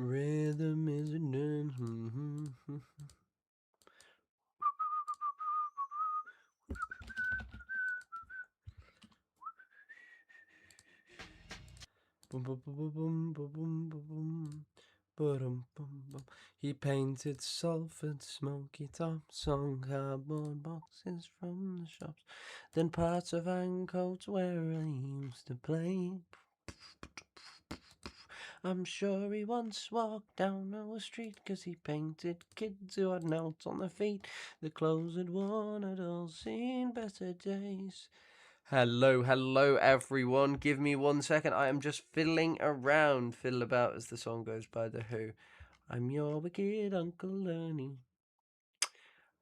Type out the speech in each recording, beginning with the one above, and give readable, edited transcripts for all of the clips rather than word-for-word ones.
Rhythm is a dance. Boom, boom, boom, boom, boom, boom, boom, boom, boom. He painted Salford smoky tops on cardboard boxes from the shops. Then parts of Ancoats where I used to play. I'm sure he once walked down our street 'cause he painted kids who had knelt on their feet. The clothes had worn had all seen better days. Hello, everyone. Give me 1 second. I am just fiddling around. Fiddle about, as the song goes by The Who. I'm your wicked Uncle Ernie.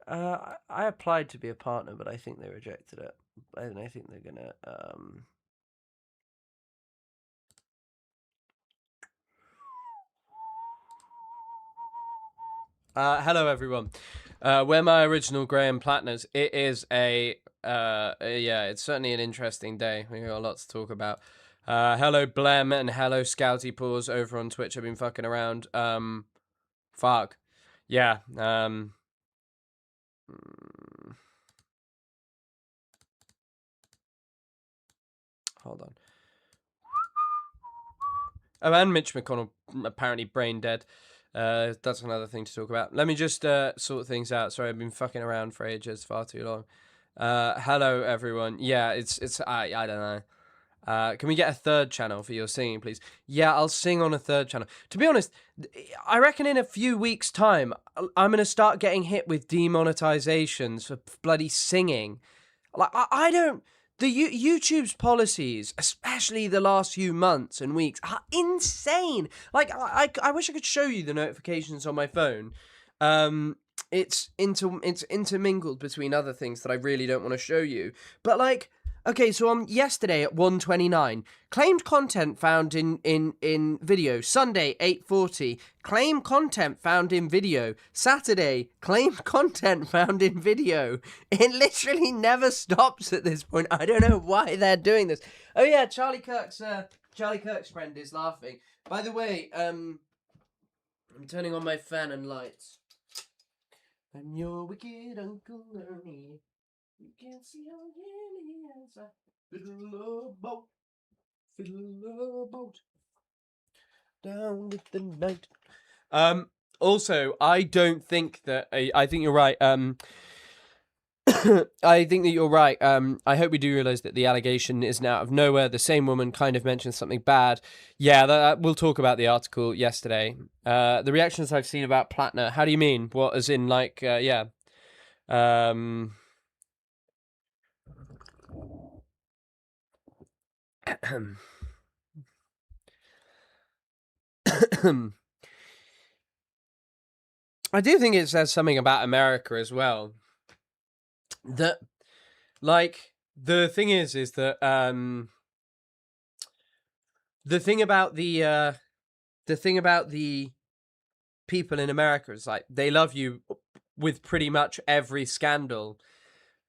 I applied to be a partner, but I think they rejected it. And I think they're gonna, hello, everyone. We're my original Graham Platners. It is it's certainly an interesting day. We got a lot to talk about. Hello, Blem, and hello, Scouty Paws over on Twitch. I've been fucking around. Fuck. Yeah. Hold on. Oh, and Mitch McConnell apparently brain dead. That's another thing to talk about. Let me just sort things out. Sorry, I've been fucking around for ages, far too long. Hello, everyone. Yeah, it's I don't know. Can we get a third channel for your singing, please? Yeah, I'll sing on a third channel. To be honest, I reckon in a few weeks' time, I'm going to start getting hit with demonetizations for bloody singing. Like, I don't... YouTube's policies, especially the last few months and weeks, are insane. Like, I wish I could show you the notifications on my phone. It's intermingled between other things that I really don't want to show you. But, like... Okay, so on yesterday at 1:29, claimed content found in video. Sunday 8:40, claimed content found in video. Saturday, claimed content found in video. It literally never stops at this point. I don't know why they're doing this. Oh yeah, Charlie Kirk's friend is laughing. By the way, I'm turning on my fan and lights. I'm your wicked Uncle Ernie. You can't see how he is. Fiddle a boat, fiddle a boat, down with the night. Also, I don't think that. I think you're right. I think that you're right. I hope we do realize that the allegation isn't out of nowhere. The same woman kind of mentioned something bad. Yeah, we'll talk about the article yesterday. The reactions I've seen about Platner. How do you mean? What, as in, like, yeah. I do think it says something about America as well. That, like, the thing is that the thing about the people in America is, like, they love you with pretty much every scandal.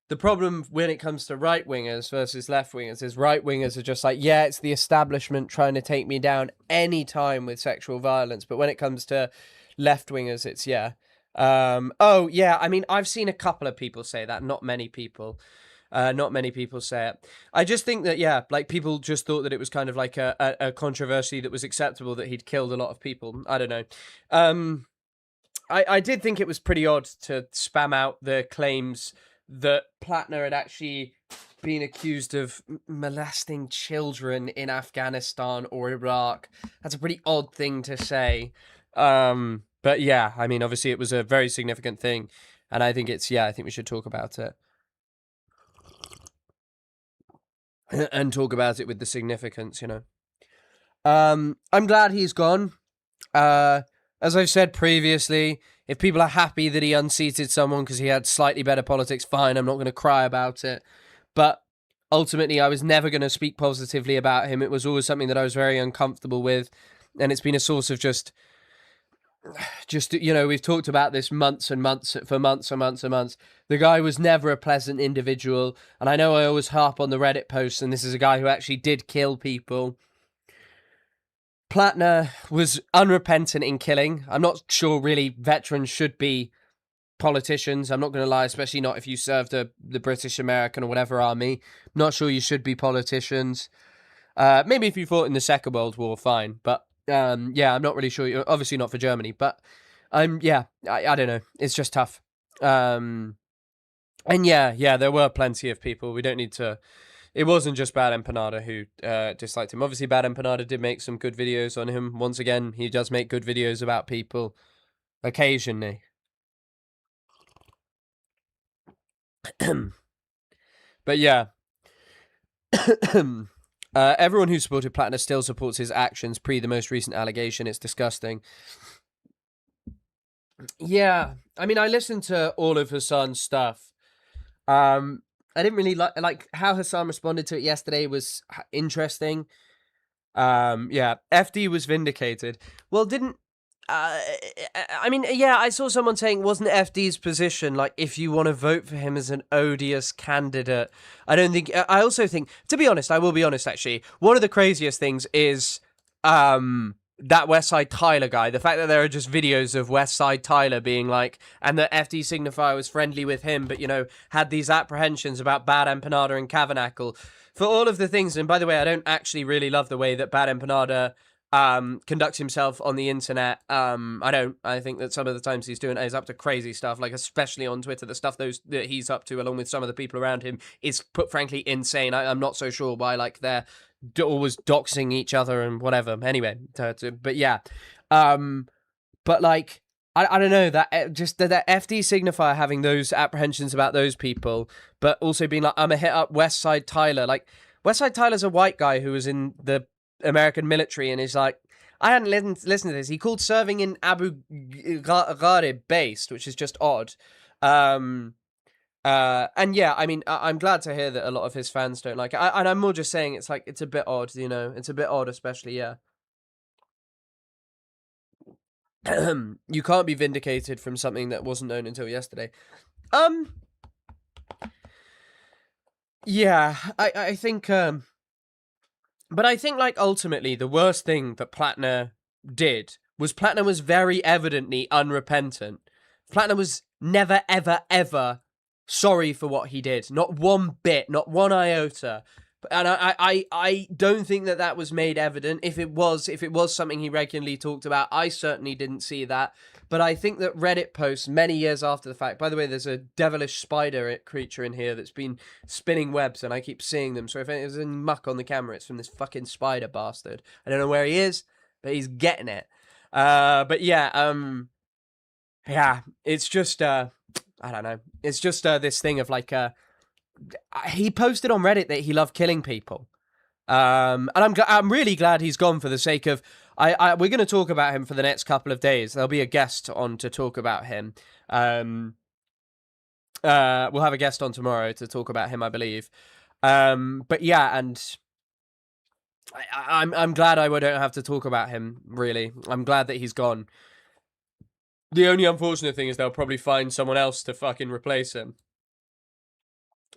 The problem when it comes to right-wingers versus left-wingers is right-wingers are just like, yeah, it's the establishment trying to take me down any time with sexual violence. But when it comes to left-wingers, it's, yeah. Oh, yeah, I mean, I've seen a couple of people say that. Not many people. Not many people say it. I just think that, yeah, like, people just thought that it was kind of like a controversy that was acceptable, that he'd killed a lot of people. I don't know. I did think it was pretty odd to spam out the claims that Platner had actually been accused of molesting children in Afghanistan or Iraq. That's a pretty odd thing to say. But yeah, I mean, obviously it was a very significant thing. And I think I think we should talk about it. And talk about it with the significance, you know. I'm glad he's gone. As I've said previously, if people are happy that he unseated someone because he had slightly better politics, fine, I'm not going to cry about it. But ultimately, I was never going to speak positively about him. It was always something that I was very uncomfortable with. And it's been a source of just, you know, we've talked about this months and months. The guy was never a pleasant individual. And I know I always harp on the Reddit posts, and this is a guy who actually did kill people. Platner was unrepentant in killing. I'm not sure really veterans should be politicians. I'm not going to lie, especially not if you served the British, American, or whatever army. Not sure you should be politicians. Maybe if you fought in the Second World War, fine. But yeah, I'm not really sure. Obviously not for Germany, but yeah, I don't know. It's just tough. And yeah, there were plenty of people. We don't need to. It wasn't just Bad Empanada who disliked him. Obviously, Bad Empanada did make some good videos on him. Once again, he does make good videos about people occasionally. But yeah. Everyone who supported Platner still supports his actions pre the most recent allegation. It's disgusting. Yeah, I mean, I listened to all of Hassan's stuff. I didn't really like how Hassan responded to it yesterday was interesting. Yeah, FD was vindicated. Well, didn't I mean, yeah, I saw someone saying, wasn't FD's position like, if you want to vote for him as an odious candidate? I don't think. I also think, to be honest, I will be honest. Actually, one of the craziest things is that Westside Tyler guy. The fact that there are just videos of Westside Tyler being like, and that FD signifier was friendly with him, but had these apprehensions about Bad Empanada and Tabernacle. For all of the things, and by the way, I don't actually really love the way that Bad Empanada conducts himself on the internet. I think that some of the times he's up to crazy stuff, like especially on Twitter. The stuff that he's up to, along with some of the people around him, is frankly insane. I'm not so sure why they're always doxing each other and whatever. Anyway, but yeah, but like. I don't know, that just that FD signifier having those apprehensions about those people, but also being like, I'm gonna hit up Westside Tyler. Like, Westside Tyler's a white guy who was in the American military and is like, I hadn't listened to this. He called serving in Abu Ghraib based, which is just odd. And yeah, I mean, I'm glad to hear that a lot of his fans don't like it. And I'm more just saying it's like, it's a bit odd, it's a bit odd, especially, yeah. You can't be vindicated from something that wasn't known until yesterday. Yeah, I think, but I think, like, ultimately, the worst thing that Platner did was Platner was very evidently unrepentant. Platner was never, ever, ever sorry for what he did. Not one bit, not one iota. And I don't think that was made evident. If it was something he regularly talked about, I certainly didn't see that. But I think that Reddit posts many years after the fact. By the way, there's a devilish spider creature in here that's been spinning webs, and I keep seeing them. So if there's any muck on the camera, it's from this fucking spider bastard. I don't know where he is, but he's getting it. But yeah, yeah, it's just I don't know. It's just this thing of like he posted on Reddit that he loved killing people. And I'm really glad he's gone for the sake of we're going to talk about him for the next couple of days. There'll be a guest on to talk about him. We'll have a guest on tomorrow to talk about him, I believe. But yeah, and I'm glad I don't have to talk about him. Really, I'm glad that he's gone. The only unfortunate thing is they'll probably find someone else to fucking replace him.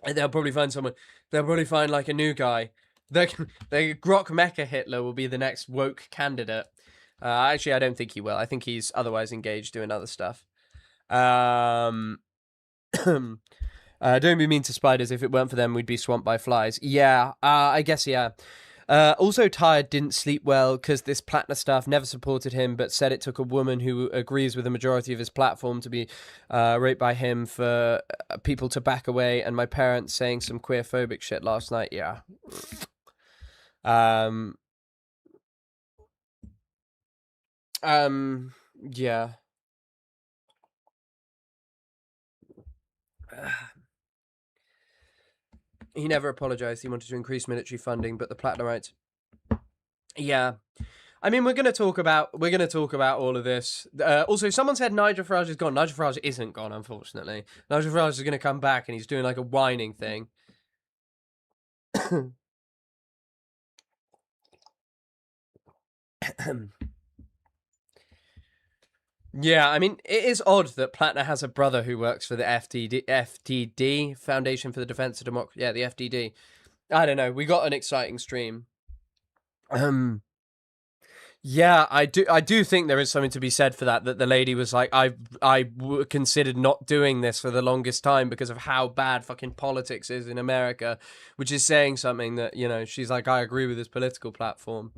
And they'll probably find someone. They'll probably find like a new guy. The Grok Mecha Hitler will be the next woke candidate. Actually, I don't think he will. I think he's otherwise engaged doing other stuff. Don't be mean to spiders. If it weren't for them, we'd be swamped by flies. Yeah, I guess, yeah. Also tired, didn't sleep well because this Platner staff never supported him, but said it took a woman who agrees with the majority of his platform to be raped by him for people to back away, and my parents saying some queerphobic shit last night. Yeah. Yeah. He never apologized. He wanted to increase military funding, but the Platnerites. Yeah. I mean, we're gonna talk about all of this. Also, someone said Nigel Farage is gone. Nigel Farage isn't gone, unfortunately. Nigel Farage is gonna come back, and he's doing like a whining thing. Yeah, I mean, it is odd that Platner has a brother who works for the FDD, Foundation for the Defense of Democracy. Yeah, the FDD. I don't know. We got an exciting stream. Yeah, I do think there is something to be said for that. That the lady was like, considered not doing this for the longest time because of how bad fucking politics is in America, which is saying something that she's like, I agree with his political platform.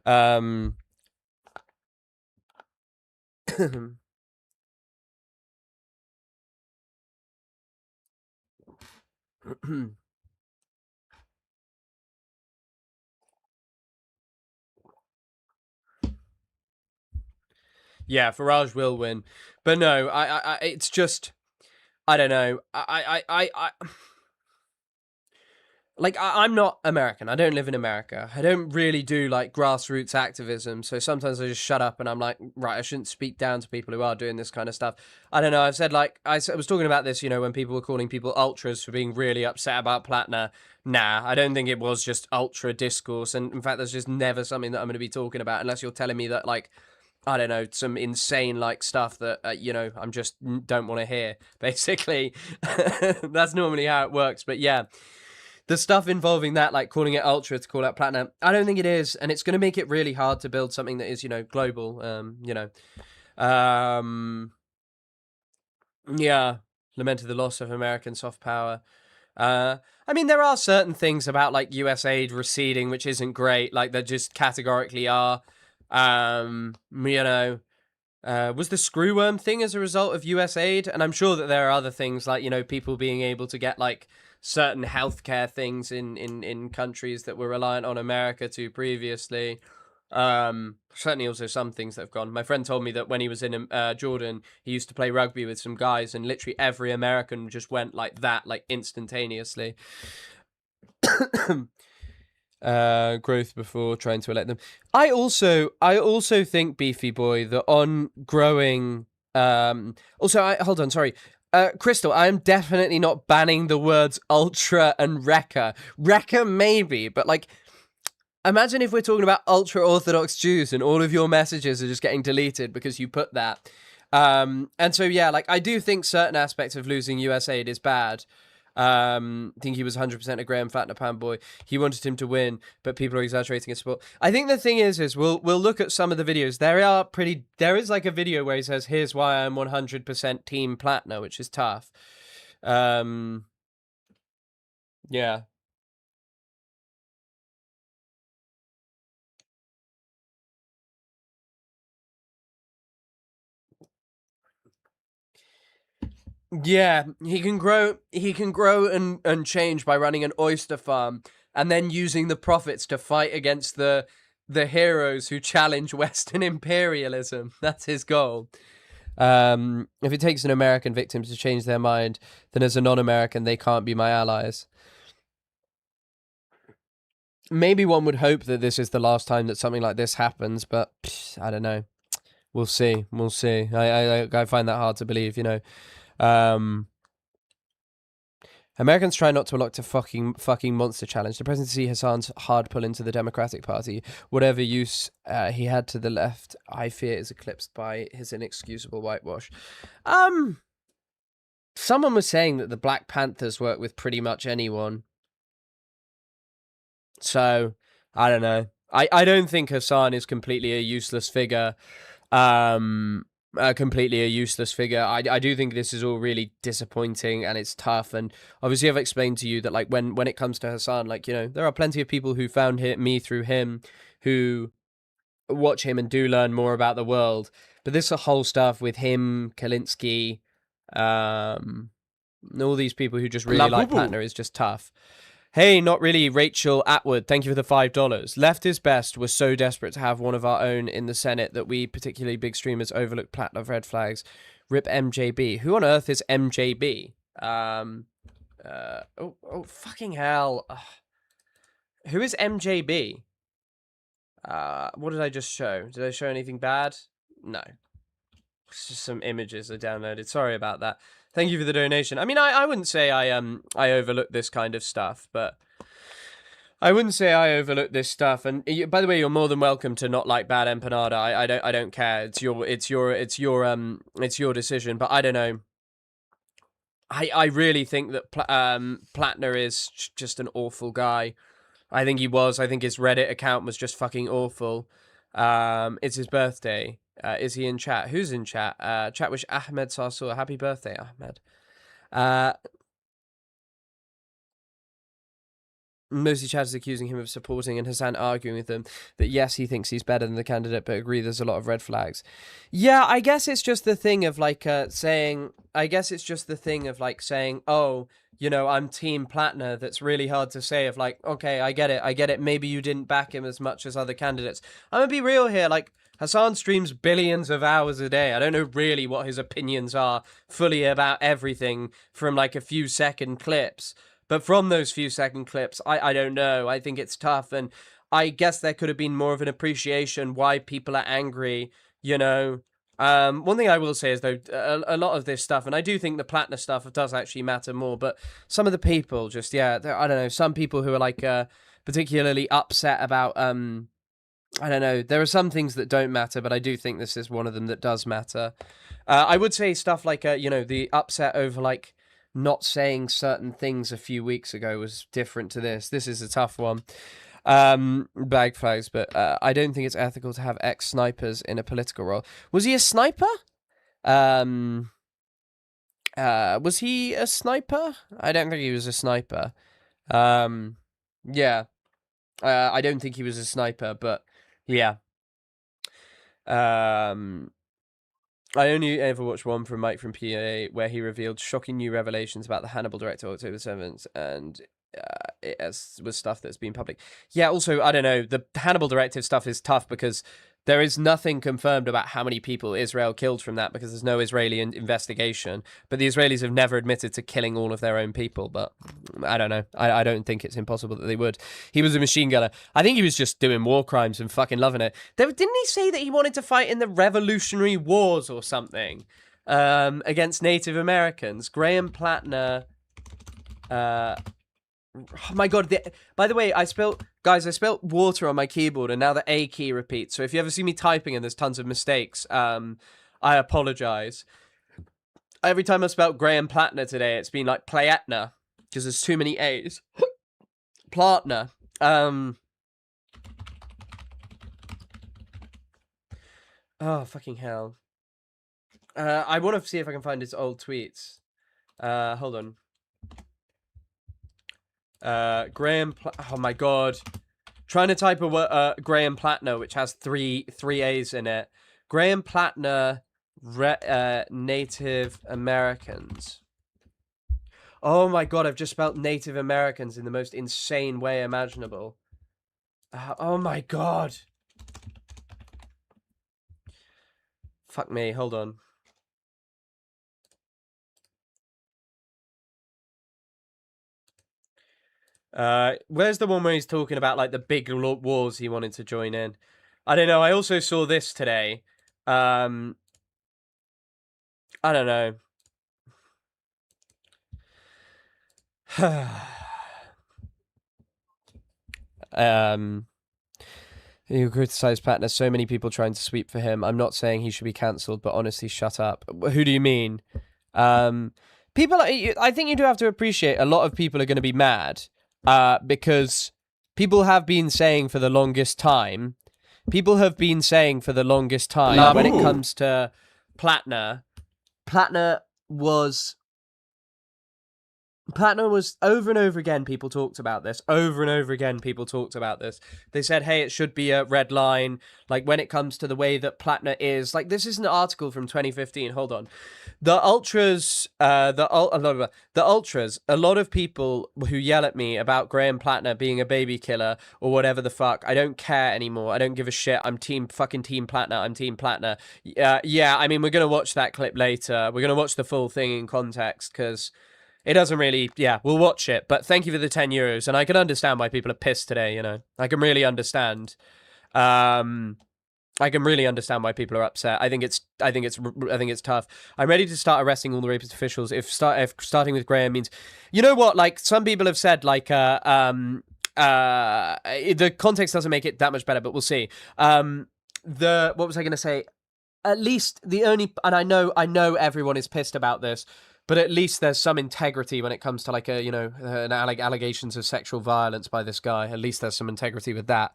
Um, yeah, Farage will win, but no, it's just I don't know. I'm not American. I don't live in America. I don't really do like grassroots activism. So sometimes I just shut up and I'm like, right, I shouldn't speak down to people who are doing this kind of stuff. I don't know. I've said like, I was talking about this, when people were calling people ultras for being really upset about Platner. Nah, I don't think it was just ultra discourse. And in fact, that's just never something that I'm going to be talking about unless you're telling me that like, I don't know, some insane like stuff that I'm just don't want to hear. Basically, that's normally how it works. But yeah, the stuff involving that, like calling it ultra to call out Platner, I don't think it is, and it's going to make it really hard to build something that is global. Um, yeah, lamented the loss of American soft power. I mean, there are certain things about like US aid receding which isn't great. Like there just categorically are. Was the screwworm thing as a result of US aid? And I'm sure that there are other things like, people being able to get like certain healthcare things in countries that were reliant on America to previously. Certainly also some things that have gone. My friend told me that when he was in Jordan, he used to play rugby with some guys and literally every American just went like that, like instantaneously. Growth before trying to elect them. I also think, Beefy Boy, that on growing also I hold on, sorry. Crystal, I am definitely not banning the words ultra and Rekka. Rekka maybe, but like imagine if we're talking about ultra orthodox Jews and all of your messages are just getting deleted because you put that. And so yeah, like I do think certain aspects of losing US aid is bad. I think he was 100% a Graham Platner fanboy. He wanted him to win, but people are exaggerating his support. I think the thing is we'll look at some of the videos. There is like a video where he says, "Here's why I'm 100% Team Platner," which is tough. Yeah. Yeah, he can grow and change by running an oyster farm and then using the profits to fight against the heroes who challenge Western imperialism. That's his goal. If it takes an American victim to change their mind, then as a non-American, they can't be my allies. Maybe one would hope that this is the last time that something like this happens, but I don't know. We'll see. We'll see. I find that hard to believe. Americans try not to look to fucking monster challenge. The presidency Hassan's hard pull into the Democratic Party. Whatever use he had to the left, I fear is eclipsed by his inexcusable whitewash. Someone was saying that the Black Panthers work with pretty much anyone. So, I don't know. I don't think Hassan is completely a useless figure. Completely a useless figure. I do think this is all really disappointing and it's tough. And obviously, I've explained to you that like when it comes to Hassan, like there are plenty of people who found me through him, who watch him and do learn more about the world. But this whole stuff with him, Kalinsky, all these people who just really like Platner is just tough. Hey, not really, Rachel Atwood. Thank you for the $5. Left is best. We're so desperate to have one of our own in the Senate that we, particularly big streamers, overlook Platner red flags. Rip MJB. Who on earth is MJB? Fucking hell. Who is MJB? What did I just show? Did I show anything bad? No. It's just some images I downloaded. Sorry about that. Thank you for the donation. I mean, I wouldn't say I overlook this kind of stuff, but I wouldn't say I overlook this stuff. And by the way, you're more than welcome to not like bad empanada. I don't care. It's your decision. But I don't know. I really think that Platner is just an awful guy. I think he was. I think his Reddit account was just fucking awful. It's his birthday. Is he in chat? Who's in chat? Chat wish Ahmed Sarsour happy birthday, Ahmed. Mostly chat is accusing him of supporting and Hassan arguing with them that yes, he thinks he's better than the candidate, but agree there's a lot of red flags. Yeah, I guess it's just the thing of like saying, oh, you know, I'm Team Platner. That's really hard to say of like, okay, I get it. Maybe you didn't back him as much as other candidates. I'm gonna be real here, like, Hassan streams billions of hours a day. I don't know really what his opinions are fully about everything from like a few second clips. But from those few second clips, I don't know. I think it's tough. And I guess there could have been more of an appreciation why people are angry, you know. One thing I will say is, though, a lot of this stuff, and I do think the Platner stuff does actually matter more, but some of the people just, yeah, I don't know, some people who are like particularly upset about, I don't know, there are some things that don't matter, but I do think this is one of them that does matter. I would say stuff like, you know, the upset over like, not saying certain things a few weeks ago was different to this. This is a tough one. Bag flags, but I don't think it's ethical to have ex-snipers in a political role. Was he a sniper? Was he a sniper? I don't think he was a sniper. Yeah. I don't think he was a sniper, but yeah. I only ever watched one from Mike from PA where he revealed shocking new revelations about the Hannibal director October 7th, and it was stuff that's been public. Yeah, also, I don't know, the Hannibal directive stuff is tough because there is nothing confirmed about how many people Israel killed from that because there's no Israeli investigation. But the Israelis have never admitted to killing all of their own people. But I don't know. I don't think it's impossible that they would. He was a machine gunner. I think he was just doing war crimes and fucking loving it. Didn't he say that he wanted to fight in the Revolutionary Wars or something against Native Americans? Graham Platner... Oh my god, by the way, I spilled water on my keyboard and now the A key repeats. So if you ever see me typing and there's tons of mistakes, I apologize. Every time I spelled Graham Platner today, it's been like Platner because there's too many A's. Platner. Oh, fucking hell. I want to see if I can find his old tweets. Hold on. Oh my god. Trying to type a Graham Platner, which has three A's in it. Graham Platner, Native Americans. Oh my god, I've just spelt Native Americans in the most insane way imaginable. Oh my god. Fuck me, hold on. Where's the one where he's talking about like the big wars he wanted to join in? I don't know. I also saw this today. I don't know. You criticize Platner. So many people trying to sweep for him. I'm not saying he should be cancelled, but honestly, shut up. Who do you mean? People. I think you do have to appreciate a lot of people are going to be mad. Because people have been saying for the longest time, when it comes to Platner was over and over again, people talked about this. They said, hey, it should be a red line. Like, when it comes to the way that Platner is, like, this is an article from 2015. Hold on. The ultras, a lot of people who yell at me about Graham Platner being a baby killer or whatever the fuck, I don't care anymore. I don't give a shit. I'm Team Platner. Yeah, I mean, we're going to watch that clip later. We're going to watch the full thing in context because it doesn't really, yeah, we'll watch it. But thank you for the €10. And I can understand why people are pissed today, you know. I can really understand. I can really understand why people are upset. I think it's tough. I'm ready to start arresting all the rapist officials. If starting with Graham means, you know what? Like, some people have said, like, the context doesn't make it that much better, but we'll see. What was I going to say? At least and I know everyone is pissed about this, but at least there's some integrity when it comes to like allegations of sexual violence by this guy. At least there's some integrity with that.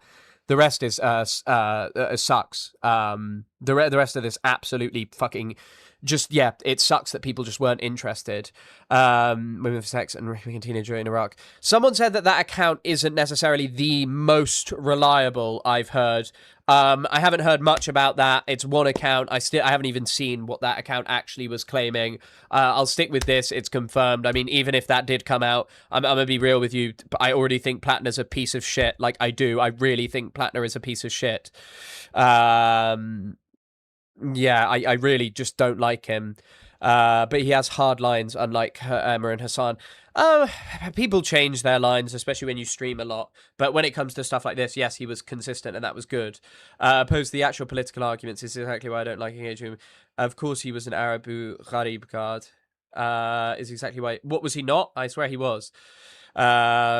The rest is sucks. The rest of this absolutely fucking just, yeah, it sucks that people just weren't interested. Women for sex and raping a teenager in Iraq. Someone said that account isn't necessarily the most reliable I've heard. I haven't heard much about that. It's one account. I haven't even seen what that account actually was claiming. I'll stick with this. It's confirmed. I mean, even if that did come out, I'm gonna be real with you. I already think Platner's a piece of shit. Like, I do. I really think Platner is a piece of shit. Yeah, I really just don't like him. But he has hard lines, unlike Emma and Hassan. People change their lines, especially when you stream a lot. But when it comes to stuff like this, yes, he was consistent, and that was good. Opposed to the actual political arguments is exactly why I don't like engaging him. Of course, he was an Arabu Gharib guard. Is exactly why. What was he not? I swear he was. Yeah.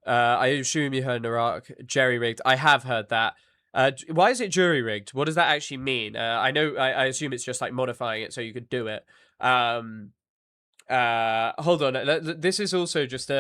I assume you heard Iraq jerry rigged. I have heard that. Why is it jury rigged? What does that actually mean? I know. I assume it's just like modifying it so you could do it. Hold on. This is also just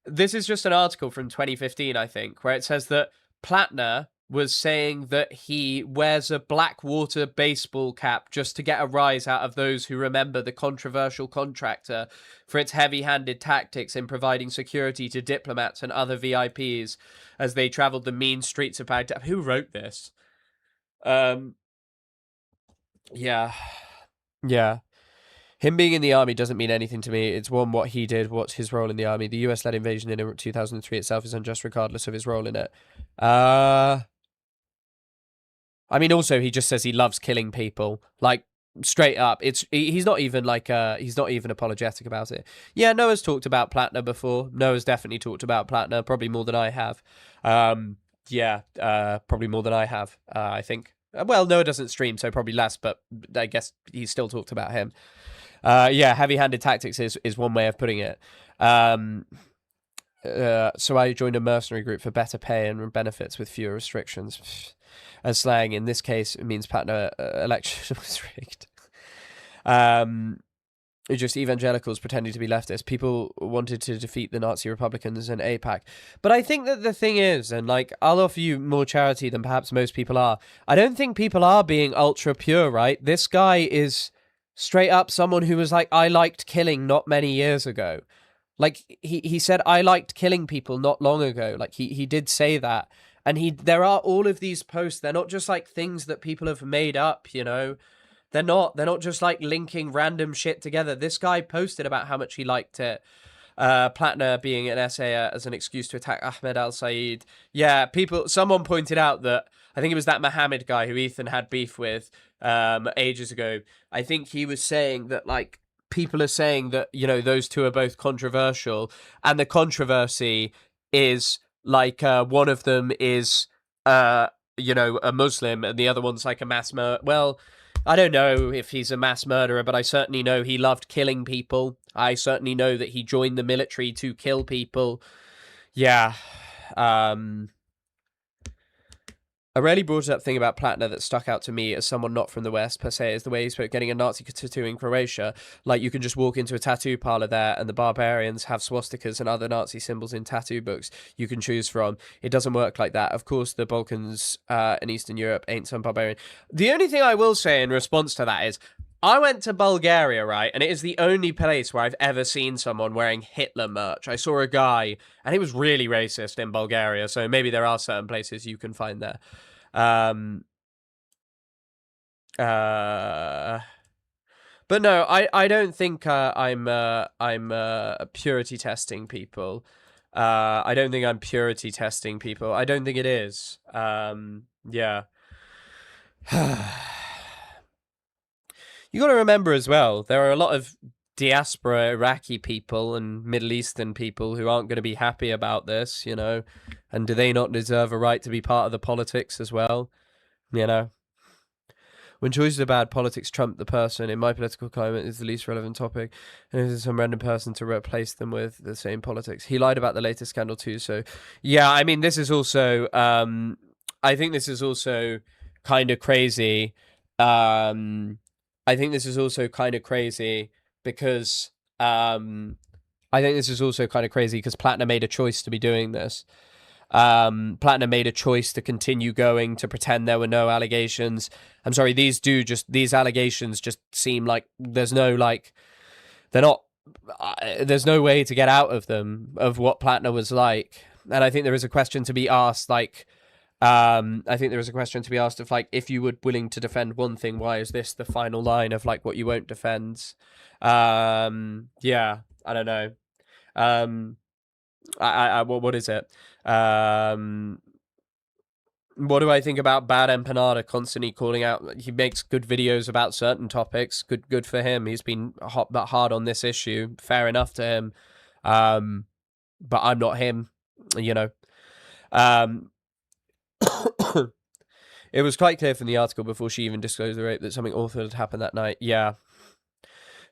This is just an article from 2015, I think, where it says that Platner was saying that he wears a Blackwater baseball cap just to get a rise out of those who remember the controversial contractor for its heavy-handed tactics in providing security to diplomats and other VIPs as they traveled the mean streets of Baghdad. Who wrote this? Yeah. Him being in the army doesn't mean anything to me. It's what he did, what's his role in the army. The US-led invasion in 2003 itself is unjust regardless of his role in it. I mean, also, he just says he loves killing people. Like, straight up. He's not even he's not even apologetic about it. Yeah, Noah's talked about Platner before. Noah's definitely talked about Platner, probably more than I have. Yeah, probably more than I have, I think. Well, Noah doesn't stream, so probably less, but I guess he's still talked about him. Yeah, heavy-handed tactics is one way of putting it. So I joined a mercenary group for better pay and benefits with fewer restrictions. As slang, in this case, it means Platner election was rigged. Just evangelicals pretending to be leftists. People wanted to defeat the Nazi Republicans and AIPAC. But I think that the thing is, and like, I'll offer you more charity than perhaps most people are. I don't think people are being ultra pure, right? This guy is straight up someone who was like, I liked killing not many years ago. Like, he said, I liked killing people not long ago. Like, he did say that. And there are all of these posts. They're not just like things that people have made up, you know. They're not just like linking random shit together. This guy posted about how much he liked it. Platner being an essay as an excuse to attack Ahmed al-Said. Yeah, someone pointed out that, I think it was that Mohammed guy who Ethan had beef with ages ago. I think he was saying that, like, people are saying that, you know, those two are both controversial, and the controversy is like one of them is you know, a Muslim, and the other one's like a mass murder. Well, I don't know if he's a mass murderer, but I certainly know he loved killing people. I certainly know that he joined the military to kill people. Yeah. A rarely brought up thing about Platner that stuck out to me as someone not from the West, per se, is the way he spoke getting a Nazi tattoo in Croatia. Like, you can just walk into a tattoo parlor there and the barbarians have swastikas and other Nazi symbols in tattoo books you can choose from. It doesn't work like that. Of course, the Balkans and Eastern Europe ain't some barbarian. The only thing I will say in response to that is, I went to Bulgaria, right? And it is the only place where I've ever seen someone wearing Hitler merch. I saw a guy, and he was really racist in Bulgaria, so maybe there are certain places you can find there. But no, I don't think I'm purity testing people. I don't think I'm purity testing people. I don't think it is. Yeah. You got to remember as well, there are a lot of diaspora Iraqi people and Middle Eastern people who aren't going to be happy about this, you know. And do they not deserve a right to be part of the politics as well? You know. When choices are bad, politics trump the person. In my political climate, is the least relevant topic. And if there's some random person to replace them with the same politics. He lied about the latest scandal too, so... Yeah, I mean, this is also... I think this is also kind of crazy. I think this is also kind of crazy because Platner made a choice to be doing this. Platner made a choice to continue going to pretend there were no allegations. I'm sorry, these allegations just seem like there's no they're not. There's no way to get out of them of what Platner was like, and I think there is a question to be asked. I think there is a question to be asked of if you were willing to defend one thing, why is this the final line of what you won't defend? Yeah, I don't know. What is it? What do I think about Bad Empanada constantly calling out? He makes good videos about certain topics. Good for him. He's been hard on this issue. Fair enough to him. But I'm not him, you know. It was quite clear from the article before she even disclosed the rape that something awful had happened that night. Yeah.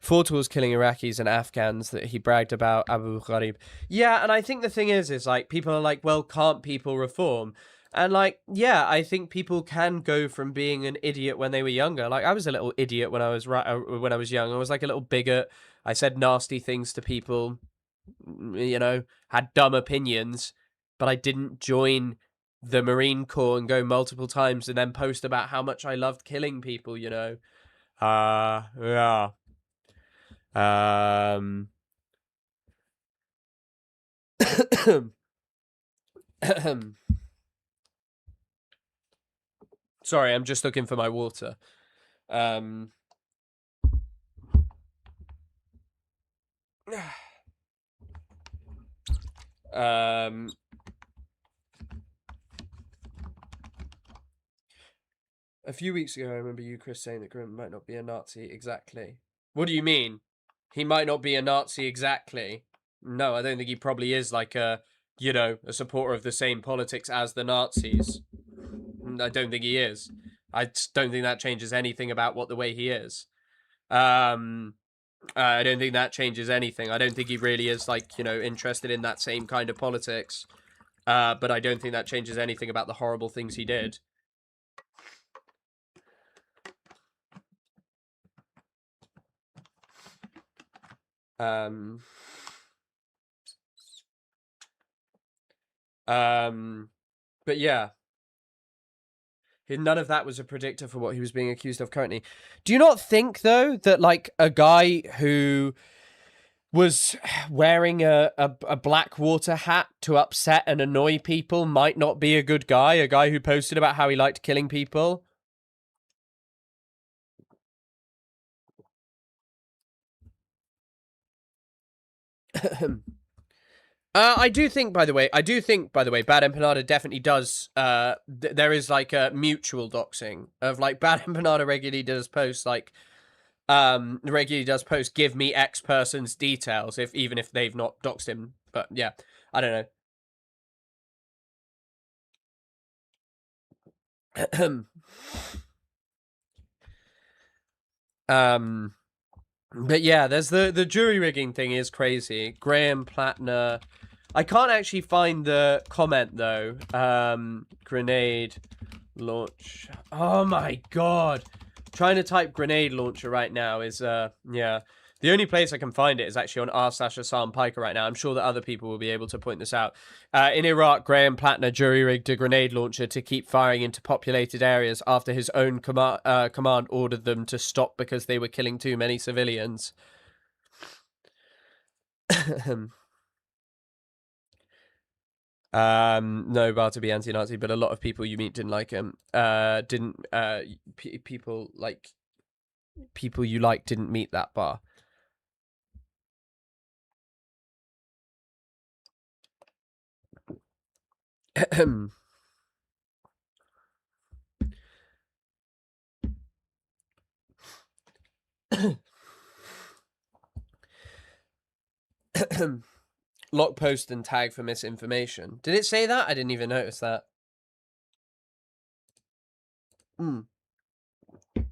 Fought was killing Iraqis and Afghans that he bragged about Abu Ghraib. Yeah, and I think the thing is people are well, can't people reform? And yeah, I think people can go from being an idiot when they were younger. I was a little idiot when I was young. I was a little bigot. I said nasty things to people, had dumb opinions, but I didn't join the Marine Corps and go multiple times and then post about how much I loved killing people, Yeah. Sorry, I'm just looking for my water. A few weeks ago, I remember you, Chris, saying that Graham might not be a Nazi exactly. What do you mean? He might not be a Nazi exactly. No, I don't think he probably is a supporter of the same politics as the Nazis. I don't think he is. I don't think that changes anything about the way he is. I don't think that changes anything. I don't think he really is interested in that same kind of politics. But I don't think that changes anything about the horrible things he did. But yeah, none of that was a predictor for what he was being accused of currently. Do you not think though that a guy who was wearing a Blackwater hat to upset and annoy people might not be a good guy? A guy who posted about how he liked killing people? I do think, by the way, Bad Empanada definitely does. There is a mutual doxing of Bad Empanada regularly does post give me X person's details even if they've not doxed him. But yeah, I don't know. But yeah, there's the jury rigging thing is crazy. Graham Platner. I can't actually find the comment though. Grenade launch. Oh my god. Trying to type grenade launcher right now is yeah. The only place I can find it is actually on r/Assam Piker right now. I'm sure that other people will be able to point this out. In Iraq, Graham Platner jury-rigged a grenade launcher to keep firing into populated areas after his own command ordered them to stop because they were killing too many civilians. No bar to be anti-Nazi, but a lot of people you meet didn't like him. People you like didn't meet that bar. Lock post and tag for misinformation. Did it say that? I didn't even notice that.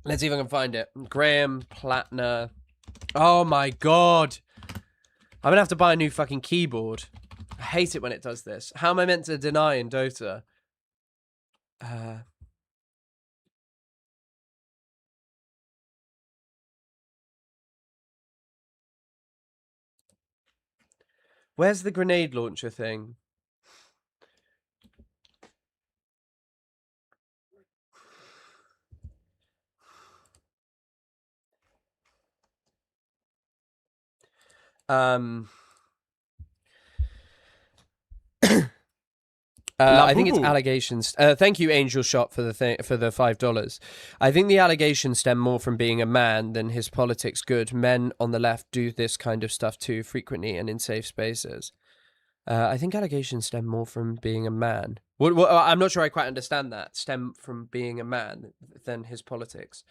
Let's see if I can find it. Graham Platner. Oh my god. I'm gonna have to buy a new fucking keyboard. I hate it when it does this. How am I meant to deny in Dota? Where's the grenade launcher thing? Um, La I think it's Boo. allegations. Thank you, Angel Shot, for the $5. I think the allegations stem more from being a man than his politics good. Men on the left do this kind of stuff too frequently and in safe spaces. I think allegations stem more from being a man. I'm not sure I quite understand that. Stem from being a man than his politics.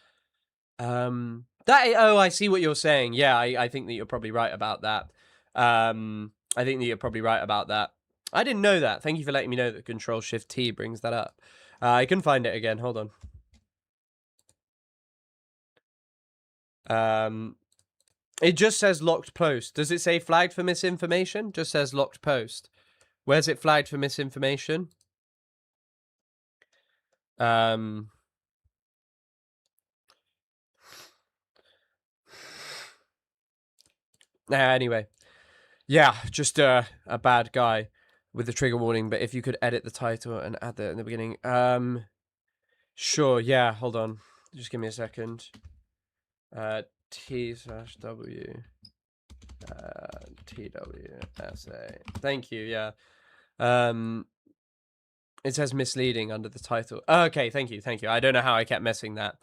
I see what you're saying. Yeah, I think that you're probably right about that. I think that you're probably right about that. I didn't know that. Thank you for letting me know that Control Shift T brings that up. I can find it again. Hold on. It just says locked post. Does it say flagged for misinformation? Just says locked post. Where's it flagged for misinformation? Anyway. Yeah, just a bad guy with the trigger warning, but if you could edit the title and add that in the beginning. Sure, yeah, hold on. Just give me a second. T/W TWSA. Thank you, yeah. It says misleading under the title. Okay, thank you. I don't know how I kept missing that.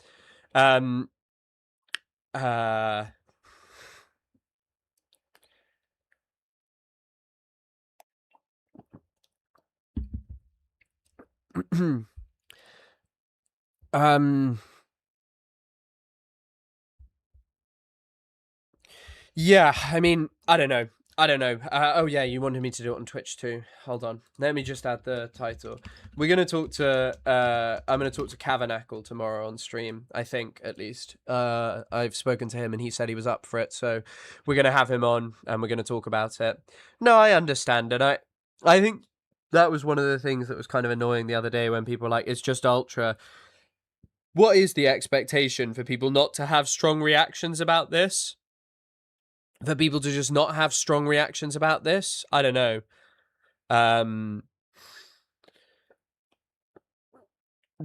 Yeah, I mean, I don't know. Oh yeah, you wanted me to do it on Twitch too. Hold on. Let me just add the title. We're gonna talk to I'm gonna talk to Cavanackle tomorrow on stream, I think, at least. I've spoken to him and he said he was up for it, so we're gonna have him on and we're gonna talk about it. No, I understand, and I think that was one of the things that was kind of annoying the other day when people were like, it's just ultra. What is the expectation for people not to have strong reactions about this? For people to just not have strong reactions about this? I don't know.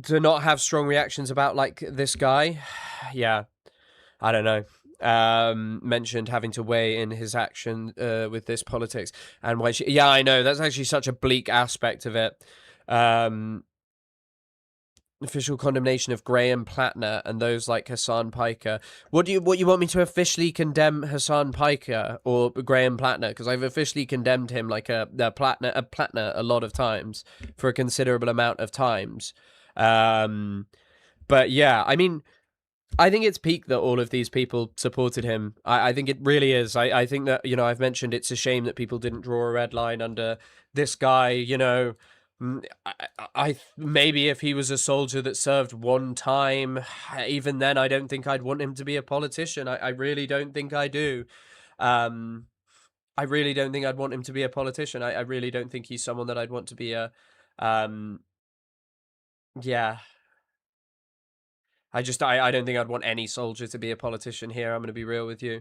To not have strong reactions about like this guy? Yeah, I don't know. Mentioned having to weigh in his action with this politics and why she. Yeah, I know that's actually such a bleak aspect of it. Official condemnation of Graham Platner and those like Hassan Piker. What you want me to officially condemn Hassan Piker or Graham Platner? Because I've officially condemned him like a Platner a lot of times for a considerable amount of times. But yeah, I mean, I think it's peak that all of these people supported him. I think it really is. I think that, you know, I've mentioned it's a shame that people didn't draw a red line under this guy, you know. I maybe if he was a soldier that served one time, even then I don't think I'd want him to be a politician. I really don't think I do. I really don't think I'd want him to be a politician. I really don't think he's someone that I'd want to be a yeah. I don't think I'd want any soldier to be a politician here. I'm going to be real with you.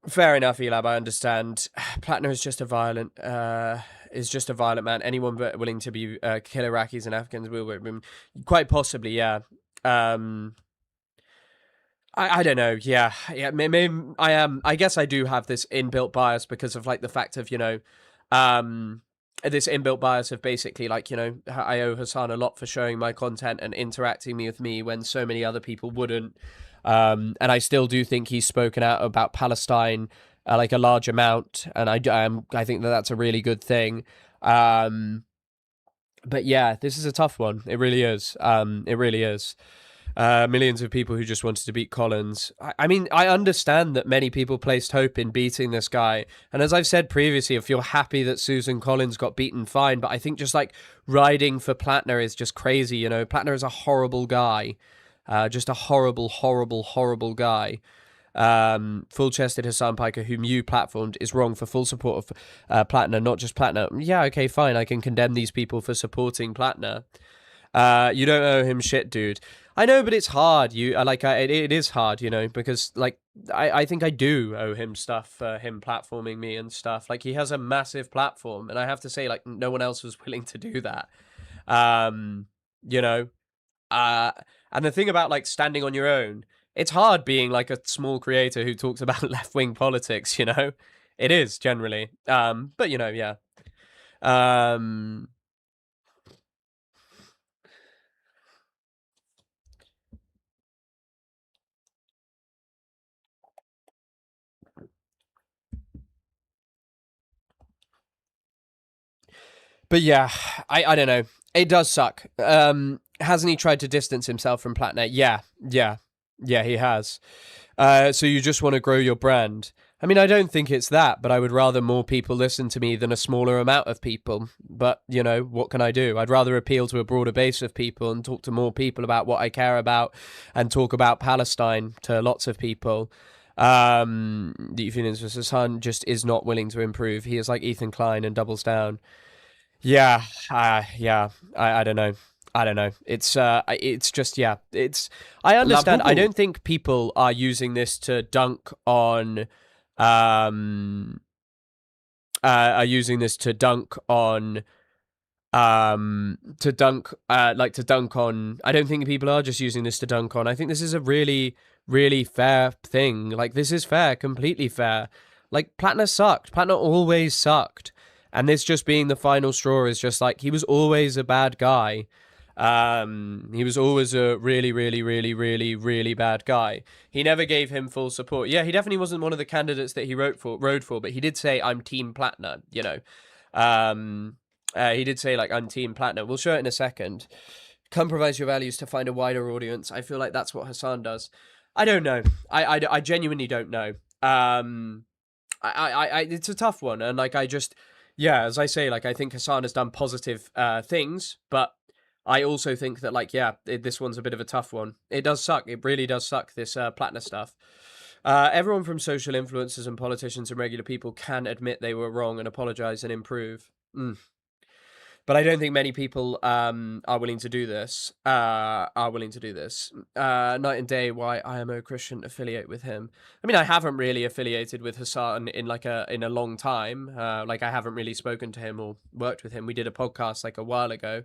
Fair enough, Elab. I understand. Platner is just a violent man. Anyone but willing to be kill Iraqis and Afghans will, quite possibly, yeah. I don't know. Yeah. Maybe I am. I guess I do have this inbuilt bias because of like the fact of, you know, this inbuilt bias of basically like, you know, I owe Hassan a lot for showing my content and interacting with me when so many other people wouldn't. And I still do think he's spoken out about Palestine like a large amount, and I think that that's a really good thing. But yeah, this is a tough one. It really is. It really is. Millions of people who just wanted to beat Collins. I mean, I understand that many people placed hope in beating this guy. And as I've said previously, if you're happy that Susan Collins got beaten, fine. But I think just like riding for Platner is just crazy. You know, Platner is a horrible guy. Just a horrible, horrible, horrible guy. Full-chested Hassan Piker, whom you platformed, is wrong for full support of Platner, not just Platner. Yeah, okay, fine. I can condemn these people for supporting Platner. You don't owe him shit, dude. I know, but it's hard. It is hard, you know, because like I think I do owe him stuff for him platforming me and stuff. Like he has a massive platform, and I have to say, like no one else was willing to do that. You know, And the thing about like standing on your own, it's hard being like a small creator who talks about left-wing politics, you know? It is generally. But you know, yeah. Um but yeah, I don't know. It does suck. Hasn't he tried to distance himself from Platner? Yeah, yeah. Yeah, he has. So you just want to grow your brand. I mean, I don't think it's that, but I would rather more people listen to me than a smaller amount of people. But, you know, what can I do? I'd rather appeal to a broader base of people and talk to more people about what I care about and talk about Palestine to lots of people. The feelings with his son just is not willing to improve. He is like Ethan Klein and doubles down. Yeah, yeah. I don't know. I don't know. It's just yeah. It's I understand. I don't think people are using this to dunk on, are using this to dunk on, to dunk on. I don't think people are just using this to dunk on. I think this is a really, really fair thing. Like this is fair, completely fair. Like Platner sucked. Platner always sucked. And this just being the final straw is just like he was always a bad guy. He was always a really, really, really, really, really bad guy. He never gave him full support. Yeah, he definitely wasn't one of the candidates that he rode for, but he did say, "I'm Team Platner," you know. He did say, like, "I'm Team Platner." We'll show it in a second. Compromise your values to find a wider audience. I feel like that's what Hassan does. I don't know. I genuinely don't know. It's a tough one, and like I just, yeah, as I say, like I think Hassan has done positive things, but I also think that like yeah, this one's a bit of a tough one. It does suck. It really does suck. This Platner stuff. Everyone from social influencers and politicians and regular people can admit they were wrong and apologize and improve. But I don't think many people are willing to do this. Night and day, why IMO Christian affiliate with him? I mean, I haven't really affiliated with Hassan in a long time. Like I haven't really spoken to him or worked with him. We did a podcast like a while ago.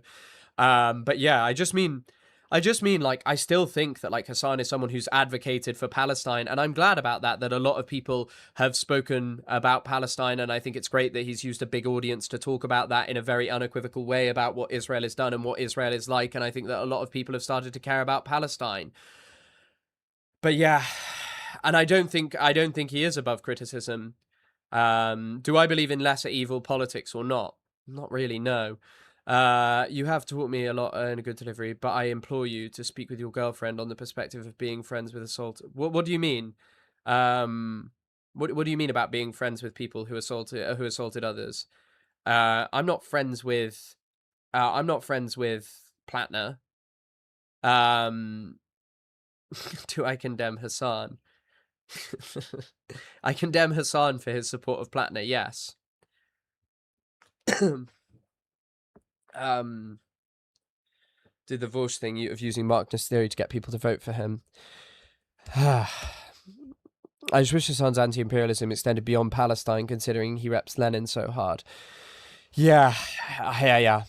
But yeah, I just mean like I still think that like Hassan is someone who's advocated for Palestine, and I'm glad about that. That a lot of people have spoken about Palestine, and I think it's great that he's used a big audience to talk about that in a very unequivocal way about what Israel has done and what Israel is like. And I think that a lot of people have started to care about Palestine. But yeah, and I don't think he is above criticism. Do I believe in lesser evil politics or not? Not really, no. You have taught me a lot in a good delivery, but I implore you to speak with your girlfriend on the perspective of being friends with assault. What do you mean? Um, what do you mean about being friends with people who assaulted others? I'm not friends with Platner. Um, do I condemn Hassan? I condemn Hassan for his support of Platner. Yes. um, did the Vaush thing of using Marxist theory to get people to vote for him. I just wish Hassan's anti-imperialism extended beyond Palestine, considering he reps Lenin so hard. Yeah. I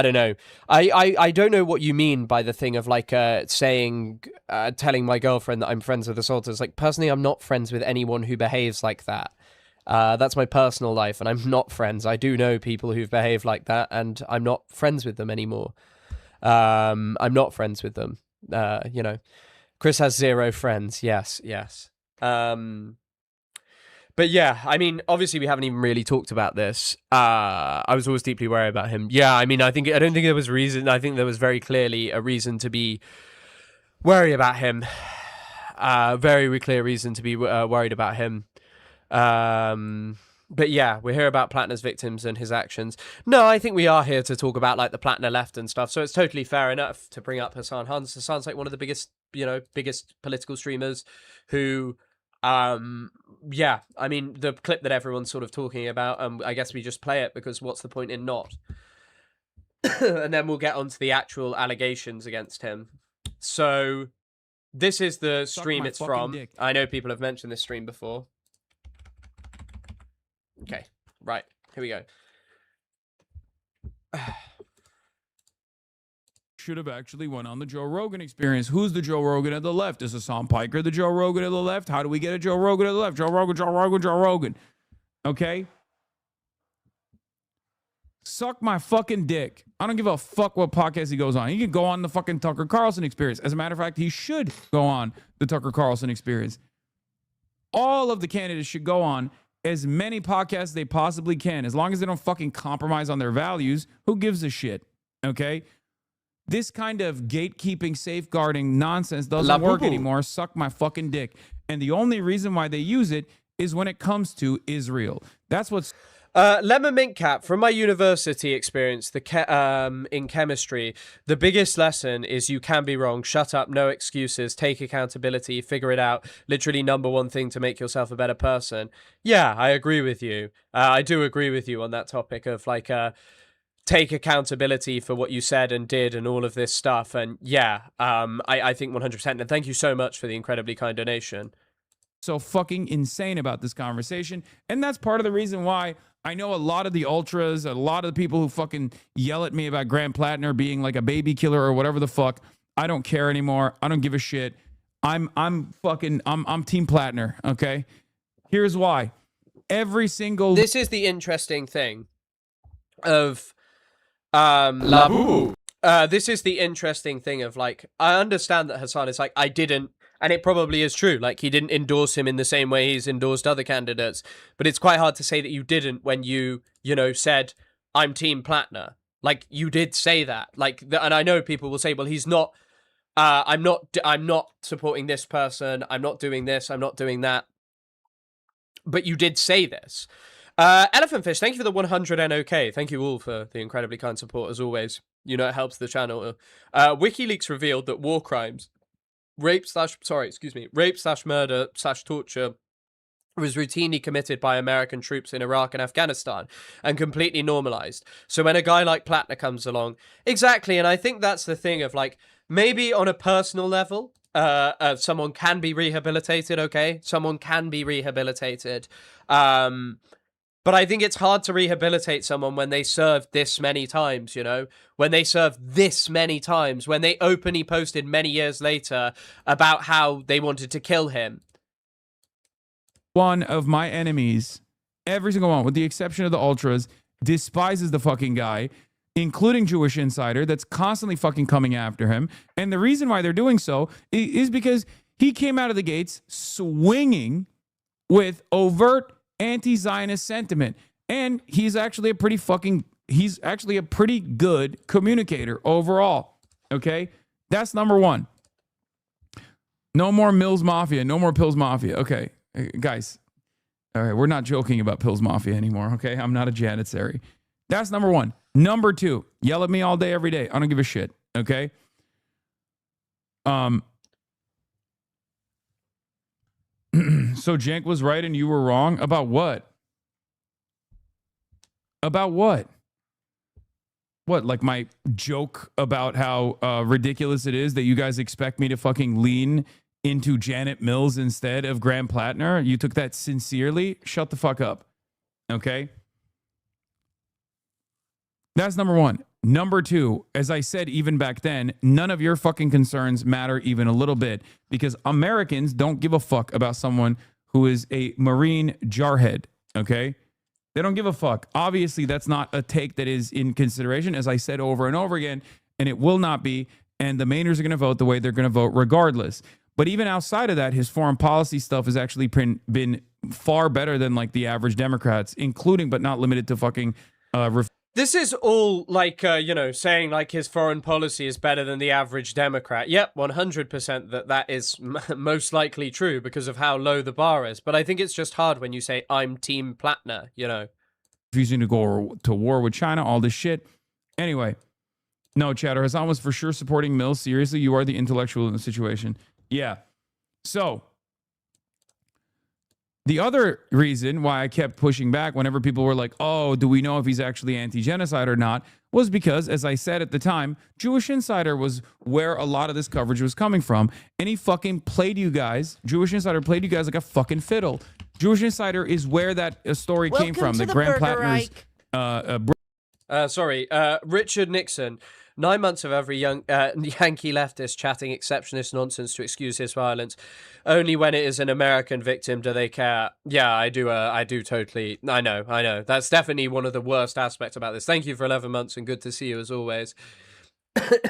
don't know. I don't know what you mean by the thing of like telling my girlfriend that I'm friends with assaulters. Like personally, I'm not friends with anyone who behaves like that. That's my personal life, and I'm not friends. I do know people who've behaved like that, and I'm not friends with them anymore. I'm not friends with them. You know, Chris has 0 friends. Yes, yes. But yeah, I mean, obviously we haven't even really talked about this. I was always deeply worried about him. Yeah, I mean, I don't think there was reason. I think there was very clearly a reason to be worried about him. Very clear reason to be worried about him. But yeah, we're here about Platner's victims and his actions. No, I think we are here to talk about like the Platner left and stuff. So it's totally fair enough to bring up Hassan Hans. Hassan's like one of the biggest political streamers who, yeah, I mean, the clip that everyone's sort of talking about, I guess we just play it because what's the point in not? And then we'll get onto the actual allegations against him. So this is the stream it's from. Dick. I know people have mentioned this stream before. Okay, right, here we go. should have actually went on the Joe Rogan Experience. Who's the Joe Rogan of the left? Is Hassan Piker the Joe Rogan of the left? How do we get a Joe Rogan of the left? Joe Rogan, Joe Rogan, Joe Rogan. Okay? Suck my fucking dick. I don't give a fuck what podcast he goes on. He can go on the fucking Tucker Carlson Experience. As a matter of fact, he should go on the Tucker Carlson Experience. All of the candidates should go on as many podcasts as they possibly can. As long as they don't fucking compromise on their values, who gives a shit? Okay? This kind of gatekeeping, safeguarding nonsense doesn't work anymore. Suck my fucking dick. And the only reason why they use it is when it comes to Israel. That's what's... Lemon Mint Cap, from my university experience, in chemistry, the biggest lesson is you can be wrong. Shut up, no excuses, take accountability, figure it out. Literally number one thing to make yourself a better person. Yeah, I agree with you. I do agree with you on that topic of like, take accountability for what you said and did and all of this stuff. And yeah, I think 100%. And thank you so much for the incredibly kind donation. So fucking insane about this conversation. And that's part of the reason why I know a lot of the ultras, a lot of the people who fucking yell at me about Graham Platner being like a baby killer or whatever the fuck. I don't care anymore. I don't give a shit. I'm Team Platner, okay? Here's why. Every single... This is the interesting thing of... this is the interesting thing of like, I understand that Hassan is like, I didn't, and it probably is true. Like, he didn't endorse him in the same way he's endorsed other candidates. But it's quite hard to say that you didn't when you know, said, I'm Team Platner. Like, you did say that. Like, and I know people will say, well, he's not, I'm not supporting this person. I'm not doing this. I'm not doing that. But you did say this. Elephant Fish, thank you for the 100 NOK. Thank you all for the incredibly kind support, as always. You know, it helps the channel. WikiLeaks revealed that war crimes, rape slash murder slash torture was routinely committed by American troops in Iraq and Afghanistan and completely normalized. So when a guy like Platner comes along, exactly, and I think that's the thing of like, maybe on a personal level, someone can be rehabilitated, okay? Someone can be rehabilitated. But I think it's hard to rehabilitate someone when they served this many times, you know? When they served this many times, when they openly posted many years later about how they wanted to kill him. One of my enemies, every single one, with the exception of the ultras, despises the fucking guy, including Jewish Insider, that's constantly fucking coming after him. And the reason why they're doing so is because he came out of the gates swinging with overt anti-Zionist sentiment. And he's actually a pretty good communicator overall. Okay? That's number one. No more Mills Mafia. No more Pills Mafia. Okay. Guys. All right. We're not joking about Pills Mafia anymore. Okay? I'm not a janitary. That's number one. Number two. Yell at me all day, every day. I don't give a shit. Okay? So Cenk was right and you were wrong? About what? About what? What, like my joke about how ridiculous it is that you guys expect me to fucking lean into Janet Mills instead of Graham Platner? You took that sincerely? Shut the fuck up. Okay? That's number one. Number two, as I said even back then, none of your fucking concerns matter even a little bit because Americans don't give a fuck about someone who is a Marine jarhead, okay? They don't give a fuck. Obviously, that's not a take that is in consideration, as I said over and over again, and it will not be, and the Mainers are going to vote the way they're going to vote regardless. But even outside of that, his foreign policy stuff has actually been far better than like the average Democrats, including but not limited to fucking... This is all like, saying like his foreign policy is better than the average Democrat. Yep, 100% that is most likely true because of how low the bar is. But I think it's just hard when you say, I'm Team Platner, you know. Refusing to go to war with China, all this shit. Anyway, no, Chatter, Hassan was for sure supporting Mills. Seriously, you are the intellectual in the situation. Yeah. So... the other reason why I kept pushing back whenever people were like, oh, do we know if he's actually anti-genocide or not, was because, as I said at the time, Jewish Insider was where a lot of this coverage was coming from. And he fucking played you guys. Jewish Insider played you guys like a fucking fiddle. Jewish Insider is where that story came from. The Graham Platner's... Richard Nixon. 9 months of every young Yankee leftist chatting exceptionist nonsense to excuse his violence. Only when it is an American victim do they care. Yeah, I do totally. I know. That's definitely one of the worst aspects about this. Thank you for 11 months and good to see you as always.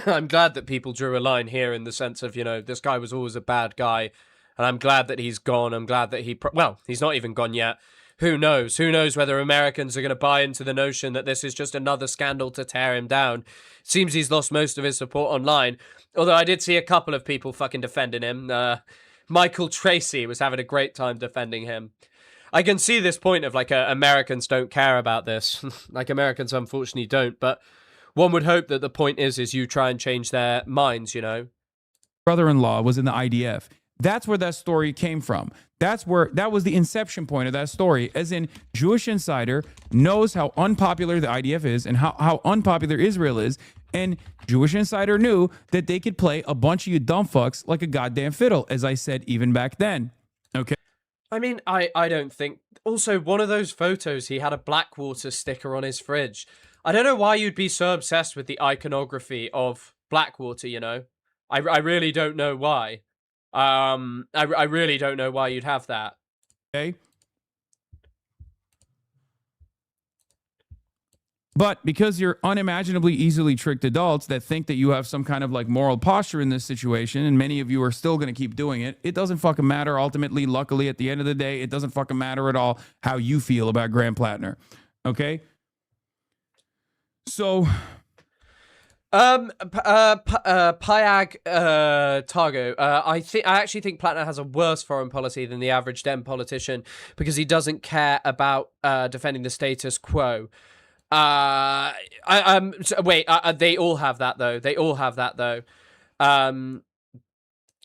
I'm glad that people drew a line here in the sense of, this guy was always a bad guy. And I'm glad that he's gone. I'm glad that he's not even gone yet. Who knows? Who knows whether Americans are going to buy into the notion that this is just another scandal to tear him down. Seems he's lost most of his support online. Although I did see a couple of people fucking defending him. Michael Tracy was having a great time defending him. I can see this point of Americans don't care about this. Americans unfortunately don't. But one would hope that the point is you try and change their minds, Brother-in-law was in the IDF. That's where that story came from. That was the inception point of that story, as in Jewish Insider knows how unpopular the IDF is and how unpopular Israel is. And Jewish Insider knew that they could play a bunch of you dumb fucks like a goddamn fiddle, as I said even back then. Okay. I mean, I don't think... Also, one of those photos, he had a Blackwater sticker on his fridge. I don't know why you'd be so obsessed with the iconography of Blackwater, I really don't know why. I really don't know why you'd have that. Okay. But because you're unimaginably easily tricked adults that think that you have some kind of moral posture in this situation, and many of you are still going to keep doing it, it doesn't fucking matter. Ultimately, luckily, at the end of the day, it doesn't fucking matter at all how you feel about Graham Platner. Okay? So... Payag Targo. I actually think Platner has a worse foreign policy than the average Dem politician because he doesn't care about defending the status quo. They all have that though.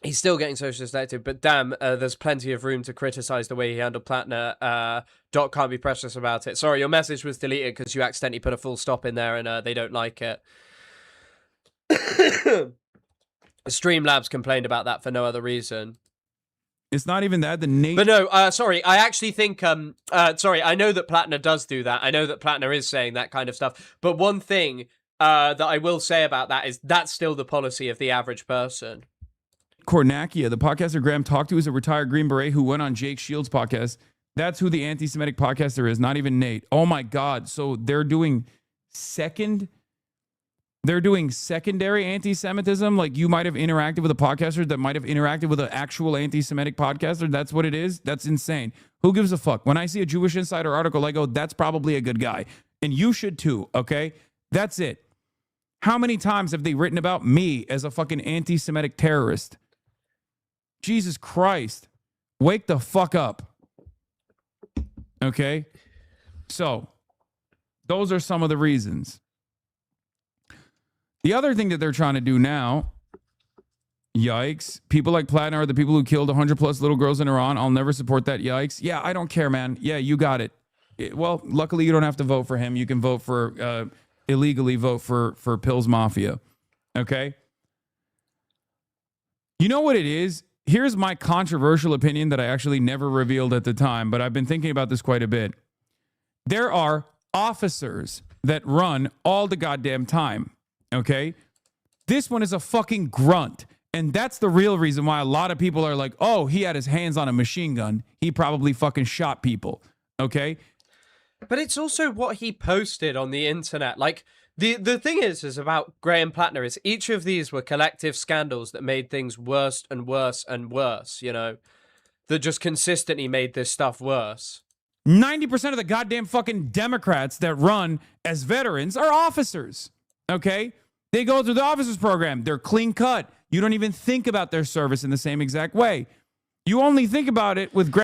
He's still getting socialist elected, but damn, there's plenty of room to criticize the way he handled Platner. Doc can't be precious about it. Sorry, your message was deleted because you accidentally put a full stop in there and they don't like it. Streamlabs complained about that for no other reason. It's not even that. But no, sorry. I actually think, I know that Platner does do that. I know that Platner is saying that kind of stuff. But one thing that I will say about that is that's still the policy of the average person. Kornakia, the podcaster Graham talked to, is a retired Green Beret who went on Jake Shields' podcast. That's who the anti-Semitic podcaster is, not even Nate. Oh my God. So they're doing secondary anti-Semitism. Like you might have interacted with a podcaster that might have interacted with an actual anti-Semitic podcaster. That's what it is. That's insane. Who gives a fuck? When I see a Jewish Insider article, I go, that's probably a good guy. And you should too, okay? That's it. How many times have they written about me as a fucking anti-Semitic terrorist? Jesus Christ. Wake the fuck up. Okay? So, those are some of the reasons. The other thing that they're trying to do now, yikes, people like Platner are the people who killed 100 plus little girls in Iran. I'll never support that, yikes. Yeah, I don't care, man. Yeah, you got it. Well, luckily you don't have to vote for him. You can vote for, illegally vote for Pills Mafia. Okay? You know what it is? Here's my controversial opinion that I actually never revealed at the time, but I've been thinking about this quite a bit. There are officers that run all the goddamn time. Okay? This one is a fucking grunt. And that's the real reason why a lot of people are like, oh, he had his hands on a machine gun. He probably fucking shot people. Okay? But it's also what he posted on the internet. Like, the thing is about Graham Platner is each of these were collective scandals that made things worse and worse and worse, that just consistently made this stuff worse. 90% of the goddamn fucking Democrats that run as veterans are officers. Okay? They go through the officers program. They're clean cut. You don't even think about their service in the same exact way. You only think about it with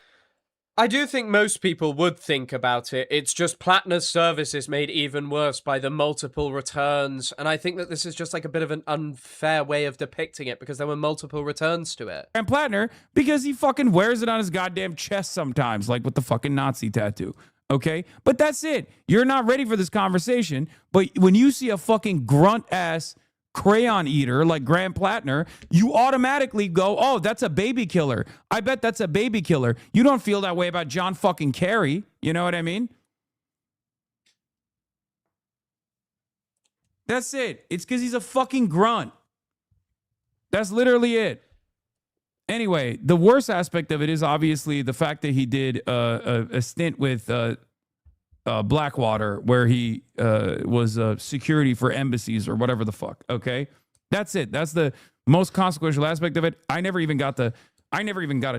I do think most people would think about it. It's just Platner's service is made even worse by the multiple returns. And I think that this is just like a bit of an unfair way of depicting it because there were multiple returns to it. And Platner, because he fucking wears it on his goddamn chest sometimes, like with the fucking Nazi tattoo. Okay? But that's it. You're not ready for this conversation. But when you see a fucking grunt ass crayon eater like Graham Platner, you automatically go, oh, that's a baby killer. I bet that's a baby killer. You don't feel that way about John fucking Kerry. You know what I mean? That's it. It's because he's a fucking grunt. That's literally it. Anyway, the worst aspect of it is obviously the fact that he did a stint with Blackwater, where he was security for embassies or whatever the fuck. Okay, that's it. That's the most consequential aspect of it. I never even got a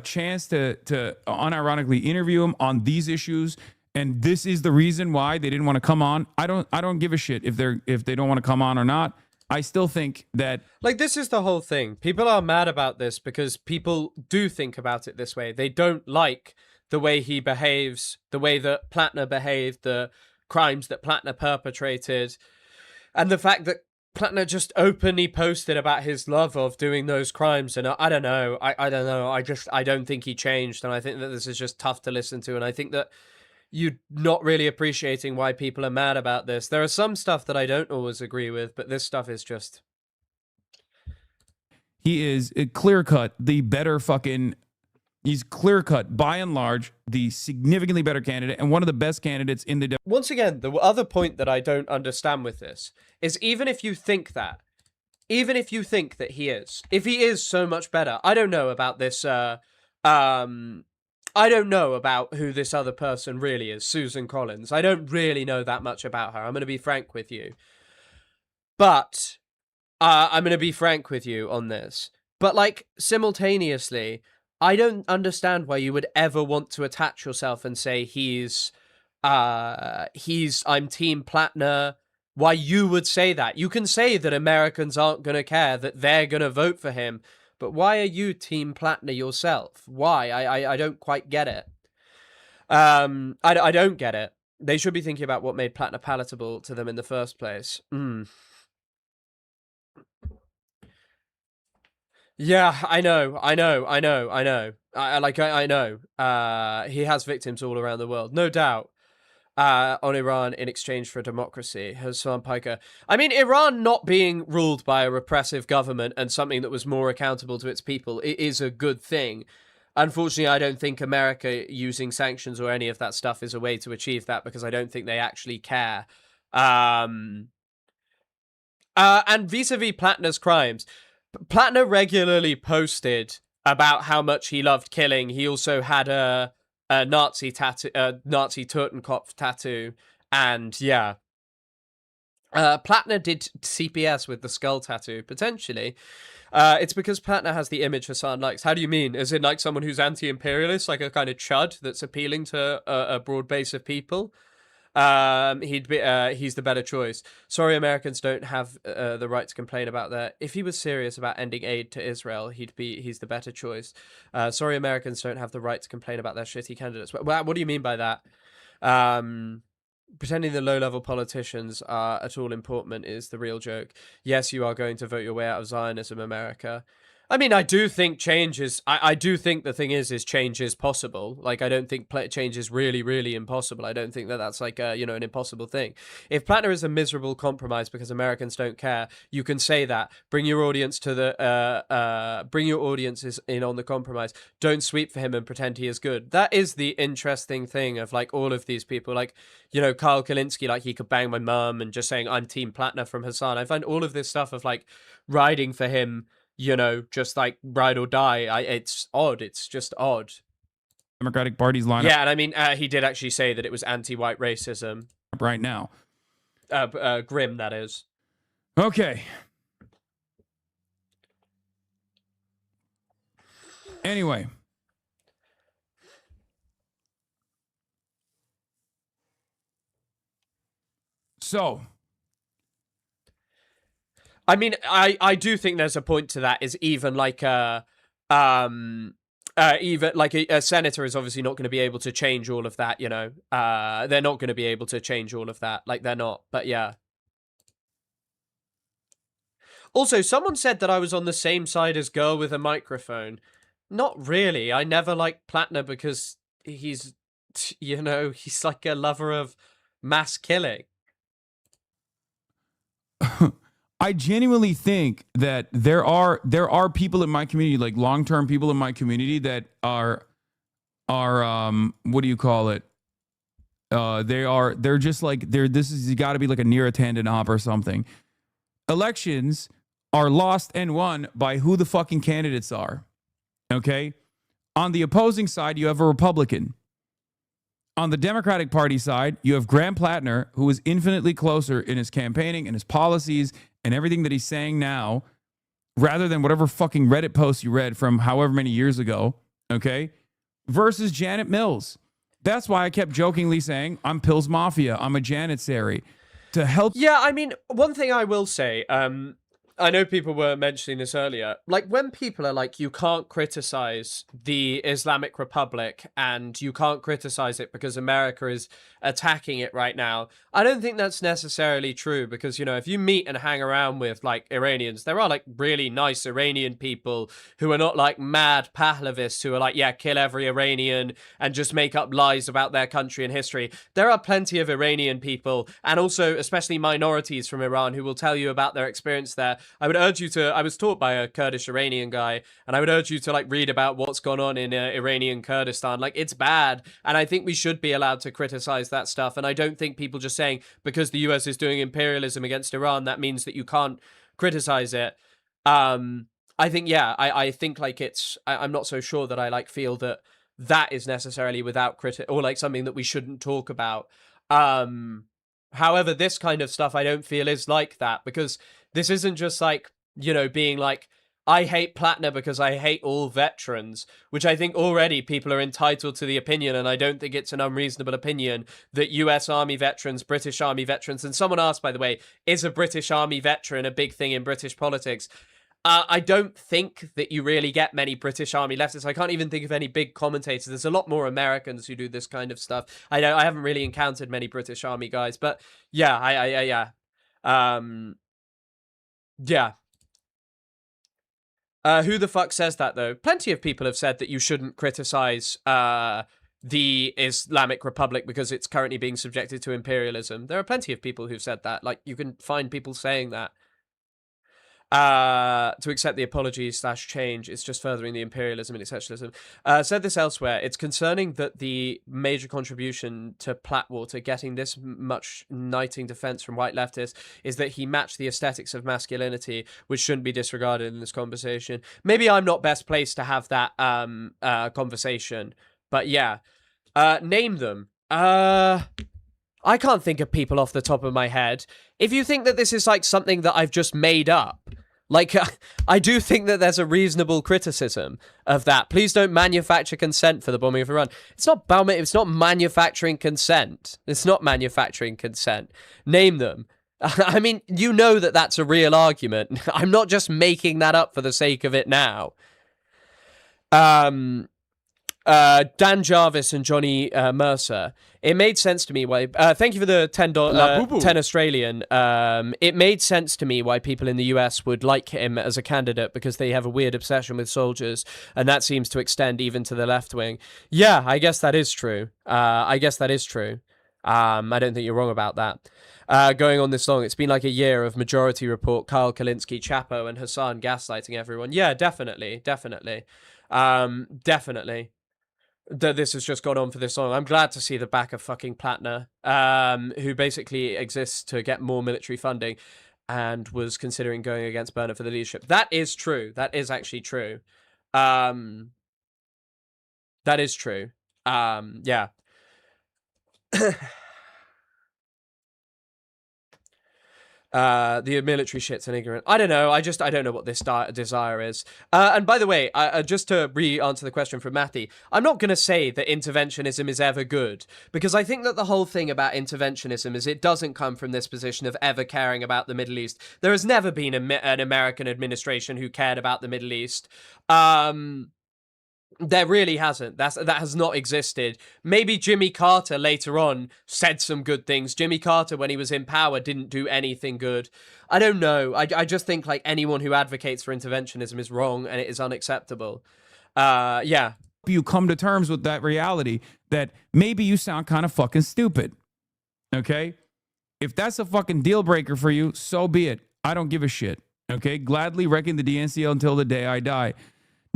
chance to unironically interview him on these issues. And this is the reason why they didn't want to come on. I don't give a shit if they don't want to come on or not. I still think that, like, this is the whole thing. People are mad about this because people do think about it this way. They don't like the way he behaves, the way that Platner behaved, the crimes that Platner perpetrated, and the fact that Platner just openly posted about his love of doing those crimes. And I don't know. I don't know. I don't think he changed. And I think that this is just tough to listen to. And I think that you're not really appreciating why people are mad about this. There are some stuff that I don't always agree with, but this stuff is just... he is clear cut the better fucking. He's clear cut by and large the significantly better candidate and one of the best candidates in the. Once again, the other point that I don't understand with this is even if you think that he is, if he is so much better, I don't know about this. I don't know about who this other person really is, Susan Collins. I don't really know that much about her. I'm going to be frank with you. But I'm going to be frank with you on this. But, like, simultaneously, I don't understand why you would ever want to attach yourself and say I'm Team Platner. Why you would say that. You can say that Americans aren't going to care, that they're going to vote for him. But why are you Team Platner yourself? Why? I don't quite get it. I don't get it. They should be thinking about what made Platner palatable to them in the first place. Yeah, I know. I know. He has victims all around the world, no doubt. On Iran in exchange for democracy, Hassan Piker. I mean, Iran not being ruled by a repressive government and something that was more accountable to its people, it is a good thing. Unfortunately, I don't think America using sanctions or any of that stuff is a way to achieve that, because I don't think they actually care. And vis-a-vis Platner's crimes, Platner regularly posted about how much he loved killing. He also had a Nazi tattoo, Nazi Totenkopf tattoo, and yeah. Platner did CPS with the skull tattoo, potentially. It's because Platner has the image Hassan likes. How do you mean? Is it like someone who's anti-imperialist, like a kind of chud that's appealing to a broad base of people? He's the better choice. Sorry, Americans don't have the right to complain about that. If he was serious about ending aid to Israel, he's the better choice. Sorry, Americans don't have the right to complain about their shitty candidates. What do you mean by that? Pretending the low-level politicians are at all important is the real joke. Yes, you are going to vote your way out of Zionism, America. I mean, I do think change is... I do think the thing is change is possible. Like, I don't think change is really, really impossible. I don't think that that's like, an impossible thing. If Platner is a miserable compromise because Americans don't care, you can say that. Bring your audience to the... bring your audiences in on the compromise. Don't sweep for him and pretend he is good. That is the interesting thing of, like, all of these people. Like, Kyle Kalinske, like, he could bang my mum, and just saying, I'm Team Platner from Hassan. I find all of this stuff of, like, riding for him... just like ride or die. It's odd. It's just odd. Democratic Party's lineup. Yeah, and I mean, he did actually say that it was anti-white racism. Right now. Grim, that is. Okay. Anyway. So... I mean, I do think there's a point to that. Is even like even like a senator is obviously not going to be able to change all of that. They're not going to be able to change all of that. Like, they're not. But yeah. Also, someone said that I was on the same side as Girl with a Microphone. Not really. I never liked Platner because he's he's like a lover of mass killing. I genuinely think that there are people in my community, like long-term people in my community, that are what do you call it? They're just like, this is got to be like a near attendant op or something. elections are lost and won by who the fucking candidates are. Okay? On the opposing side, you have a Republican. On the Democratic Party side, you have Graham Platner, who is infinitely closer in his campaigning and his policies and everything that he's saying now, rather than whatever fucking Reddit post you read from however many years ago, okay? Versus Janet Mills. That's why I kept jokingly saying, I'm Pill's Mafia, I'm a Janitsary. To help. Yeah, I mean, one thing I will say, I know people were mentioning this earlier. Like, when people are like, you can't criticize the Islamic Republic and you can't criticize it because America is attacking it right now, I don't think that's necessarily true because, you know, if you meet and hang around with, like, Iranians, there are, like, really nice Iranian people who are not, like, mad Pahlavists who are like, yeah, kill every Iranian and just make up lies about their country and history. There are plenty of Iranian people, and also especially minorities from Iran, who will tell you about their experience there. I would urge you to, I was taught by a Kurdish Iranian guy, and I would urge you to like read about what's gone on in Iranian Kurdistan. Like, it's bad, and I think we should be allowed to criticize that stuff. And I don't think people just saying because the US is doing imperialism against Iran, that means that you can't criticize it. I think, yeah, I think like I'm not so sure that I like feel that that is necessarily without or like something that we shouldn't talk about. However, this kind of stuff I don't feel is like that, because this isn't just like, you know, being like, I hate Platner because I hate all veterans, which I think already people are entitled to the opinion, and I don't think it's an unreasonable opinion that US Army veterans, British Army veterans, and someone asked, by the way, is a British Army veteran a big thing in British politics? I don't think that you really get many British Army leftists. I can't even think of any big commentators. There's a lot more Americans who do this kind of stuff. I haven't really encountered many British Army guys, but yeah, yeah. Who the fuck says that, though? Plenty of people have said that you shouldn't criticize the Islamic Republic because it's currently being subjected to imperialism. There are plenty of people who've said that. Like, you can find people saying that. To accept the apology / change, it's just furthering the imperialism and exceptionalism. Said this elsewhere. It's concerning that the major contribution to Plattwater getting this much knighting defense from white leftists is that he matched the aesthetics of masculinity, which shouldn't be disregarded in this conversation. Maybe I'm not best placed to have that conversation, but yeah. Name them. I can't think of people off the top of my head. If you think that this is like something that I've just made up, like, I do think that there's a reasonable criticism of that. Please don't manufacture consent for the bombing of Iran. It's not bombing. It's not manufacturing consent. It's not manufacturing consent. Name them. I mean, you know that that's a real argument. I'm not just making that up for the sake of it now. Dan Jarvis and Johnny Mercer. It made sense to me why. Thank you for the $10 Australian. It made sense to me why people in the US would like him as a candidate, because they have a weird obsession with soldiers, and that seems to extend even to the left wing. Yeah, I guess that is true. I don't think you're wrong about that. Going on this long, it's been like a year of Majority Report, Kyle Kalinske, Chapo, and Hassan gaslighting everyone. Yeah, definitely. That this has just gone on for this long. I'm glad to see the back of fucking Platner, who basically exists to get more military funding and was considering going against Burner for the leadership. That is true. That is actually true. That is true. Yeah. The military shit's an ignorant. I don't know. I don't know what this desire is. And by the way, just to re-answer the question from Matty, I'm not going to say that interventionism is ever good, because I think that the whole thing about interventionism is it doesn't come from this position of ever caring about the Middle East. There has never been an American administration who cared about the Middle East. There really hasn't. That has not existed. Maybe Jimmy Carter later on said some good things. Jimmy Carter, when he was in power, didn't do anything good. I don't know. I just think like anyone who advocates for interventionism is wrong and it is unacceptable. Yeah. You come to terms with that reality that maybe you sound kind of fucking stupid. Okay? If that's a fucking deal breaker for you, so be it. I don't give a shit. Okay? Gladly wrecking the DNCL until the day I die.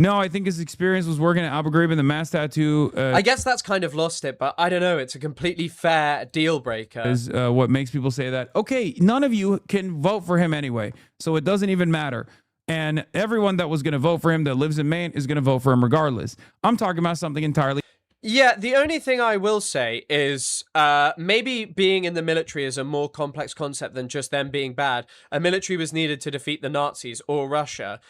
No, I think his experience was working at Abu Ghraib and the mass tattoo I guess that's kind of lost it, but I don't know. It's a completely fair deal breaker. is what makes people say that. Okay, none of you can vote for him anyway, so it doesn't even matter. And everyone that was going to vote for him that lives in Maine is going to vote for him regardless. I'm talking about something entirely. Yeah, the only thing I will say is maybe being in the military is a more complex concept than just them being bad. A military was needed to defeat the Nazis or Russia.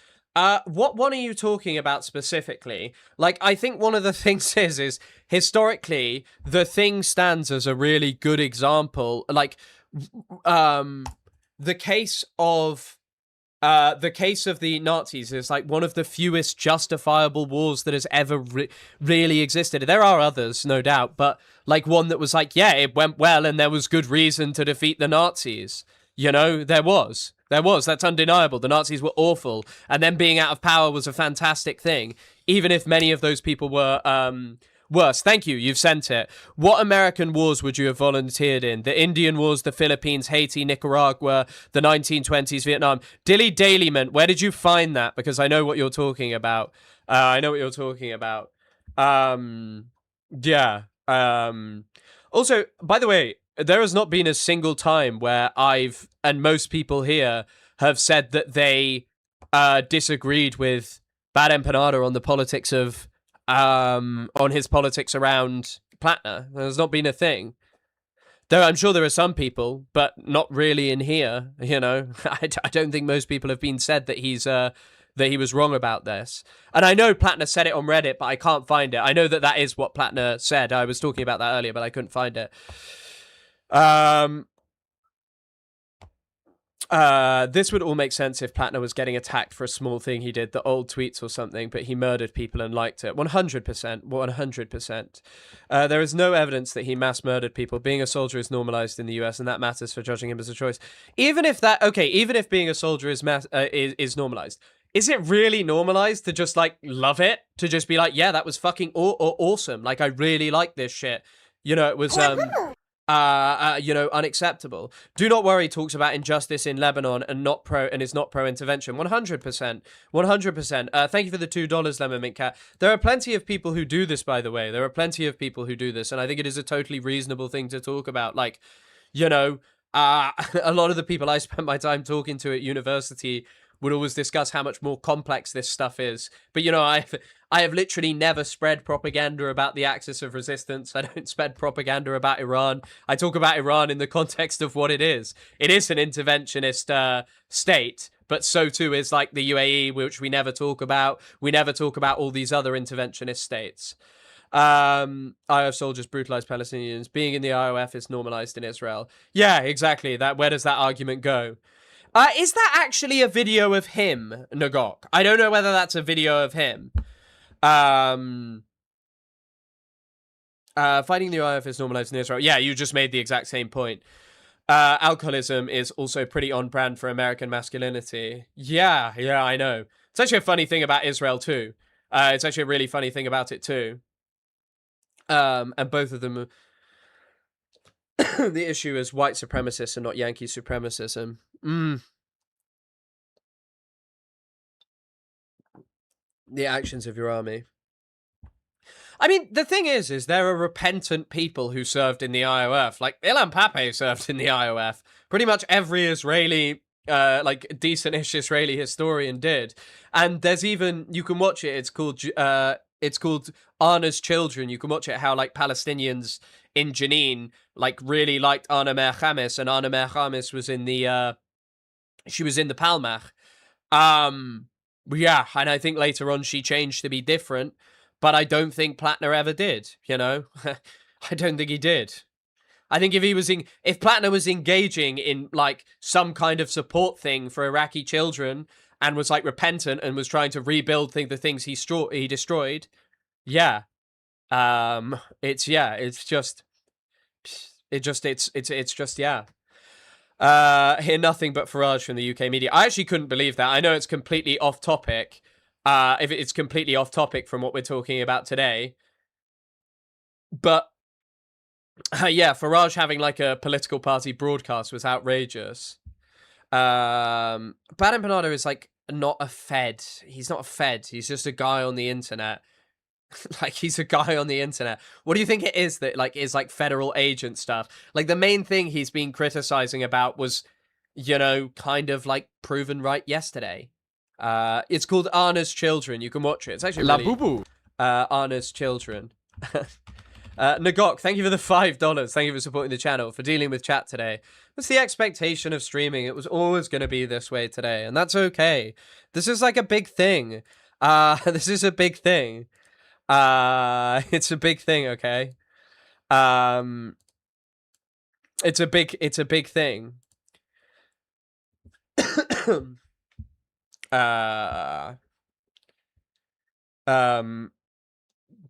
What one are you talking about specifically? Like, I think one of the things is historically, the thing stands as a really good example. Like, the case of the Nazis is like one of the fewest justifiable wars that has ever really existed. There are others, no doubt, but like one that was like, yeah, it went well and there was good reason to defeat the Nazis. You know, there was. That's undeniable. The Nazis were awful. And them being out of power was a fantastic thing, even if many of those people were worse. Thank you. You've sent it. What American wars would you have volunteered in? The Indian Wars, the Philippines, Haiti, Nicaragua, the 1920s, Vietnam. Dilly Dalymont, where did you find that? Because I know what you're talking about. Yeah. Also, by the way, there has not been a single time where I've, and most people here, have said that they disagreed with Bad Empanada on the politics of on his politics around Platner. There's not been a thing. Though I'm sure there are some people, but not really in here. You know, I don't think most people have been said that he was wrong about this. And I know Platner said it on Reddit, but I can't find it. I know that is what Platner said. I was talking about that earlier, but I couldn't find it. This would all make sense if Platner was getting attacked for a small thing he did, the old tweets or something, but he murdered people and liked it. 100%. 100%. There is no evidence that he mass murdered people. Being a soldier is normalized in the US, and that matters for judging him as a choice. Even if being a soldier is normalized, is it really normalized to just, like, love it? To just be like, yeah, that was fucking awesome. Like, I really like this shit. You know, it was, unacceptable. Do Not Worry talks about injustice in Lebanon and is not pro intervention. 100%. 100%. Thank you for the $2, Lemon Mint Cat. There are plenty of people who do this, by the way. There are plenty of people who do this, and I think it is a totally reasonable thing to talk about. Like, you know, a lot of the people I spent my time talking to at university would always discuss how much more complex this stuff is. But, you know, I have literally never spread propaganda about the axis of resistance. I don't spread propaganda about Iran. I talk about Iran in the context of what it is. It is an interventionist state, but so too is like the UAE, which we never talk about. We never talk about all these other interventionist states. IOF soldiers brutalize Palestinians. Being in the IOF is normalized in Israel. Yeah, exactly. Where does that argument go? Is that actually a video of him, Nagok? I don't know whether that's a video of him. Fighting the IF is normalized in Israel. Yeah, you just made the exact same point. Alcoholism is also pretty on brand for American masculinity. Yeah, I know. It's actually a funny thing about Israel too. It's actually a really funny thing about it too. And both of them, the issue is white supremacists and not Yankee supremacism. The actions of your army. I mean, the thing is there are repentant people who served in the IOF. Like, Ilan Pappé served in the IOF. Pretty much every Israeli, decent-ish Israeli historian did. And there's even, you can watch it, it's called Anna's Children. You can watch it how, like, Palestinians in Jenin, like, really liked Anna Mer Khamis, and Anna Mer Khamis was in the, she was in the Palmach. Yeah, and I think later on she changed to be different, but I don't think Platner ever did, you know? I don't think he did. I think if Platner was engaging in, like, some kind of support thing for Iraqi children and was, like, repentant and was trying to rebuild the things he destroyed, yeah. It's yeah. Hear nothing but Farage from the UK media. I actually couldn't believe that. I know it's completely off topic. If it's completely off topic from what we're talking about today, but yeah, Farage having like a political party broadcast was outrageous. Bad Empanada is like not a Fed. He's not a Fed. He's just a guy on the internet. Like, he's a guy on the internet. What do you think it is that, like, is, like, federal agent stuff? Like, the main thing he's been criticizing about was, you know, kind of, like, proven right yesterday. It's called Anna's Children. You can watch it. It's actually La really... Boo Boo. Anna's Children. Nagok, thank you for the $5. Thank you for supporting the channel, for dealing with chat today. What's the expectation of streaming? It was always going to be this way today, and that's okay. This is like a big thing. This is a big thing. It's a big thing, okay? It's a big thing.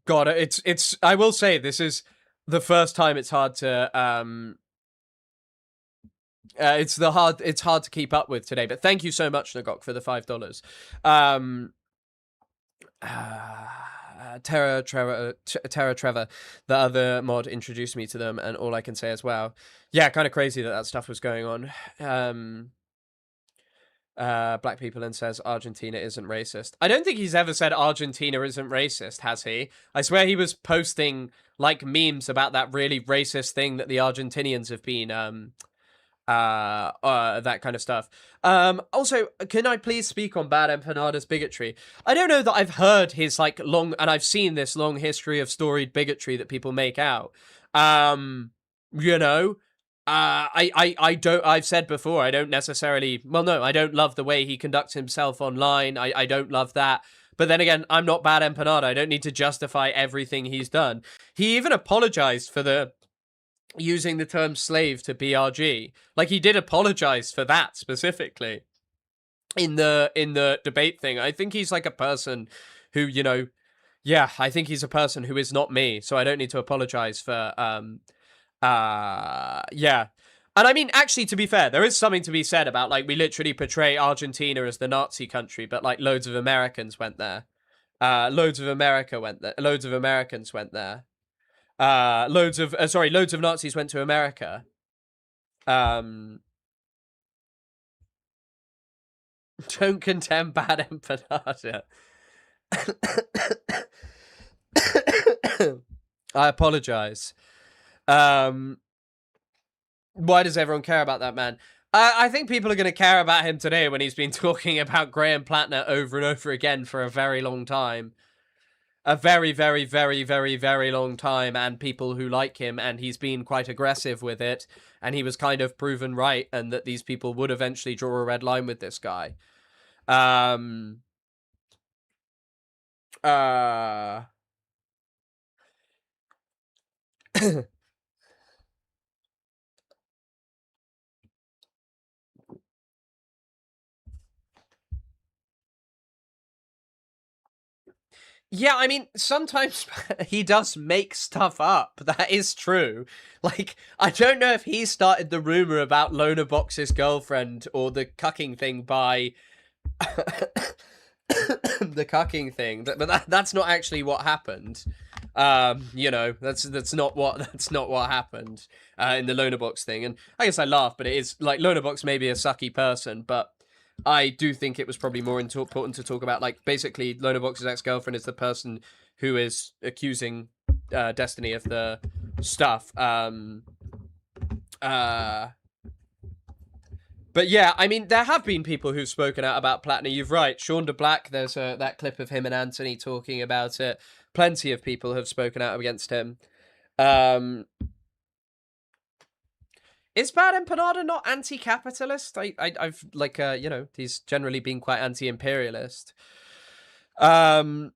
God, it's I will say this is the first time it's hard to it's hard to keep up with today, but thank you so much, Nagok, for the $5. Terra Trevor, the other mod, introduced me to them, and all I can say as well, yeah, kind of crazy that stuff was going on. Black people, and says Argentina isn't racist. I don't think he's ever said Argentina isn't racist, has he? I swear he was posting like memes about that really racist thing that the Argentinians have been that kind of stuff. Also, can I please speak on Bad Empanada's bigotry? I don't know that I've heard his like long, and I've seen this long history of storied bigotry that people make out. You know, I don't, I've said before, I don't necessarily, well, no, I don't love the way he conducts himself online. I don't love that. But then again, I'm not Bad Empanada. I don't need to justify everything he's done. He even apologized for the using the term slave to BRG. Like, he did apologize for that specifically in the debate thing. I think he's like a person who, you know, yeah, I think he's a person who is not me, so I don't need to apologize for yeah. And I mean, actually, to be fair, there is something to be said about, like, we literally portray Argentina as the Nazi country, but, like, loads of Americans went there. Loads of Americans went there. Loads of Nazis went to America. Don't condemn Bad Empanada. I apologize. Why does everyone care about that man? I think people are going to care about him today when he's been talking about Graham Platner over and over again for a very long time. A very, very, very, very, very long time, and people who like him, and he's been quite aggressive with it, and he was kind of proven right, and that these people would eventually draw a red line with this guy. Yeah, I mean, sometimes he does make stuff up. That is true. Like, I don't know if he started the rumor about Lona Box's girlfriend or the cucking thing by the cucking thing, but that's not actually what happened. You know, that's not what happened in the Lona Box thing. And I guess I laugh, but it is like Lona Box may be a sucky person, but I do think it was probably more important to talk about, like, basically Lona Box's ex-girlfriend is the person who is accusing Destiny of the stuff. But yeah, I mean, there have been people who've spoken out about Platner. You're right. Sean DeBlack, there's that clip of him and Anthony talking about it. Plenty of people have spoken out against him. Is Bad Empanada not anti-capitalist? I've like, you know, he's generally been quite anti-imperialist. Condemnation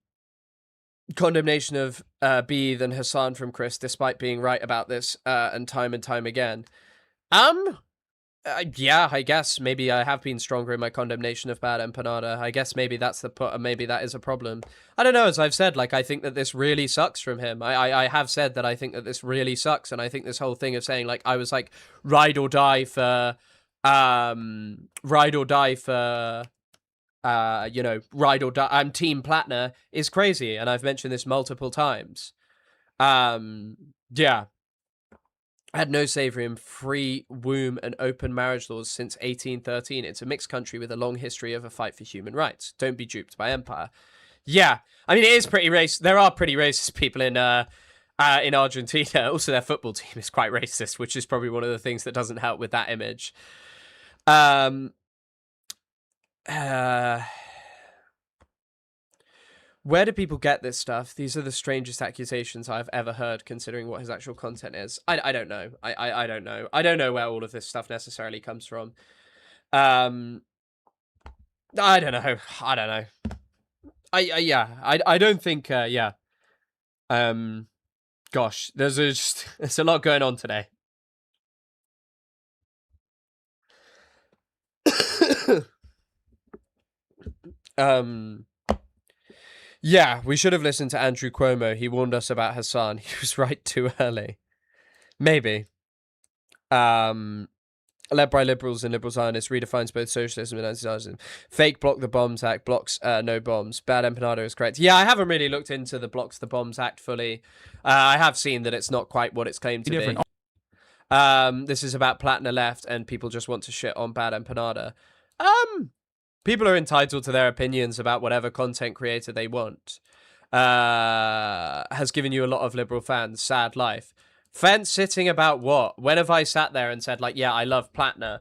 of B than Hassan from Chris, despite being right about this and time again. Yeah, I guess maybe I have been stronger in my condemnation of Bad Empanada. I guess maybe that's maybe that is a problem. I don't know, as I've said, like, I think that this really sucks from him. I have said that I think that this really sucks, and I think this whole thing of saying, like, I was like, ride or die for, you know, ride or die, I'm Team Platner, is crazy, and I've mentioned this multiple times. Yeah. had no slavery and free womb and open marriage laws since 1813. It's a mixed country with a long history of a fight for human rights. Don't be duped by empire. Yeah, I mean, it is pretty racist. There are pretty racist people in Argentina. Also, their football team is quite racist, which is probably one of the things that doesn't help with that image. Where do people get this stuff? These are the strangest accusations I've ever heard, considering what his actual content is. I don't know. I don't know. I don't know where all of this stuff necessarily comes from. I don't know. I don't know. I don't think. Yeah. Gosh, there's a lot going on today. Yeah, we should have listened to Andrew Cuomo. He warned us about Hassan. He was right too early. Maybe. Led by liberals and liberal Zionists, redefines both socialism and anti-Zionism. Fake Block the Bombs Act, blocks no bombs. Bad empanada is correct. Yeah, I haven't really looked into the Blocks the Bombs Act fully. I have seen that it's not quite what it's claimed to be. This is about Platner Left, and people just want to shit on Bad empanada. People are entitled to their opinions about whatever content creator they want. Has given you a lot of liberal fans. Sad life. Fence sitting about what? When have I sat there and said, like, yeah, I love Platner?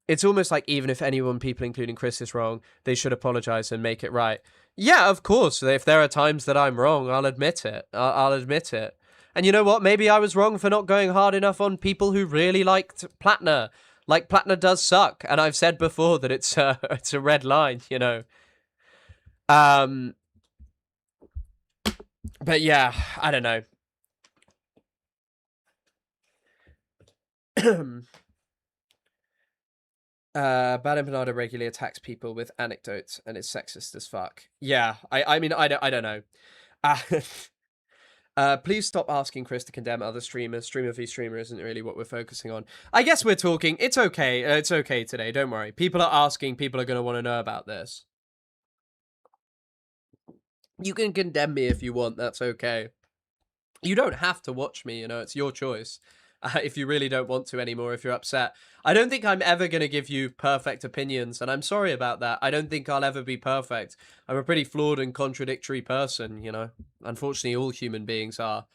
It's almost like even if people, including Chris, is wrong, they should apologize and make it right. Yeah, of course. If there are times that I'm wrong, I'll admit it. I'll admit it. And you know what? Maybe I was wrong for not going hard enough on people who really liked Platner. Like, Platner does suck, and I've said before that it's a red line, you know. But yeah, I don't know. Bad empanada regularly attacks people with anecdotes and is sexist as fuck. Yeah, I mean, I don't know. Please stop asking Chris to condemn other streamers. Streamer v streamer isn't really what we're focusing on. I guess we're talking. It's okay. It's okay today. Don't worry. People are asking. People are going to want to know about this. You can condemn me if you want. That's okay. You don't have to watch me. You know, it's your choice. If you really don't want to anymore, if you're upset. I don't think I'm ever going to give you perfect opinions, and I'm sorry about that. I don't think I'll ever be perfect. I'm a pretty flawed and contradictory person, you know. Unfortunately, all human beings are.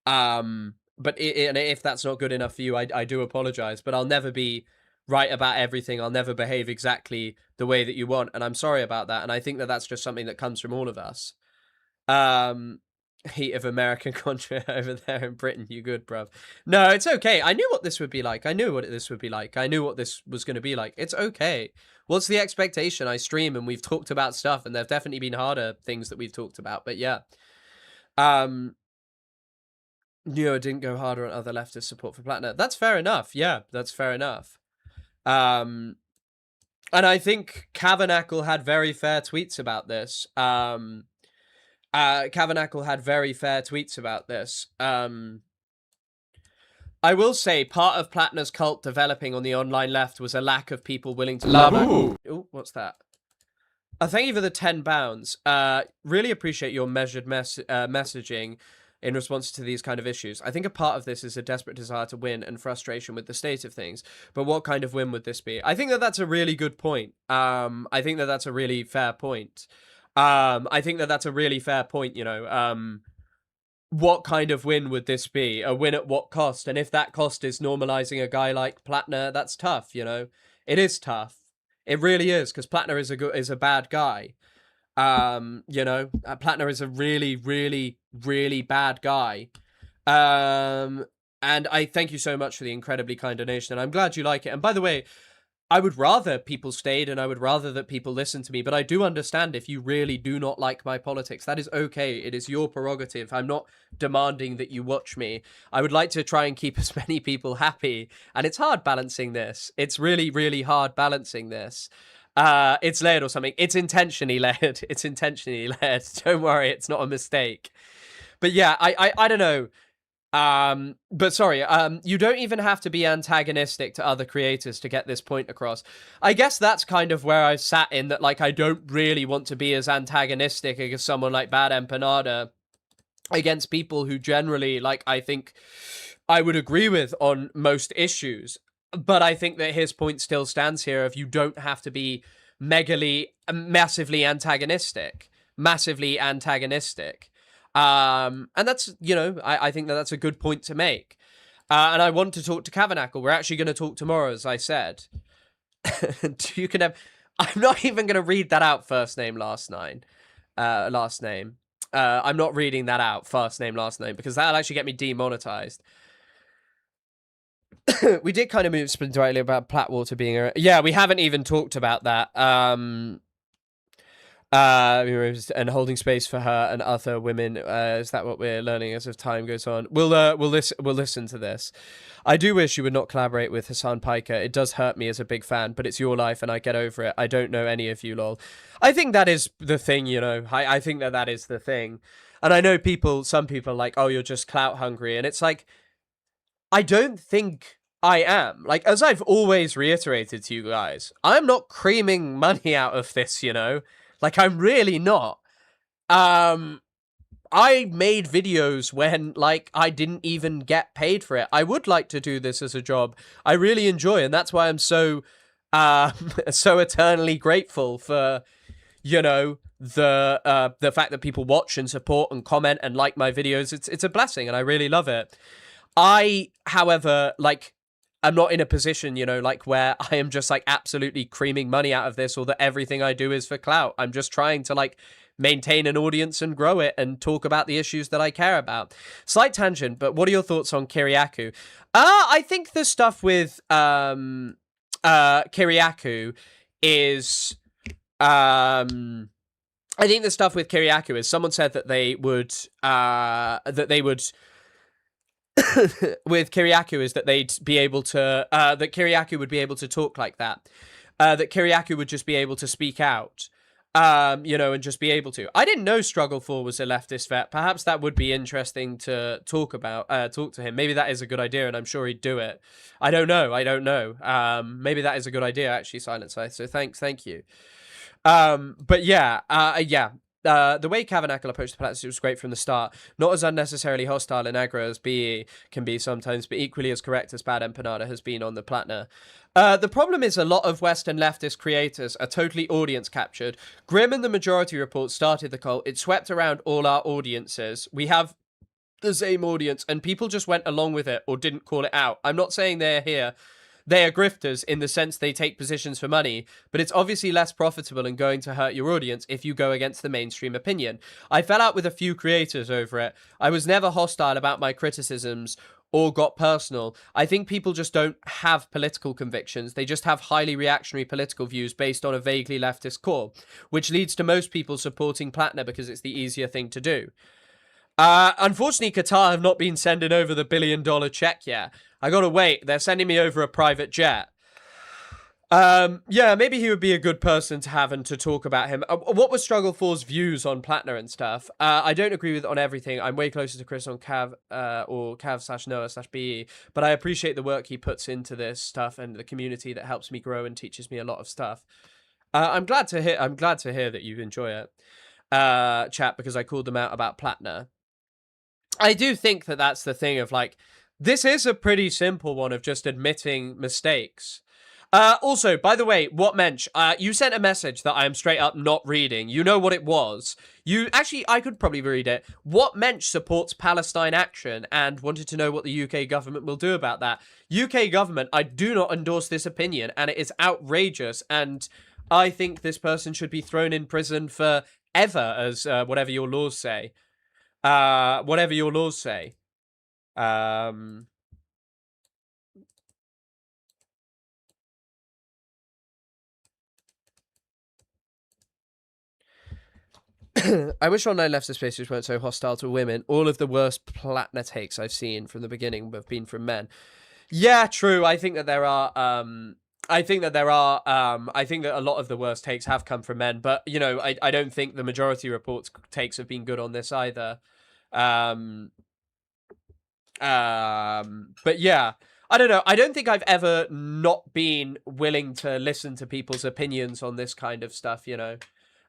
But if that's not good enough for you, I do apologize. But I'll never be right about everything. I'll never behave exactly the way that you want, and I'm sorry about that. And I think that that's just something that comes from all of us. Heat of American contra over there in Britain, you good, bruv. No, it's okay. I knew what this would be like. I knew what this would be like. I knew what this was going to be like. It's okay. What's the expectation? I stream and we've talked about stuff, and there've definitely been harder things that we've talked about. But yeah. Neo didn't go harder on other leftist support for Platner. That's fair enough. Yeah, that's fair enough. And I think Kavanackle had very fair tweets about this. Kavanackle had very fair tweets about this. I will say part of Platner's cult developing on the online left was a lack of people willing to love. Oh, what's that? Thank you for the 10 pounds. Really appreciate your measured messaging in response to these kind of issues. I think a part of this is a desperate desire to win and frustration with the state of things. But what kind of win would this be? I think that that's a really good point. I think that that's a really fair point. I think that that's a really fair point, you know. What kind of win would this be? A win at what cost? And if that cost is normalizing a guy like Platner, that's tough, you know. It is tough. It really is, because Platner is a bad guy. You know, Platner is a really, really, really bad guy. And I thank you so much for the incredibly kind donation, and I'm glad you like it. And by the way, I would rather people stayed, and I would rather that people listen to me, but I do understand if you really do not like my politics. That is okay. It is your prerogative. I'm not demanding that you watch me. I would like to try and keep as many people happy, and it's hard balancing this. It's really, really hard balancing this. It's layered or something. It's intentionally layered. It's intentionally layered. Don't worry, it's not a mistake. But yeah, I don't know. But sorry, you don't even have to be antagonistic to other creators to get this point across. I guess that's kind of where I've sat in that, like, I don't really want to be as antagonistic as someone like Bad Empanada against people who generally, like, I think I would agree with on most issues. But I think that his point still stands here of you don't have to be massively antagonistic. Massively antagonistic. And that's, I think that that's a good point to make. And I want to talk to Kavanackle. We're actually going to talk tomorrow, as I said. You can have. I'm not even going to read that out. First name, last name. Last name. I'm not reading that out. First name, last name, because that'll actually get me demonetized. We did kind of move directly about Platwater being a. Yeah, we haven't even talked about that. And holding space for her and other women. Is that what we're learning as of time goes on? We'll listen to this. I do wish you would not collaborate with Hassan Piker. It does hurt me as a big fan, but it's your life and I get over it. I don't know any of you, lol. I think that is the thing, I think that is the thing. And I know some people are like, oh, you're just clout hungry. And it's like, I don't think I am. Like, as I've always reiterated to you guys, I'm not creaming money out of this, Like, I'm really not. I made videos when, like, I didn't even get paid for it. I would like to do this as a job. I really enjoy, and that's why I'm so, so eternally grateful for, the fact that people watch and support and comment and like my videos. It's a blessing, and I really love it. I, however, like, I'm not in a position, like where I am just like absolutely creaming money out of this or that everything I do is for clout. I'm just trying to like maintain an audience and grow it and talk about the issues that I care about. Slight tangent, but what are your thoughts on Kyriakou? I think the stuff with Kyriakou is I think the stuff with Kyriakou is someone said that they would with Kyriakou is that they'd be able to that Kyriakou would be able to talk like that. That Kyriakou would just be able to speak out. And just be able to. I didn't know Struggle 4 was a leftist vet. Perhaps that would be interesting to talk to him. Maybe that is a good idea, and I'm sure he'd do it. I don't know. Maybe that is a good idea, actually, Silent Scythe. So thank you. But yeah. The way Kavanackle approached the platform was great from the start. Not as unnecessarily hostile and aggro as BE can be sometimes, but equally as correct as Bad Empanada has been on the Platner. The problem is a lot of Western leftist creators are totally audience captured. Grimm and the Majority Report started the cult. It swept around all our audiences. We have the same audience, and people just went along with it or didn't call it out. I'm not saying they're here. They are grifters in the sense they take positions for money, but it's obviously less profitable and going to hurt your audience if you go against the mainstream opinion. I fell out with a few creators over it. I was never hostile about my criticisms or got personal. I think people just don't have political convictions. They just have highly reactionary political views based on a vaguely leftist core, which leads to most people supporting Platner because it's the easier thing to do. Unfortunately, Qatar have not been sending over the $1 billion check yet. I gotta wait. They're sending me over a private jet. Yeah, maybe he would be a good person to have and to talk about him. What was Struggle 4's views on Platner and stuff? I don't agree with on everything. I'm way closer to Chris on Cav, or Cav/Noah/BE, but I appreciate the work he puts into this stuff and the community that helps me grow and teaches me a lot of stuff. I'm glad to hear that you enjoy it, chat, because I called them out about Platner. I do think that that's the thing of like, this is a pretty simple one of just admitting mistakes. Also, by the way, what mensch, you sent a message that I am straight up not reading. You know what it was. I could probably read it. What mensch supports Palestine action and wanted to know what the UK government will do about that. UK government, I do not endorse this opinion, and it is outrageous, and I think this person should be thrown in prison forever, as whatever your laws say. Whatever your laws say. I wish online leftist spaces weren't so hostile to women. All of the worst Platner takes I've seen from the beginning have been from men. Yeah, true. I think that there are. I think that a lot of the worst takes have come from men, but I don't think the Majority Report's takes have been good on this either. But yeah, I don't know. I don't think I've ever not been willing to listen to people's opinions on this kind of stuff, so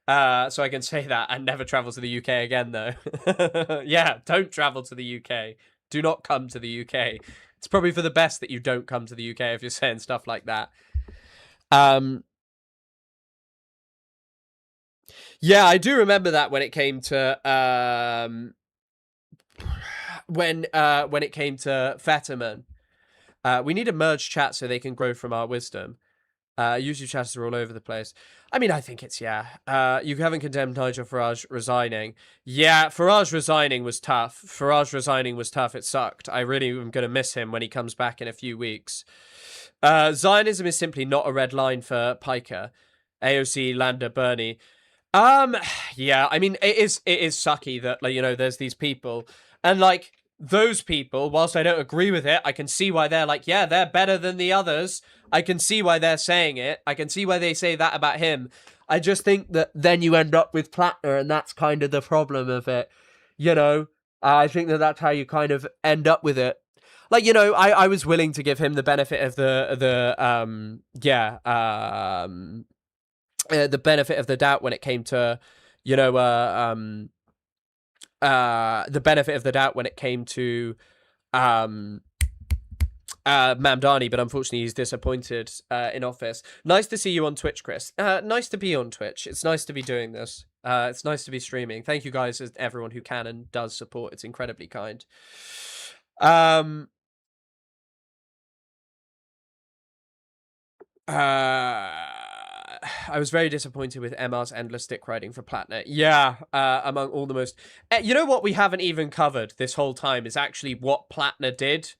I can say that and never travel to the UK again, though. Yeah, don't travel to the UK. Do not come to the UK. It's probably for the best that you don't come to the UK if you're saying stuff like that. Yeah, I do remember that when it came to when it came to Fetterman. We need a merge chat so they can grow from our wisdom. YouTube chats are all over the place. I mean, I think it's, yeah. You haven't condemned Nigel Farage resigning. Yeah, Farage resigning was tough. It sucked. I really am going to miss him when he comes back in a few weeks. Zionism is simply not a red line for Piker. AOC, Landa, Bernie. Yeah, I mean, it is sucky that, like, there's these people, and like those people, whilst I don't agree with it, I can see why they're like, yeah, they're better than the others. I can see why they're saying it. I can see why they say that about him. I just think that then you end up with Platner, and that's kind of the problem of it. I think that that's how you kind of end up with it. Like, I was willing to give him the benefit of the benefit of the doubt when it came to, the benefit of the doubt when it came to Mamdani, but unfortunately he's disappointed in office. Nice to see you on Twitch, Chris. Nice to be on Twitch. It's nice to be doing this. It's nice to be streaming. Thank you guys, everyone who can and does support. It's incredibly kind. I was very disappointed with MR's endless dick riding for Platner. Yeah, among all the most... You know what we haven't even covered this whole time is actually what Platner did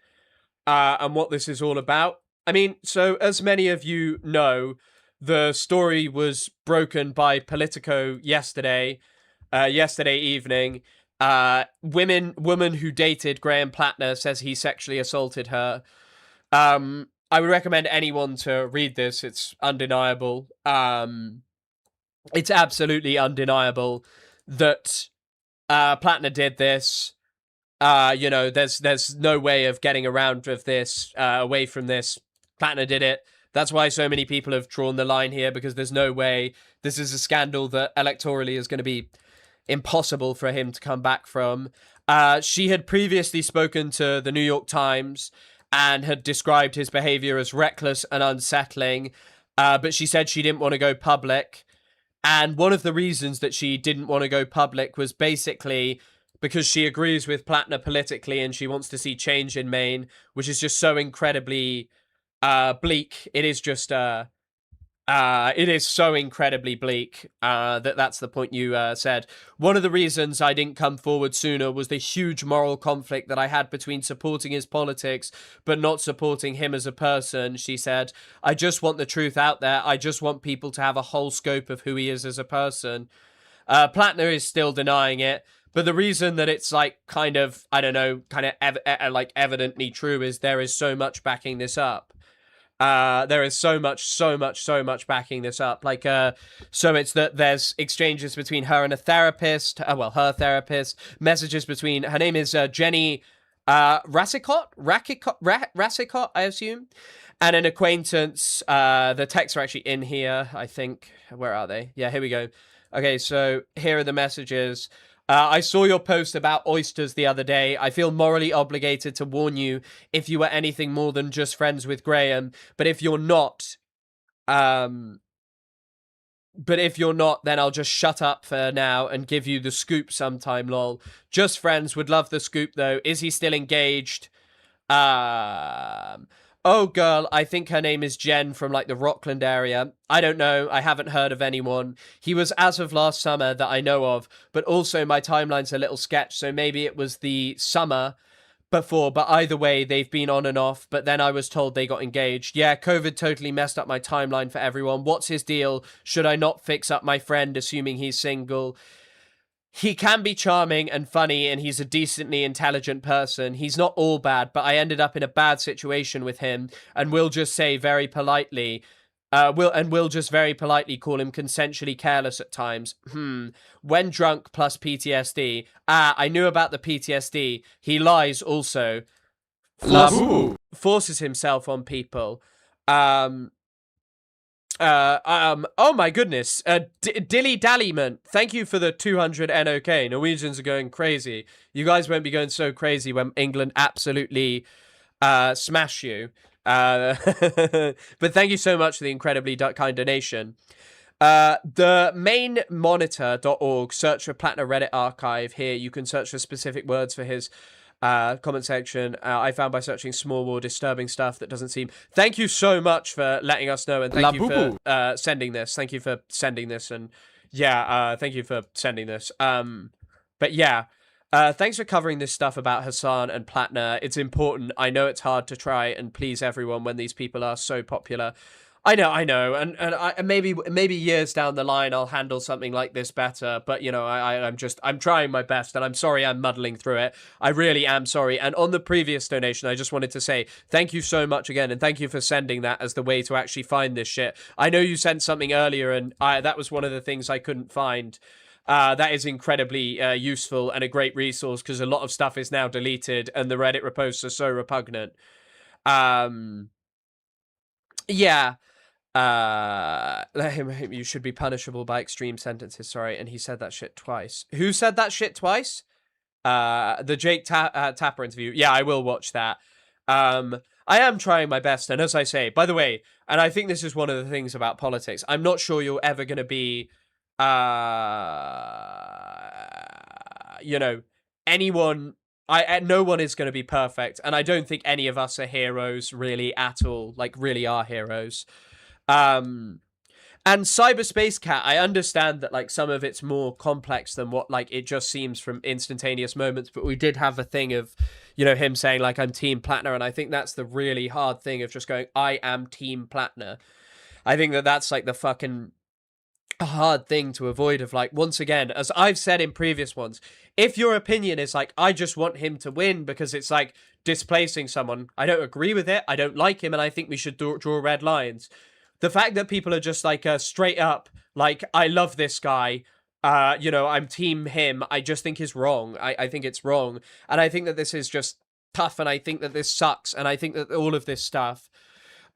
and what this is all about. I mean, so as many of you know, the story was broken by Politico yesterday evening. Woman who dated Graham Platner says he sexually assaulted her. I would recommend anyone to read this. It's undeniable. It's absolutely undeniable that Platner did this. There's no way of getting around with this, away from this. Platner did it. That's why so many people have drawn the line here, because there's no way this is a scandal that electorally is going to be impossible for him to come back from. She had previously spoken to the New York Times and had described his behavior as reckless and unsettling, but she said she didn't want to go public. And one of the reasons that she didn't want to go public was basically because she agrees with Platner politically and she wants to see change in Maine, which is just so incredibly bleak. It is just it is so incredibly bleak that's the point you said. One of the reasons I didn't come forward sooner was the huge moral conflict that I had between supporting his politics but not supporting him as a person, she said. I just want the truth out there. I just want people to have a whole scope of who he is as a person. Platner is still denying it. But the reason that it's like kind of, I don't know, kind of like evidently true is there is so much backing this up. There is so much backing this up. Like, so it's that there's exchanges between her and a therapist. Her therapist. Messages between, her name is Jenny Rassicot, I assume, and an acquaintance. The texts are actually in here, I think. Where are they? Yeah, here we go. Okay, so here are the messages. I saw your post about oysters the other day. I feel morally obligated to warn you if you were anything more than just friends with Graham. But if you're not, then I'll just shut up for now and give you the scoop sometime, lol. Just friends, would love the scoop though. Is he still engaged? Oh, girl, I think her name is Jen from, like, the Rockland area. I don't know. I haven't heard of anyone. He was as of last summer that I know of, but also my timeline's a little sketch, so maybe it was the summer before, but either way, they've been on and off, but then I was told they got engaged. Yeah, COVID totally messed up my timeline for everyone. What's his deal? Should I not fix up my friend, assuming he's single? He can be charming and funny, and he's a decently intelligent person. He's not all bad, but I ended up in a bad situation with him, and we'll just say very politely, we'll just very politely call him consensually careless at times. When drunk plus PTSD. I knew about the PTSD. He lies also. Forces himself on people. Oh my goodness. Dilly Dallyman, thank you for the 200 NOK. Norwegians are going crazy. You guys won't be going so crazy when England absolutely smash you. But thank you so much for the incredibly kind donation. The mainmonitor.org, search for Platner Reddit archive. Here you can search for specific words for his comment section. I found by searching small or disturbing stuff that doesn't seem. Thank you so much for letting us know, and thank you for sending this. Thank you for sending this, and yeah, thank you for sending this. But yeah, thanks for covering this stuff about Hassan and Platner. It's important. I know it's hard to try and please everyone when these people are so popular. I know, and maybe years down the line I'll handle something like this better. But you know, I'm trying my best, and I'm sorry I'm muddling through it. I really am sorry. And on the previous donation, I just wanted to say thank you so much again, and thank you for sending that as the way to actually find this shit. I know you sent something earlier, and that was one of the things I couldn't find. That is incredibly useful and a great resource because a lot of stuff is now deleted, and the Reddit reposts are so repugnant. Yeah. You should be punishable by extreme sentences. Sorry, and he said that shit twice. Who said that shit twice? The Jake Tapper interview. Yeah, I will watch that. I am trying my best, and as I say, by the way, and I think this is one of the things about politics. I'm not sure you're ever going to be, you know, anyone. No one is going to be perfect, and I don't think any of us are heroes really at all. Like, really are heroes. And Cyberspace Cat, I understand that like some of it's more complex than what like it just seems from instantaneous moments, but we did have a thing of, you know, him saying like I'm Team Platner, and I think that's the really hard thing of just going I am Team Platner. I think that that's like the fucking hard thing to avoid of like, once again, as I've said in previous ones, if your opinion is like I just want him to win because it's like displacing someone, I don't agree with it, I don't like him, and I think we should draw red lines. The fact that people are just like straight up like I love this guy, you know, I'm team him, I just think is wrong. I think it's wrong, and I think that this is just tough, and I think that this sucks, and I think that all of this stuff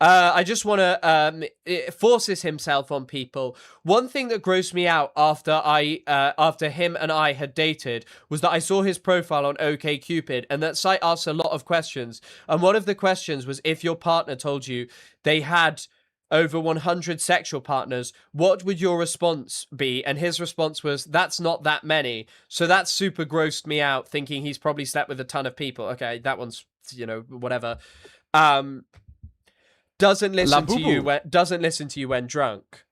I just want to it forces himself on people. One thing that grossed me out after him and I had dated was that I saw his profile on OkCupid, and that site asks a lot of questions. And one of the questions was if your partner told you they had over 100 sexual partners, what would your response be? And his response was, that's not that many. So that super grossed me out, thinking he's probably slept with a ton of people. Okay, that one's, you know, whatever. Doesn't listen to you when drunk.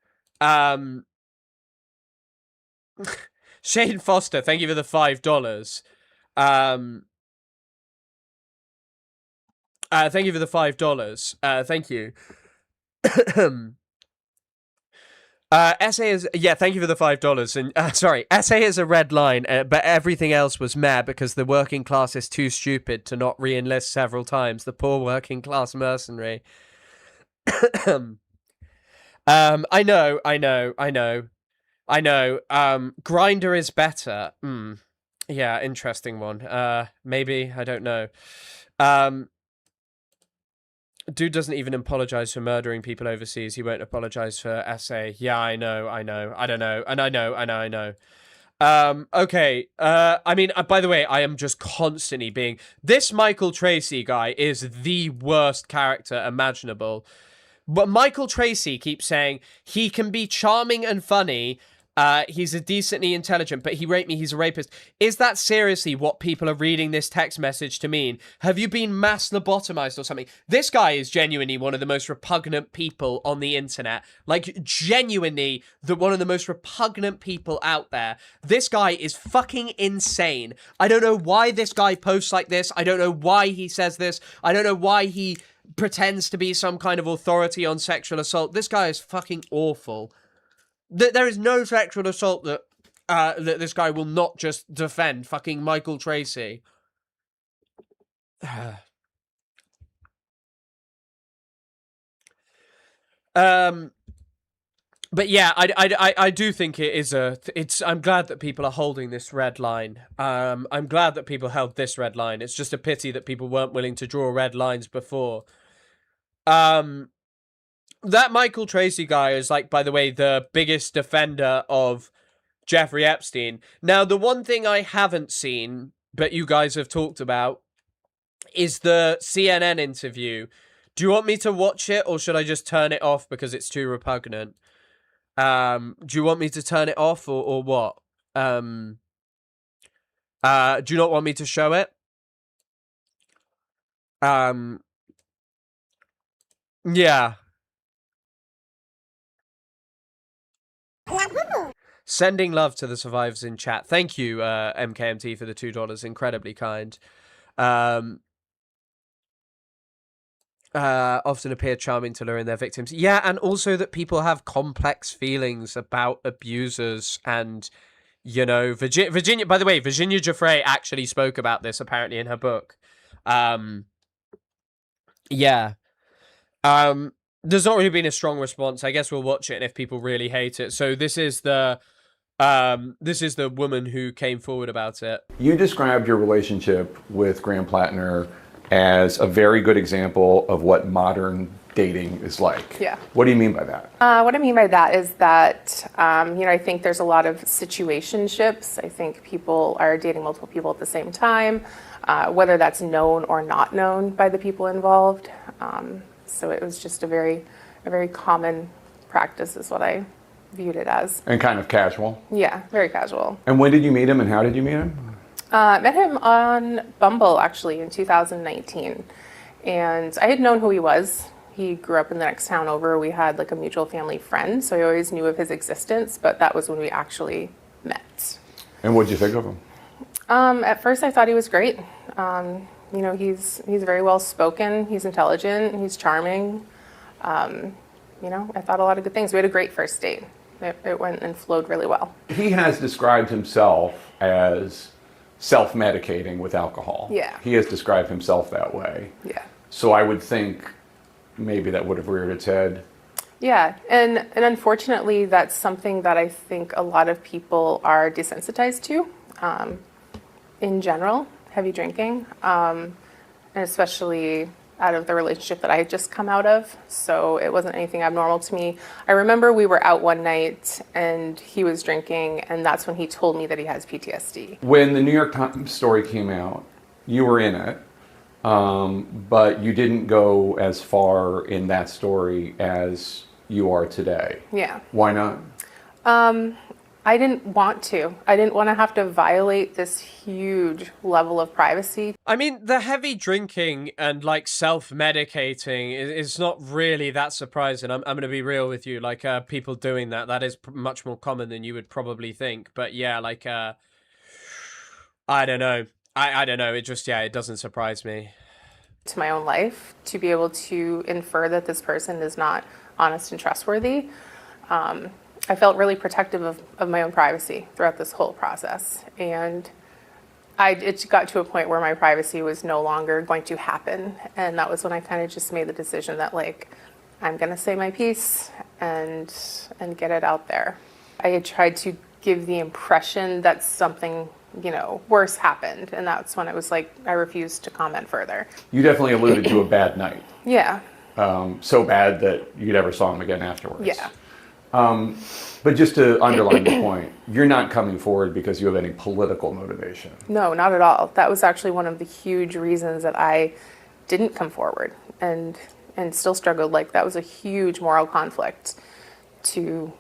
Shane Foster, thank you for the $5. Thank you for the $5. Thank you. Essay is thank you for the $5. And sorry, essay is a red line, but everything else was meh because the working class is too stupid to not re-enlist several times. The poor working class mercenary. I know. Grinder is better. Yeah, interesting one. Maybe, I don't know. Dude doesn't even apologize for murdering people overseas. He won't apologize for essay. Yeah, I know. I don't know. And I know. Okay. I mean, by the way, I am just constantly being... This Michael Tracy guy is the worst character imaginable. But Michael Tracy keeps saying he can be charming and funny. He's a decently intelligent, but he raped me. He's a rapist. Is that seriously what people are reading this text message to mean? Have you been mass lobotomized or something? This guy is genuinely one of the most repugnant people on the internet. Like, genuinely, one of the most repugnant people out there. This guy is fucking insane. I don't know why this guy posts like this. I don't know why he says this. I don't know why he pretends to be some kind of authority on sexual assault. This guy is fucking awful. There is no sexual assault that this guy will not just defend. Fucking Michael Tracy. But yeah, I do think it is I'm glad that people are holding this red line. I'm glad that people held this red line. It's just a pity that people weren't willing to draw red lines before. That Michael Tracy guy is, like, by the way, the biggest defender of Jeffrey Epstein. Now, the one thing I haven't seen, but you guys have talked about, is the CNN interview. Do you want me to watch it, or should I just turn it off because it's too repugnant? Do you want me to turn it off, or what? Do you not want me to show it? Yeah. Sending love to the survivors in chat. Thank you, MKMT, for the $2. Incredibly kind. Often appear charming to lure in their victims. Yeah, and also that people have complex feelings about abusers. And, you know, Virginia, by the way, Virginia Giuffre actually spoke about this apparently in her book. Yeah. There's not really been a strong response. I guess we'll watch it, and if people really hate it. So this is the woman who came forward about it. You described your relationship with Graham Platner as a very good example of what modern dating is like. Yeah. What do you mean by that? What I mean by that is that, I think there's a lot of situationships. I think people are dating multiple people at the same time, whether that's known or not known by the people involved. So it was just a very common practice is what I viewed it as. And kind of casual? Yeah, very casual. And when did you meet him, and how did you meet him? I met him on Bumble, actually, in 2019. And I had known who he was. He grew up in the next town over. We had like a mutual family friend, so I always knew of his existence, but that was when we actually met. And what did you think of him? At first, I thought he was great. He's very well spoken. He's intelligent. He's charming. I thought a lot of good things. We had a great first date. It went and flowed really well. He has described himself as self-medicating with alcohol. Yeah. He has described himself that way. Yeah. So I would think maybe that would have reared its head. Yeah, and unfortunately, that's something that I think a lot of people are desensitized to. In general, heavy drinking, and especially out of the relationship that I had just come out of. So it wasn't anything abnormal to me. I remember we were out one night and he was drinking, and that's when he told me that he has PTSD. When the New York Times story came out, you were in it, but you didn't go as far in that story as you are today. Yeah. Why not? I didn't want to. I didn't want to have to violate this huge level of privacy. I mean, the heavy drinking and like self-medicating is not really that surprising. I'm going to be real with you. Like, people doing that is much more common than you would probably think. But yeah, like, I don't know. I don't know. It just, it doesn't surprise me. To my own life, to be able to infer that this person is not honest and trustworthy. I felt really protective of my own privacy throughout this whole process. And it got to a point where my privacy was no longer going to happen. And that was when I kind of just made the decision that, like, I'm going to say my piece and get it out there. I had tried to give the impression that something, worse happened. And that's when it was like, I refused to comment further. You definitely alluded to a bad night. Yeah. So bad that you never saw him again afterwards. Yeah. But just to underline the point, you're not coming forward because you have any political motivation. No, not at all. That was actually one of the huge reasons that I didn't come forward and still struggled. Like, that was a huge moral conflict to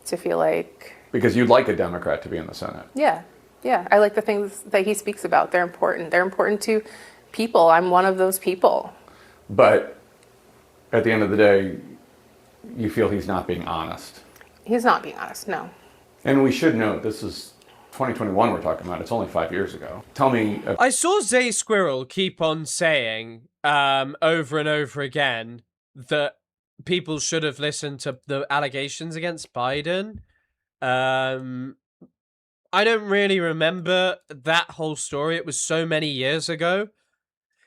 feel like... Because you'd like a Democrat to be in the Senate. Yeah. I like the things that he speaks about. They're important. They're important to people. I'm one of those people. But at the end of the day, you feel he's not being honest. He's not being honest, no. And we should note, this is 2021 we're talking about. It's only 5 years ago. Tell me... I saw Zay Squirrel keep on saying over and over again that people should have listened to the allegations against Biden. I don't really remember that whole story. It was so many years ago.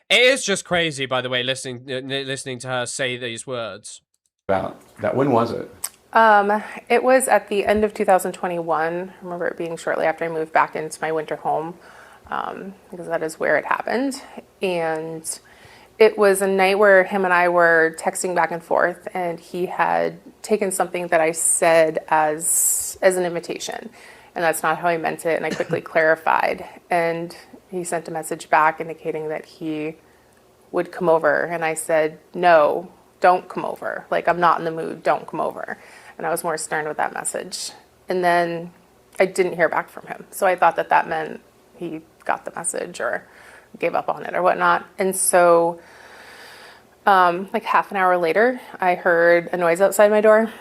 It is just crazy, by the way, listening to her say these words. About that. When was it? It was at the end of 2021. I remember it being shortly after I moved back into my winter home, because that is where it happened. And It was a night where him and I were texting back and forth, and he had taken something that I said as an invitation, and that's not how I meant it. And I quickly clarified, and he sent a message back indicating that he would come over, and I said, no, don't come over. Like, I'm not in the mood, don't come over. And I was more stern with that message. And then I didn't hear back from him. So I thought that that meant he got the message or gave up on it or whatnot. And so like half an hour later, I heard a noise outside my door.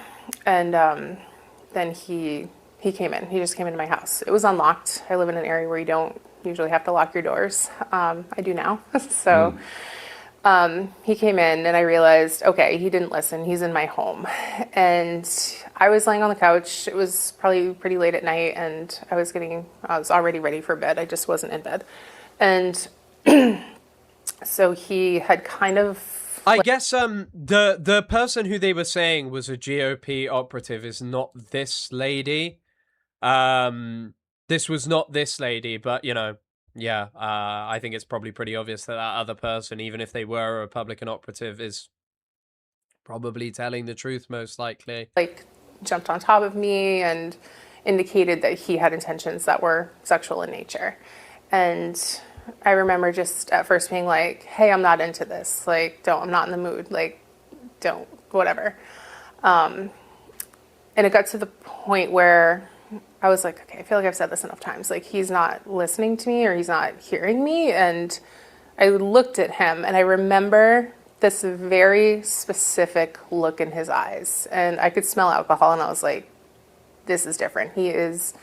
And then he came in. He just came into my house. It was unlocked. I live in an area where you don't usually have to lock your doors. I do now. So he came in, and I realized, okay, he didn't listen. He's in my home. And I was laying on the couch. It was probably pretty late at night, and I was already ready for bed. I just wasn't in bed. And so he had kind of... I guess the person who they were saying was a GOP operative is not this lady. This was not this lady, but, you know, yeah, I think it's probably pretty obvious that that other person, even if they were a Republican operative, is probably telling the truth, most likely. Like, jumped on top of me and indicated that he had intentions that were sexual in nature. And I remember just at first being like, hey, I'm not into this. Like, I'm not in the mood. Like, don't, whatever. And it got to the point where I was like, okay, I feel like I've said this enough times. Like, he's not listening to me or he's not hearing me. And I looked at him, and I remember this very specific look in his eyes. And I could smell alcohol, and I was like, this is different. He is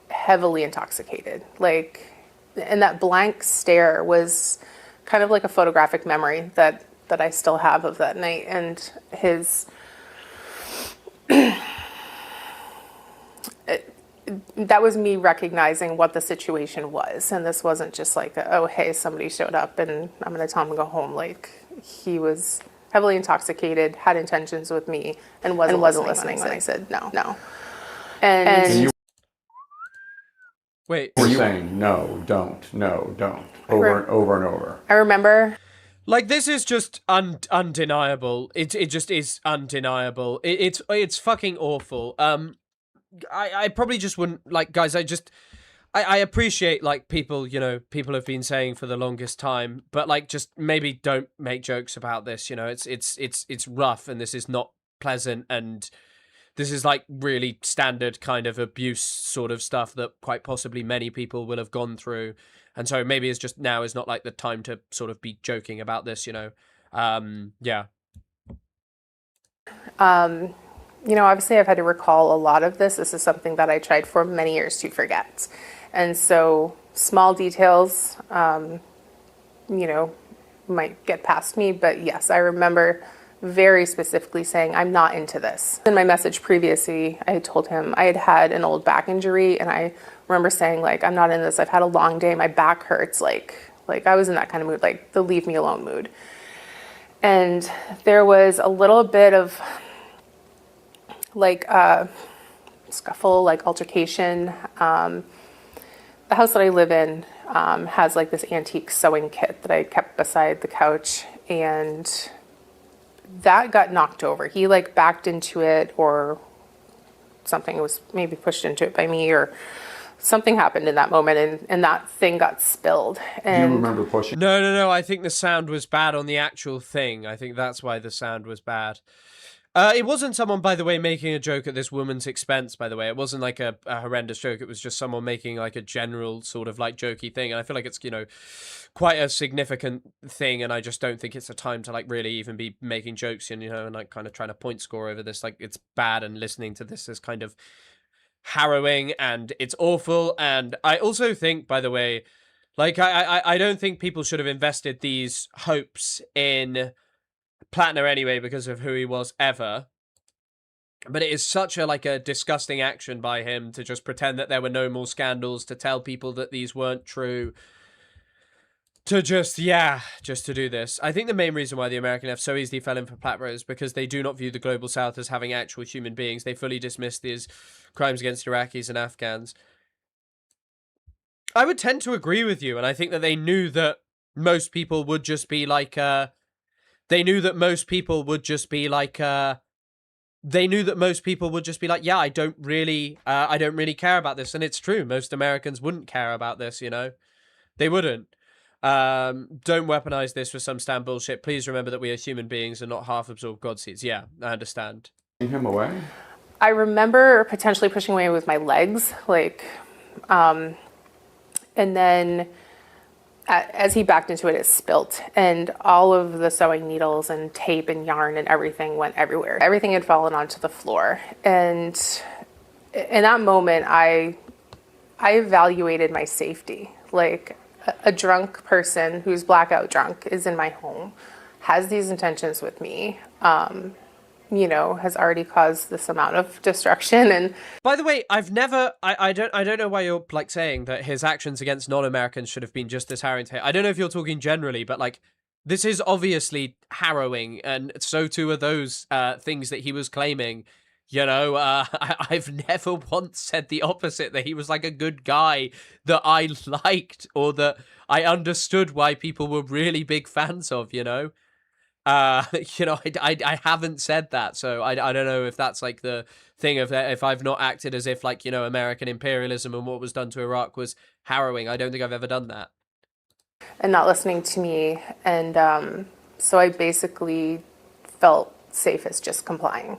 heavily intoxicated. Like, and that blank stare was kind of like a photographic memory that I still have of that night. And his... that was me recognizing what the situation was. And this wasn't just like, oh, hey, somebody showed up and I'm going to tell him to go home. Like, he was heavily intoxicated, had intentions with me, and wasn't listening when I said no. And you Wait, were saying no, don't, over and over and over. I remember... like, this is just undeniable. It just is undeniable. It's fucking awful. I probably just wouldn't, like, guys, I appreciate, like, people, you know, people have been saying for the longest time, but, like, just maybe don't make jokes about this, you know. It's rough, and this is not pleasant, and this is, like, really standard kind of abuse sort of stuff that quite possibly many people will have gone through. And so maybe it's just now is not, like, the time to sort of be joking about this, you know. Yeah. You know, obviously I've had to recall a lot of this. This is something that I tried for many years to forget. And so small details, you know, might get past me. But yes, I remember very specifically saying, I'm not into this. In my message previously, I told him I had had an old back injury. And I remember saying, like, I'm not in this. I've had a long day. My back hurts. Like I was in that kind of mood, like the leave me alone mood. And there was a little bit of like scuffle, like altercation. The house that I live in has like this antique sewing kit that I kept beside the couch, and that got knocked over. He like backed into it, or something was maybe pushed into it by me, or something happened in that moment, and that thing got spilled. And Do you remember pushing? No. I think the sound was bad on the actual thing. I think that's why the sound was bad. It wasn't someone, by the way, making a joke at this woman's expense, by the way. It wasn't like a horrendous joke. It was just someone making like a general sort of like jokey thing. And I feel like it's, you know, quite a significant thing. And I just don't think it's a time to like really even be making jokes and, you know, and like kind of trying to point score over this. Like, it's bad, and listening to this is kind of harrowing, and it's awful. And I also think, by the way, like, I don't think people should have invested these hopes in Platner anyway because of who he was ever. But it is such a like a disgusting action by him to just pretend that there were no more scandals, to tell people that these weren't true, to just to do this. I think the main reason why the American left so easily fell in for Platner is because they do not view the global south as having actual human beings. They fully dismiss these crimes against Iraqis and Afghans. I would tend to agree with you, and I think that they knew that most people would just be like, they knew that most people would just be like, yeah, I don't really care about this. And it's true. Most Americans wouldn't care about this, you know? They wouldn't. Don't weaponize this for some stand bullshit. Please remember that we are human beings and not half-absorbed god seeds. Yeah, I understand. Him away? I remember potentially pushing away with my legs, like, and then as he backed into it, it spilt, and all of the sewing needles and tape and yarn and everything went everywhere. Everything had fallen onto the floor, and in that moment, I evaluated my safety. Like, a drunk person who's blackout drunk is in my home, has these intentions with me, you know, has already caused this amount of destruction. And by the way, I don't know why you're like saying that his actions against non-Americans should have been just as harrowing. I don't know if you're talking generally, but like, this is obviously harrowing, and so too are those things that he was claiming. You know, I've never once said the opposite, that he was like a good guy that I liked, or that I understood why people were really big fans of, you know? You know, I haven't said that, so I don't know if that's like the thing of if I've not acted as if like, you know, American imperialism and what was done to Iraq was harrowing. I don't think I've ever done that. and not listening to me. And so I basically felt safe as just complying.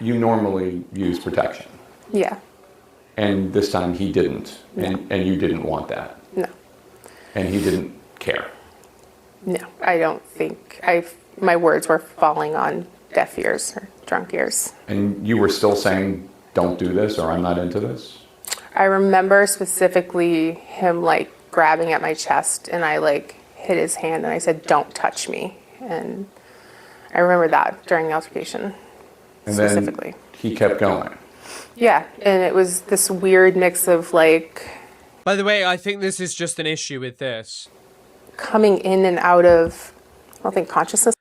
You normally use protection, Yeah. and this time he didn't, No. and you didn't want that, No. and he didn't care. No. I don't think my words were falling on deaf ears or drunk ears. And you were still saying, don't do this, or I'm not into this? I remember specifically him like grabbing at my chest, and I like hit his hand and I said, "Don't touch me." And I remember that during the altercation. And Specifically. then he kept going. Yeah, and it was this weird mix of like By the way, I think this is just an issue with this. coming in and out of, I don't think, consciousness.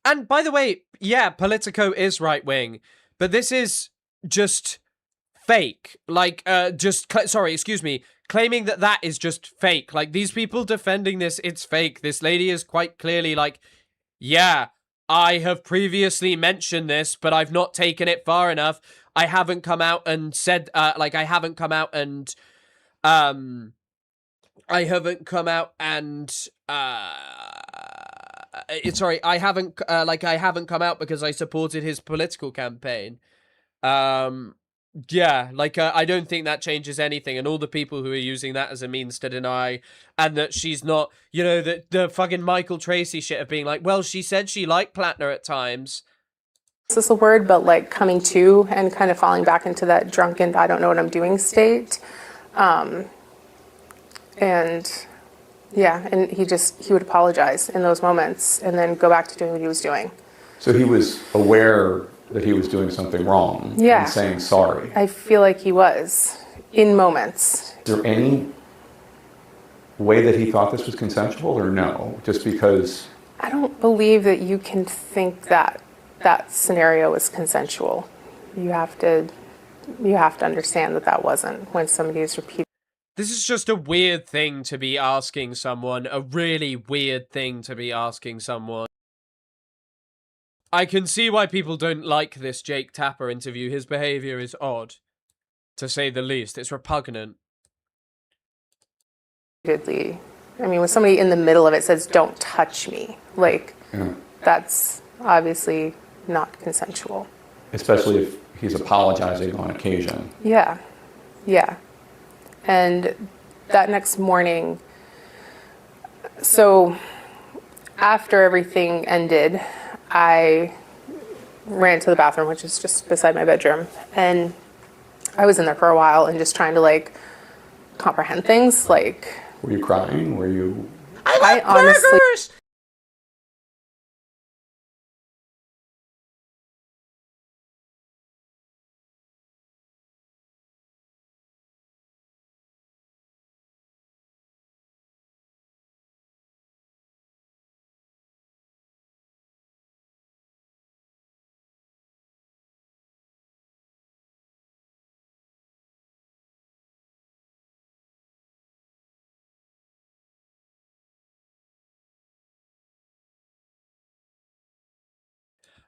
And by the way, yeah, Politico is right wing, but this is just fake. Like, sorry, excuse me, claiming that that is just fake. Like, these people defending this, it's fake. This lady is quite clearly like, yeah, I have previously mentioned this, but I've not taken it far enough. I haven't come out and said, I haven't come out and, I haven't come out and, sorry, I haven't, I haven't come out because I supported his political campaign. Yeah, I don't think that changes anything, and all the people who are using that as a means to deny, and that she's not, you know, the fucking Michael Tracy shit of being like, well, she said she liked Platner at times. Is this a word? But like coming to and kind of falling back into that drunken, I don't know what I'm doing state. And yeah, and he would apologize in those moments and then go back to doing what he was doing. So he was aware that he was doing something wrong, Yeah. and saying sorry. I feel like he was in moments. Is there any way that he thought this was consensual, or no? Just because... I don't believe that you can think that that scenario was consensual. You have to understand that that wasn't, when somebody is repeating. This is just a weird thing to be asking someone, a really weird thing to be asking someone. I can see why people don't like this Jake Tapper interview. His behavior is odd, to say the least. It's repugnant. I mean, when somebody in the middle of it says, "Don't touch me," like, that's obviously not consensual. Especially if he's apologizing on occasion. Yeah, yeah. And that next morning, so after everything ended, I ran to the bathroom, which is just beside my bedroom, and I was in there for a while and just trying to like comprehend things. Like, Were you crying? Were you... I love honestly burgers!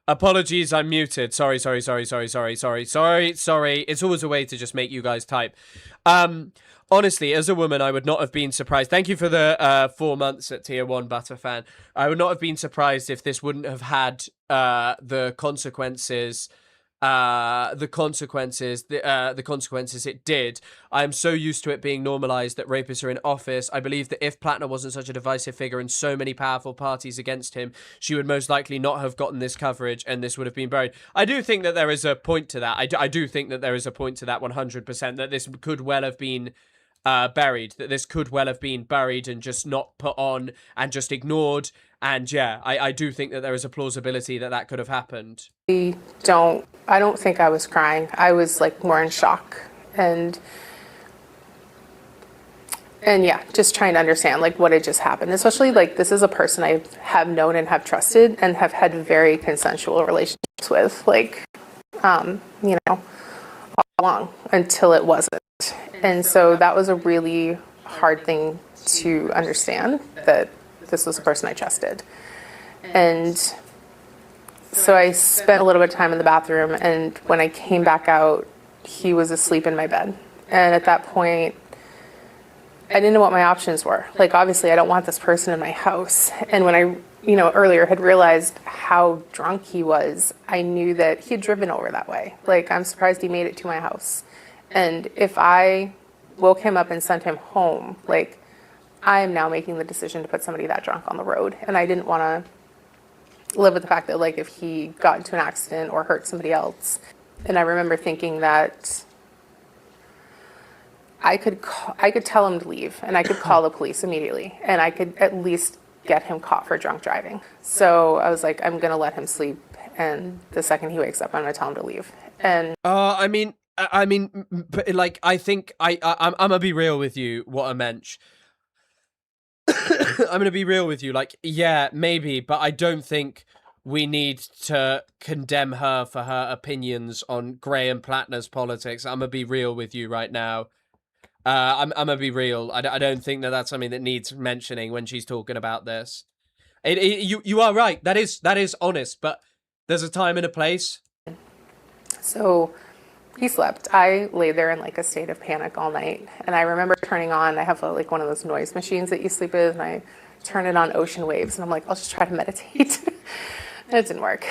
Apologies, I'm muted. Sorry. It's always a way to just make you guys type. Honestly, as a woman, I would not have been surprised. Thank you for the 4 months at Tier 1 Butterfan. I would not have been surprised if this wouldn't have had the consequences the consequences it did. I am so used to it being normalized that rapists are in office. I believe that if Platner wasn't such a divisive figure and so many powerful parties against him, she would most likely not have gotten this coverage and this would have been buried. I do think that there is a point to that. I do think that there is a point to that 100%, that this could well have been buried, that this could well have been buried and just not put on and just ignored. And yeah, I do think that there is a plausibility that that could have happened. I don't think I was crying. I was like more in shock and yeah, just trying to understand like what had just happened. Especially like this is a person I have known and have trusted and have had very consensual relationships with, like, you know, all along until it wasn't. And so that was a really hard thing to understand, that this was a person I trusted. And so I spent a little bit of time in the bathroom, and when I came back out, he was asleep in my bed. And at that point, I didn't know what my options were. Like, obviously, I don't want this person in my house. And when I, earlier had realized how drunk he was, I knew that he had driven over that way. Like, I'm surprised he made it to my house. And if I woke him up and sent him home, like, I am now making the decision to put somebody that drunk on the road. And I didn't want to live with the fact that, like, if he got into an accident or hurt somebody else. And I remember thinking that I could tell him to leave, and I could call the police immediately, and I could at least get him caught for drunk driving. So I was like, I'm going to let him sleep, and the second he wakes up, I'm going to tell him to leave. And I mean, but like, I think I'm gonna be real with you, what a mensch. I'm gonna be real with you, like, yeah, maybe, but I don't think we need to condemn her for her opinions on Graham Platner's politics. I'm gonna be real with you right now. I'm gonna be real. I don't think that that's something that needs mentioning when she's talking about this. You are right. That is honest, but there's a time and a place. So he slept. I lay there in like a state of panic all night. And I remember turning on, I have like one of those noise machines that you sleep with, and I turn it on ocean waves, and I'm like, I'll just try to meditate. And it didn't work.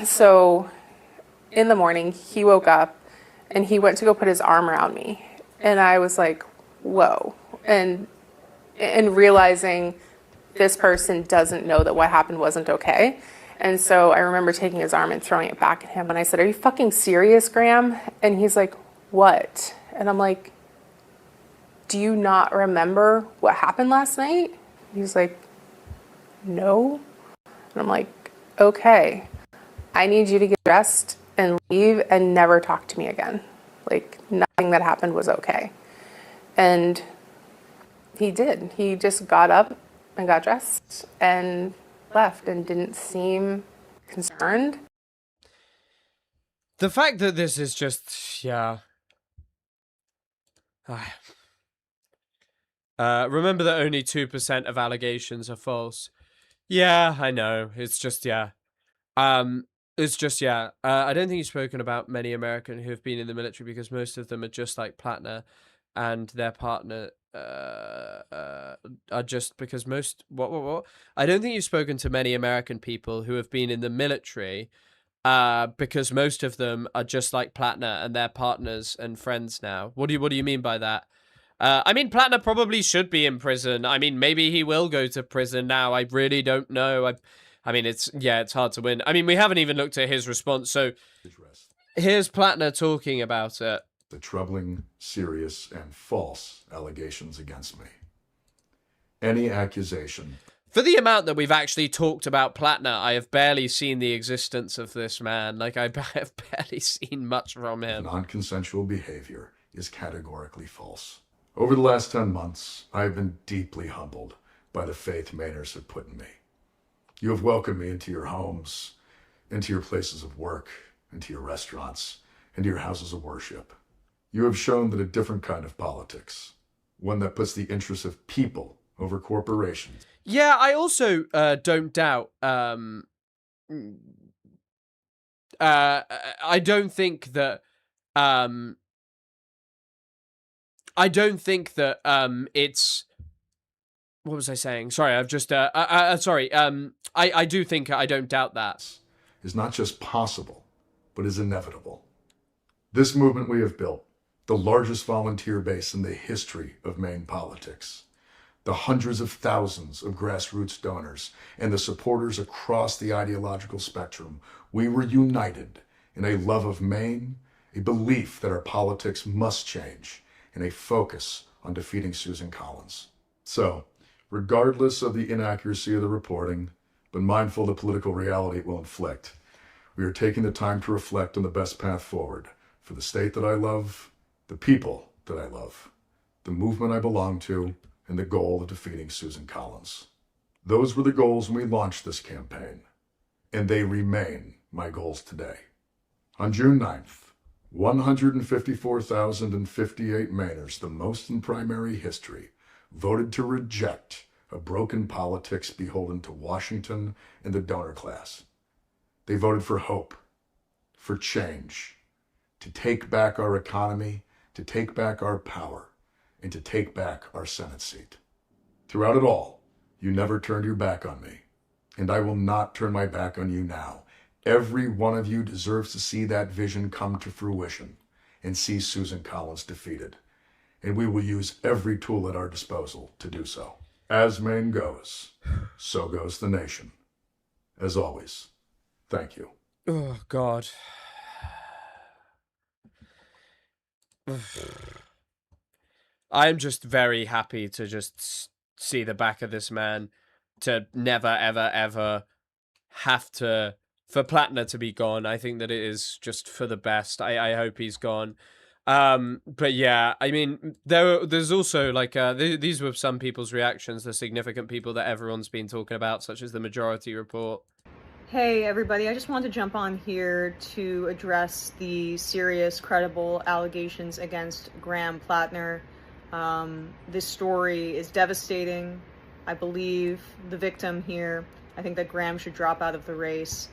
So in the morning, he woke up and he went to go put his arm around me. And I was like, whoa. And realizing this person doesn't know that what happened wasn't okay. And so I remember taking his arm and throwing it back at him. And I said, are you fucking serious, Graham? And he's like, what? And I'm like, do you not remember what happened last night? He's like, no. And I'm like, okay, I need you to get dressed and leave and never talk to me again. Like, nothing that happened was okay. And he did. He just got up and got dressed and left and didn't seem concerned. The fact that this is just, yeah. Remember that only 2% of allegations are false. Yeah, I know. It's just, yeah. It's just, yeah. I don't think you've spoken about many Americans who have been in the military, because most of them are just like Platner, and their partner are just because most what? I don't think you've spoken to many American people who have been in the military, because most of them are just like Platner and their partners and friends now. What do you mean by that? I mean, Platner probably should be in prison. I mean, maybe he will go to prison now. I really don't know. I mean, it's hard to win. I mean, we haven't even looked at his response. So here's Platner talking about it. The troubling, serious, and false allegations against me. Any accusation. For the amount that we've actually talked about Platner, I have barely seen the existence of this man. Like, I have barely seen much from him. Non-consensual behavior is categorically false. Over the last 10 months, I have been deeply humbled by the faith Mainers have put in me. You have welcomed me into your homes, into your places of work, into your restaurants, into your houses of worship. You have shown that a different kind of politics, one that puts the interests of people over corporations. Yeah, I also don't doubt, I don't think that it's, what was I saying? Sorry, I've just sorry. I do think, I don't doubt that. Is not just possible, but is inevitable. This movement we have built, the largest volunteer base in the history of Maine politics, the hundreds of thousands of grassroots donors, and the supporters across the ideological spectrum, we were united in a love of Maine, a belief that our politics must change, and a focus on defeating Susan Collins. So, regardless of the inaccuracy of the reporting, but mindful of the political reality it will inflict, we are taking the time to reflect on the best path forward for the state that I love, the people that I love, the movement I belong to, and the goal of defeating Susan Collins. Those were the goals when we launched this campaign, and they remain my goals today. On June 9th, 154,058 Mainers, the most in primary history, voted to reject a broken politics beholden to Washington and the donor class. They voted for hope, for change, to take back our economy, to take back our power, and to take back our Senate seat. Throughout it all, you never turned your back on me, and I will not turn my back on you now. Every one of you deserves to see that vision come to fruition and see Susan Collins defeated, and we will use every tool at our disposal to do so. As Maine goes, so goes the nation. As always, thank you. Oh, God. I'm just very happy to just see the back of this man, to never, ever, ever have to, for Platner to be gone. I think that it is just for the best. I hope he's gone. But yeah, I mean, there's also like, these were some people's reactions, the significant people that everyone's been talking about, such as the Majority Report. Hey everybody, I just wanted to jump on here to address the serious, credible allegations against Graham Platner. This story is devastating. I believe the victim here. I think that Graham should drop out of the race.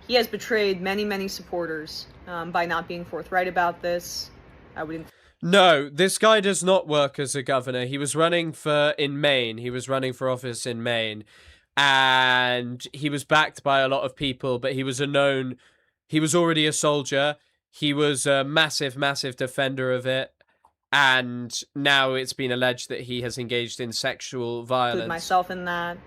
He has betrayed many, many supporters by not being forthright about this. No, this guy does not work as a governor. He was running in Maine. He was running for office in Maine. And he was backed by a lot of people, but he was already a soldier. He was a massive, massive defender of it. And now it's been alleged that he has engaged in sexual violence. Include myself in that.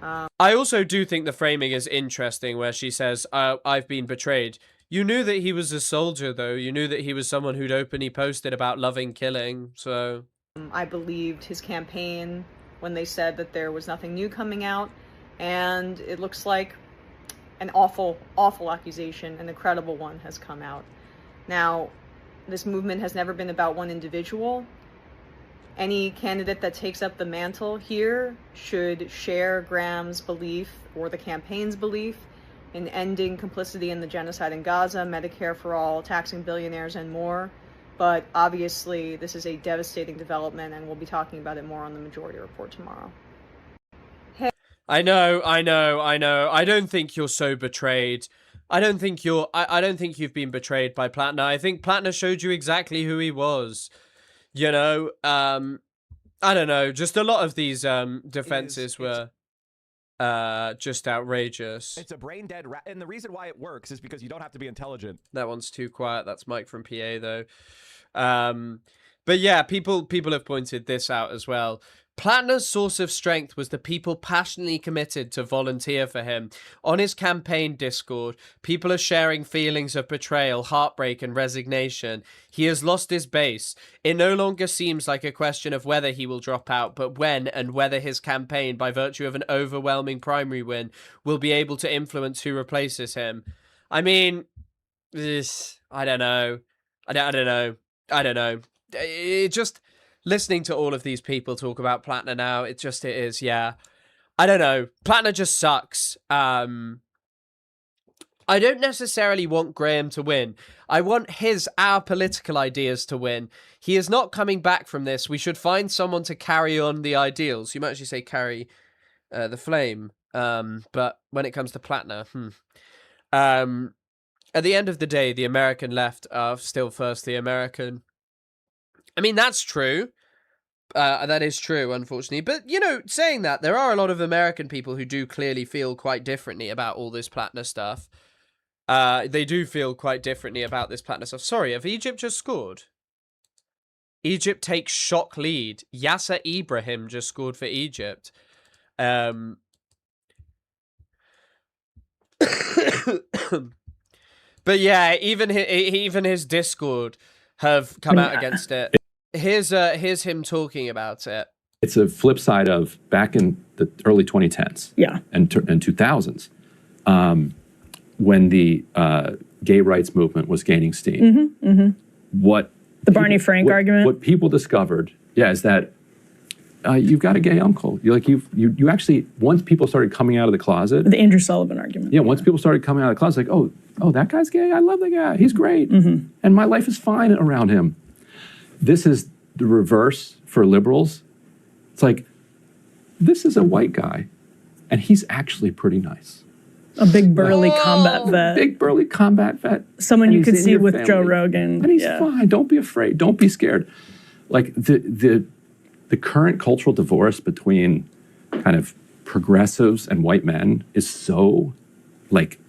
I also do think the framing is interesting, where she says, I've been betrayed. You knew that he was a soldier, though. You knew that he was someone who'd openly posted about loving killing, so... I believed his campaign when they said that there was nothing new coming out. And it looks like an awful, awful accusation, and a credible one has come out. Now, this movement has never been about one individual. Any candidate that takes up the mantle here should share Graham's belief, or the campaign's belief, in ending complicity in the genocide in Gaza, Medicare for all, taxing billionaires, and more. But obviously, this is a devastating development, and we'll be talking about it more on the Majority Report tomorrow. I know. I don't think you're so betrayed. I don't think you've been betrayed by Platner. I think Platner showed you exactly who he was. You know, I don't know. Just a lot of these defenses were just outrageous. It's a brain dead rat, and the reason why it works is because you don't have to be intelligent. That one's too quiet. That's Mike from PA though. But yeah, people have pointed this out as well. Platner's source of strength was the people passionately committed to volunteer for him. On his campaign Discord, people are sharing feelings of betrayal, heartbreak, and resignation. He has lost his base. It no longer seems like a question of whether he will drop out, but when and whether his campaign, by virtue of an overwhelming primary win, will be able to influence who replaces him. I mean, I don't know. I don't know. It just... Listening to all of these people talk about Platner now, it is, yeah. I don't know. Platner just sucks. I don't necessarily want Graham to win. I want our political ideas to win. He is not coming back from this. We should find someone to carry on the ideals. You might actually say carry the flame. But when it comes to Platner, at the end of the day, the American left are still firstly American. I mean, that's true. That is true, unfortunately. But, you know, saying that, there are a lot of American people who do clearly feel quite differently about all this Platner stuff. They do feel quite differently about this Platner stuff. Sorry, have Egypt just scored? Egypt takes shock lead. Yasser Ibrahim just scored for Egypt. But yeah, even his Discord have come out against it. Here's him talking about it. It's a flip side of back in the early 2010s, and 2000s, when the gay rights movement was gaining steam. What the Barney Frank argument? What people discovered, is that you've got a gay uncle. You actually, once people started coming out of the closet, the Andrew Sullivan argument. Yeah, once people started coming out of the closet, like, oh, that guy's gay. I love that guy. He's great, and my life is fine around him. This is the reverse for liberals. It's like, this is a white guy, and he's actually pretty nice. A big burly combat vet. Big burly combat vet. Someone you could see with Joe Rogan. And he's fine. Don't be afraid. Don't be scared. Like the current cultural divorce between kind of progressives and white men is so like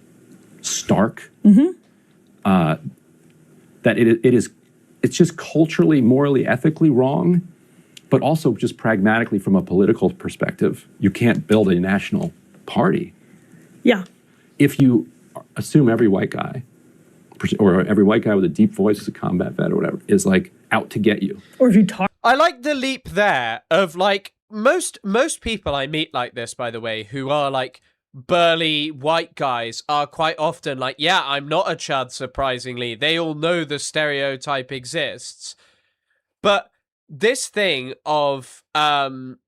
stark that it's just culturally, morally, ethically wrong, but also just pragmatically from a political perspective. You can't build a national party. Yeah. If you assume every white guy, or every white guy with a deep voice as a combat vet or whatever, is like out to get you. Or if you talk. I like the leap there of like most people I meet like this, by the way, who are like burly white guys are quite often like, yeah, I'm not a chud, surprisingly. They all know the stereotype exists. But this thing of then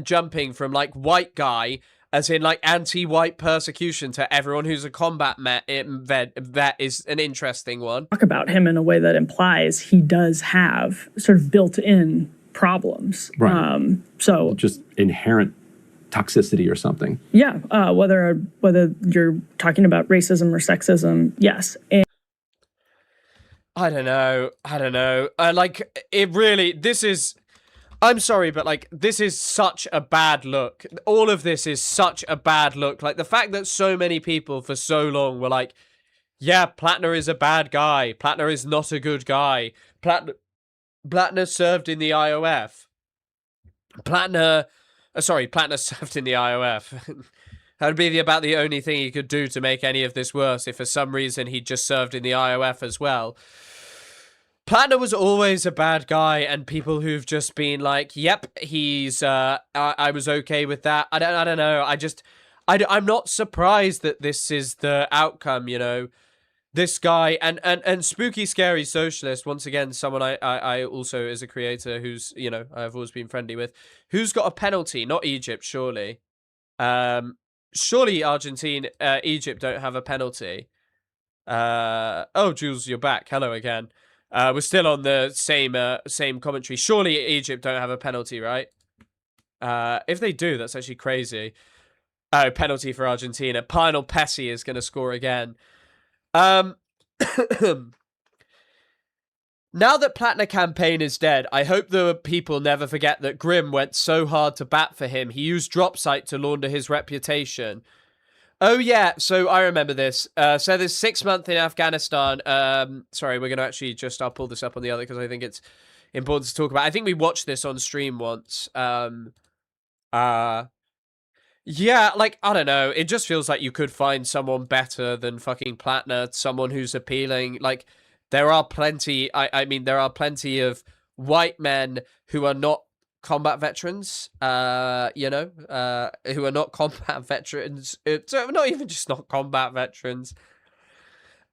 jumping from like white guy, as in like anti-white persecution, to everyone who's a combat vet is an interesting one. Talk about him in a way that implies he does have sort of built-in problems. Right. So just inherent toxicity or something. Yeah. Whether you're talking about racism or sexism, yes. And I don't know. Like, it really, this is, I'm sorry, but like, this is such a bad look. All of this is such a bad look. Like, the fact that so many people for so long were like, yeah, Platner is a bad guy. Platner is not a good guy. Platner served in the IOF. Platner served in the IOF. That would be about the only thing he could do to make any of this worse if for some reason he just served in the IOF as well. Platner was always a bad guy, and people who've just been like, yep, he's, I was okay with that. I don't know. I'm not surprised that this is the outcome, you know. This guy, and Spooky Scary Socialist, once again, someone I also, as a creator who's, you know, I've always been friendly with, who's got a penalty? Not Egypt, surely. Surely Egypt don't have a penalty. Oh, Jules, you're back. Hello again. We're still on the same commentary. Surely Egypt don't have a penalty, right? If they do, that's actually crazy. Oh, penalty for Argentina. Lionel Messi is going to score again. Now that Platner campaign is dead, I hope the people never forget that Grimm went so hard to bat for him. He used drop site to launder his reputation. Oh, yeah. So I remember this. So there's 6 months in Afghanistan. Sorry, we're going to actually I'll pull this up on the other because I think it's important to talk about. I think we watched this on stream once. Yeah, like, I don't know. It just feels like you could find someone better than fucking Platner, someone who's appealing. Like, there are plenty, I mean, there are plenty of white men who are not combat veterans, who are not combat veterans. So not even just not combat veterans.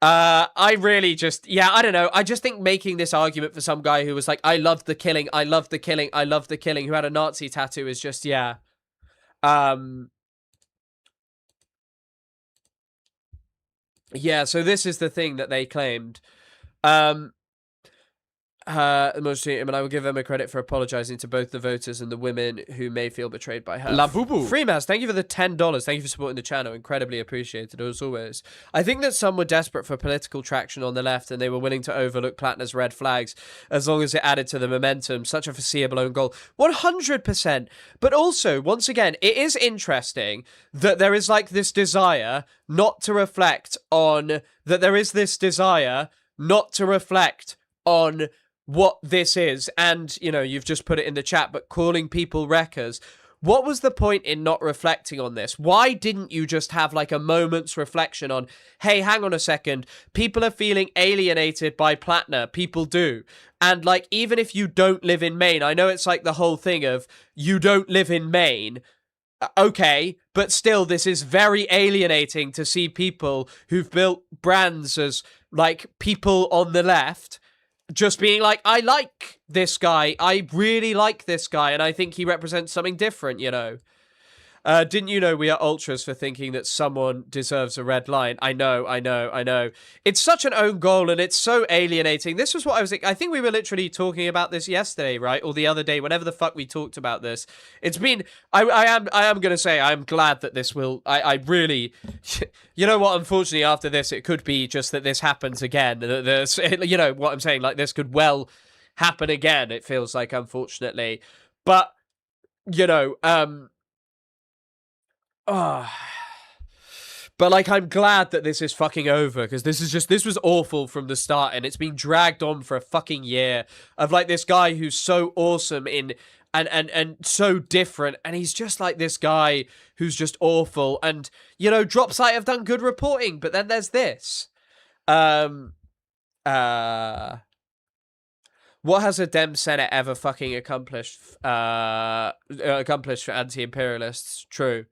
I really just, I don't know. I just think making this argument for some guy who was like, I love the killing, who had a Nazi tattoo is just, yeah, so this is the thing that they claimed. Most and I will give Emma credit for apologizing to both the voters and the women who may feel betrayed by her. La Boo Boo. Freemas, thank you for the $10. Thank you for supporting the channel. Incredibly appreciated, as always. I think that some were desperate for political traction on the left and they were willing to overlook Platner's red flags as long as it added to the momentum. Such a foreseeable own goal. 100%. But also, once again, it is interesting that there is like this desire not to reflect on... on what this is, and you know, you've just put it in the chat, but calling people wreckers. What was the point in not reflecting on this? Why didn't you just have like a moment's reflection on, hey, hang on a second, people are feeling alienated by Platner, people do. And like, even if you don't live in Maine, I know it's like the whole thing of you don't live in Maine, okay, but still this is very alienating to see people who've built brands as like people on the left just being like, I like this guy. I really like this guy. And I think he represents something different, you know. Didn't you know we are ultras for thinking that someone deserves a red line? I know. It's such an own goal and it's so alienating. This was what I was thinking. I think we were literally talking about this yesterday, right? Or the other day, whenever the fuck we talked about this. It's been, I am going to say, I'm glad that this will, I really, you know what, unfortunately after this, it could be just that this happens again. You know what I'm saying? Like this could well happen again, it feels like, unfortunately. But, you know, but like, I'm glad that this is fucking over, because this was awful from the start, and it's been dragged on for a fucking year of like this guy who's so awesome in and so different, and he's just like this guy who's just awful. And you know, Dropsite have done good reporting, but then there's this. What has a Dem Senate ever fucking accomplished for anti-imperialists? True.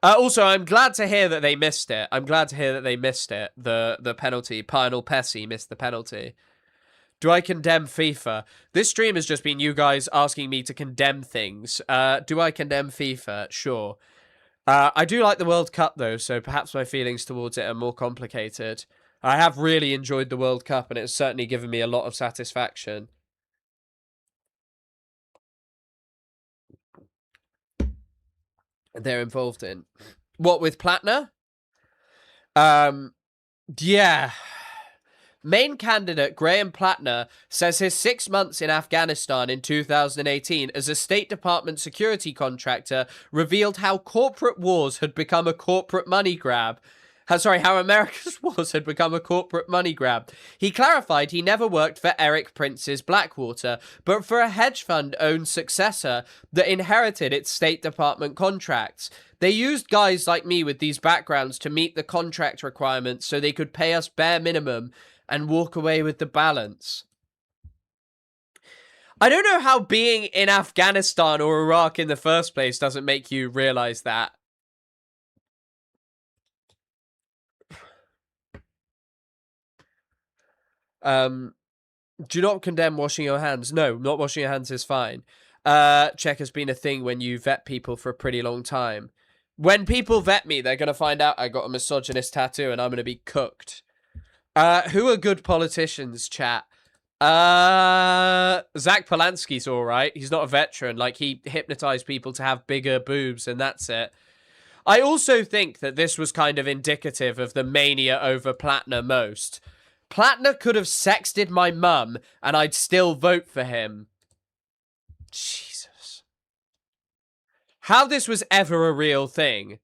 Also, I'm glad to hear that they missed it. The penalty. Pionel Pesci missed the penalty. Do I condemn FIFA? This stream has just been you guys asking me to condemn things. Do I condemn FIFA? Sure. I do like the World Cup, though, so perhaps my feelings towards it are more complicated. I have really enjoyed the World Cup, and it's certainly given me a lot of satisfaction. They're involved in. What, with Platner? Yeah. Main candidate Graham Platner says his 6 months in Afghanistan in 2018 as a State Department security contractor revealed how corporate wars had become a corporate money grab. How America's wars had become a corporate money grab. He clarified he never worked for Eric Prince's Blackwater, but for a hedge fund-owned successor that inherited its State Department contracts. They used guys like me with these backgrounds to meet the contract requirements so they could pay us bare minimum and walk away with the balance. I don't know how being in Afghanistan or Iraq in the first place doesn't make you realize that. Do not condemn washing your hands. No, not washing your hands is fine. Check has been a thing when you vet people for a pretty long time. When people vet me, they're going to find out I got a misogynist tattoo and I'm going to be cooked. Who are good politicians, chat? Zach Polanski's all right. He's not a veteran. Like, he hypnotized people to have bigger boobs and that's it. I also think that this was kind of indicative of the mania over Platner most. Platner could have sexted my mum and I'd still vote for him. Jesus. How this was ever a real thing.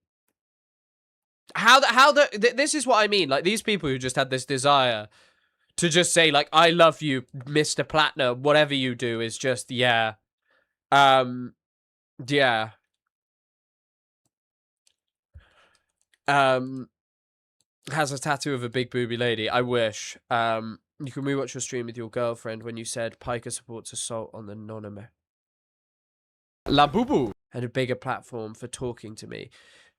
This is what I mean. Like, these people who just had this desire to just say, like, I love you, Mr. Platner, whatever you do is just, yeah. Yeah. Has a tattoo of a big booby lady. I wish. You can rewatch your stream with your girlfriend when you said Piker supports assault on the non-Amer. La Boo Boo had a bigger platform for talking to me.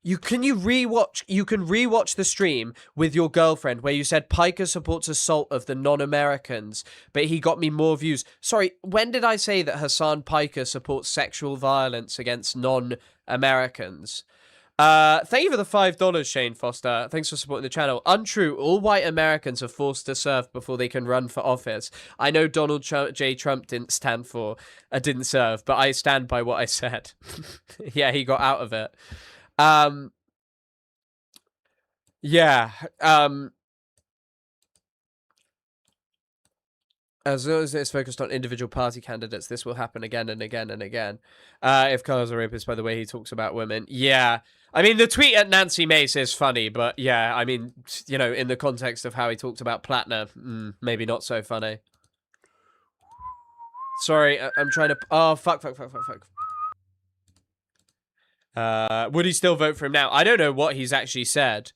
You can rewatch the stream with your girlfriend where you said Piker supports assault of the non-Americans, but he got me more views. Sorry, when did I say that Hassan Piker supports sexual violence against non-Americans? Thank you for the $5, Shane Foster. Thanks for supporting the channel. Untrue. All white Americans are forced to serve before they can run for office. I know Donald J. Trump didn't serve, but I stand by what I said. Yeah, he got out of it. Yeah. As long as it's focused on individual party candidates, this will happen again and again and again. If Carlos a rapist, by the way he talks about women. Yeah. I mean, the tweet at Nancy Mace is funny, but yeah, I mean, you know, in the context of how he talked about Platner, maybe not so funny. Sorry, I'm trying to... Oh, fuck. Would he still vote for him now? I don't know what he's actually said.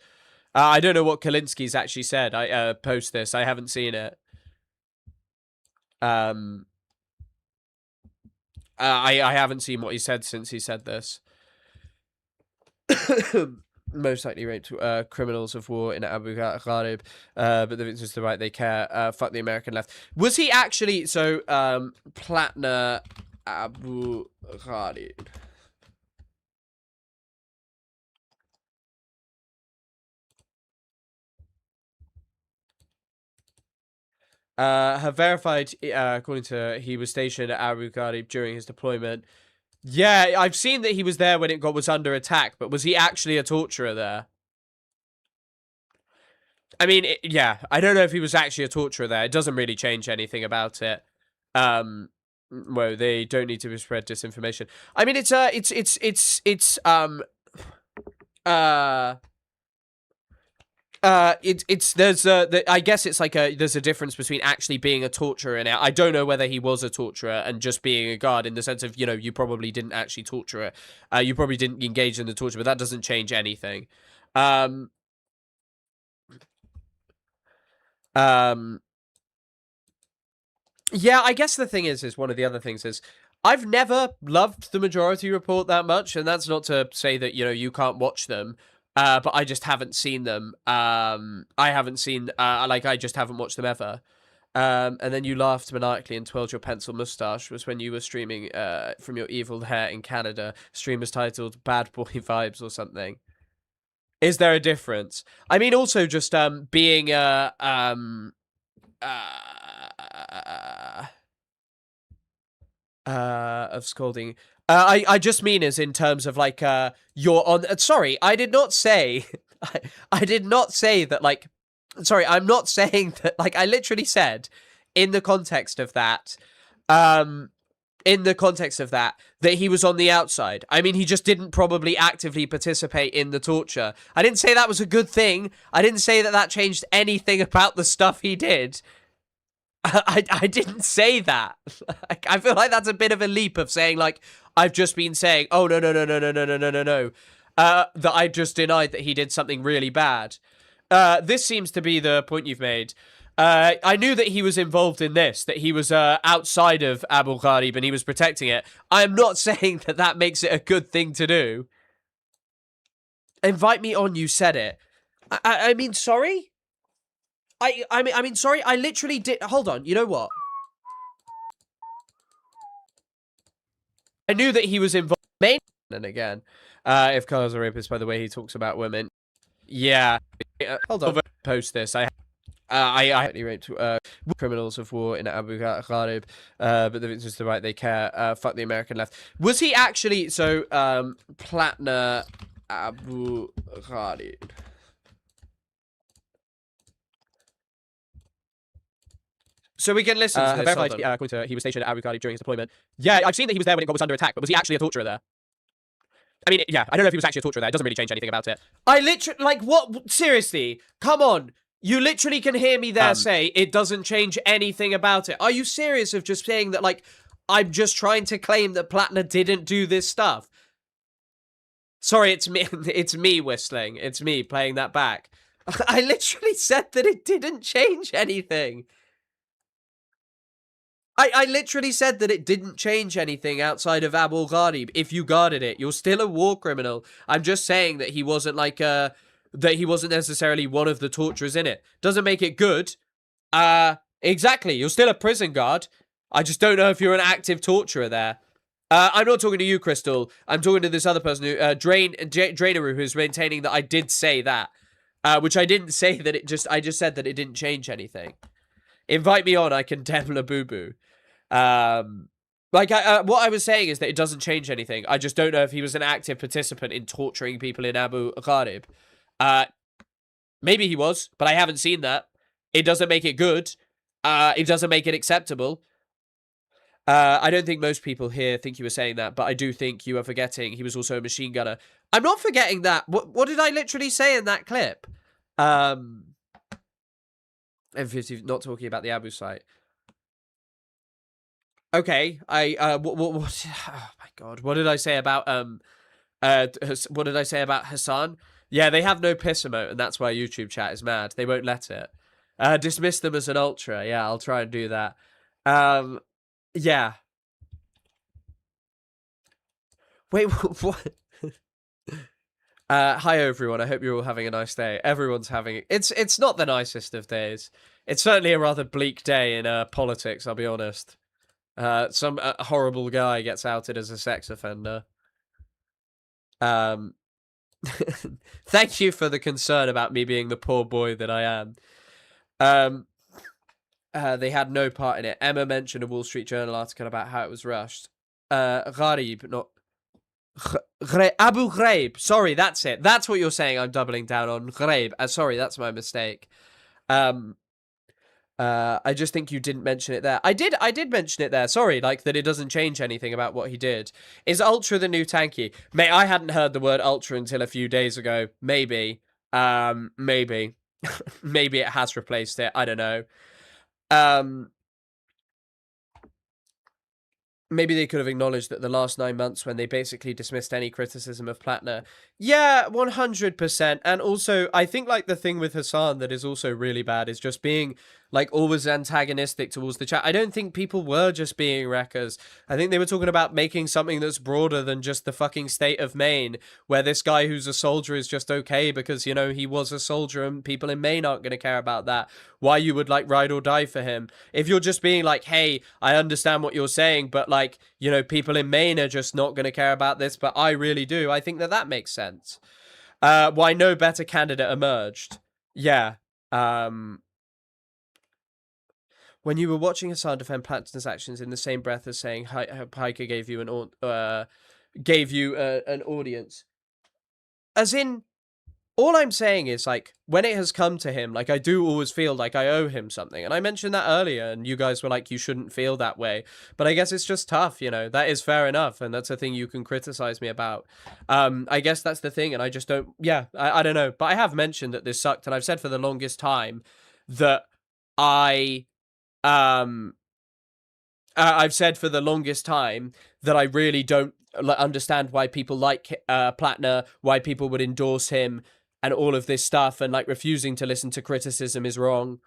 I don't know what Kalinski's actually said. I post this. I haven't seen it. I haven't seen what he said since he said this. Most likely raped criminals of war in Abu Ghraib, but it's just the right they care. Fuck the American left. Was he actually... So, Platner Abu Ghraib. Have verified, according to he was stationed at Abu Ghraib during his deployment. Yeah, I've seen that he was there when it was under attack, but was he actually a torturer there? I mean, yeah, I don't know if he was actually a torturer there. It doesn't really change anything about it. Well, they don't need to spread disinformation. I mean, I guess it's like there's a difference between actually being a torturer and I don't know whether he was a torturer and just being a guard, in the sense of, you know, you probably didn't actually torture it. You probably didn't engage in the torture, but that doesn't change anything. Yeah, I guess the thing is one of the other things is I've never loved the Majority Report that much, and that's not to say that, you know, you can't watch them. But I just haven't seen them. I just haven't watched them ever. And then you laughed maniacally and twirled your pencil mustache was when you were streaming from your evil hair in Canada. Stream was titled Bad Boy Vibes or something. Is there a difference? I mean, also just being of scolding. I just mean as in terms of like you're on. Sorry, I did not say. I did not say that. Like, sorry, I'm not saying that. Like, I literally said, in the context of that, that he was on the outside. I mean, he just didn't probably actively participate in the torture. I didn't say that was a good thing. I didn't say that that changed anything about the stuff he did. I didn't say that. I feel like that's a bit of a leap of saying, like, I've just been saying, oh, no. That I just denied that he did something really bad. This seems to be the point you've made. I knew that he was involved in this, that he was outside of Abu Ghraib and he was protecting it. I am not saying that that makes it a good thing to do. Invite me on, you said it. I mean, sorry? I mean, sorry, I literally did. Hold on, you know what? I knew that he was involved. And again, if Carlos a rapist, by the way he talks about women. Yeah. Hold on. Post this. I raped criminals of war in Abu Ghraib, but it's just the right they care. Fuck the American left. Was he actually so? Platner Abu Ghraib. So we can listen to this. According to he was stationed at Abu Ghraib during his deployment. Yeah, I've seen that he was there when it was under attack, but was he actually a torturer there? I mean, yeah, I don't know if he was actually a torturer there. It doesn't really change anything about it. I literally, like, what? Seriously? Come on. You literally can hear me there say it doesn't change anything about it. Are you serious of just saying that, like, I'm just trying to claim that Platner didn't do this stuff? Sorry, it's me. It's me whistling. It's me playing that back. I literally said that it didn't change anything. I literally said that it didn't change anything outside of Abu Ghraib. If you guarded it, you're still a war criminal. I'm just saying that he wasn't like that he wasn't necessarily one of the torturers in it. Doesn't make it good. Exactly. You're still a prison guard. I just don't know if you're an active torturer there. I'm not talking to you, Crystal. I'm talking to this other person who, Draineroo, who's maintaining that I did say that. Which I didn't say that I just said that it didn't change anything. Invite me on, I can dem Labubu. What I was saying is that it doesn't change anything. I just don't know if he was an active participant in torturing people in Abu Ghraib. Maybe he was, but I haven't seen that. It doesn't make it good. It doesn't make it acceptable. I don't think most people here think you were saying that, but I do think you are forgetting he was also a machine gunner. I'm not forgetting that. What did I literally say in that clip? M50 not talking about the Abu site. Okay, what, oh my god, what did I say about, what did I say about Hassan? Yeah, they have no piss emote, and that's why YouTube chat is mad. They won't let it. Dismiss them as an ultra. Yeah, I'll try and do that. Yeah. Wait, what? Hi everyone, I hope you're all having a nice day. Everyone's having... It's not the nicest of days. It's certainly a rather bleak day in politics, I'll be honest. Some horrible guy gets outed as a sex offender. Thank you for the concern about me being the poor boy that I am. They had no part in it. Emma mentioned a Wall Street Journal article about how it was rushed. Gharib, not... Abu Ghraib. Sorry, that's it. That's what you're saying. I'm doubling down on Ghraib. Sorry, that's my mistake. I just think you didn't mention it there. I did mention it there. Sorry, like that it doesn't change anything about what he did. Is Ultra the new tanky? Mate, I hadn't heard the word Ultra until a few days ago. Maybe. Maybe. Maybe it has replaced it. I don't know. Maybe they could have acknowledged that the last 9 months when they basically dismissed any criticism of Platner. Yeah, 100%. And also, I think, like, the thing with Hassan that is also really bad is just being, like, always antagonistic towards the chat. I don't think people were just being wreckers. I think they were talking about making something that's broader than just the fucking state of Maine, where this guy who's a soldier is just okay because, you know, he was a soldier and people in Maine aren't going to care about that. Why you would, like, ride or die for him. If you're just being like, hey, I understand what you're saying, but, like, you know, people in Maine are just not going to care about this, but I really do. I think that makes sense. Why no better candidate emerged. Yeah. When you were watching Hassan defend Platner's actions in the same breath as saying Hiker gave you an audience. As in, all I'm saying is, like, when it has come to him, like, I do always feel like I owe him something. And I mentioned that earlier, and you guys were like, you shouldn't feel that way. But I guess it's just tough, you know? That is fair enough, and that's a thing you can criticize me about. I guess that's the thing, and I just don't... Yeah, I don't know. But I have mentioned that this sucked, and I've said for the longest time that I've said for the longest time that I really don't understand why people like Platner, why people would endorse him, and all of this stuff, and like refusing to listen to criticism is wrong.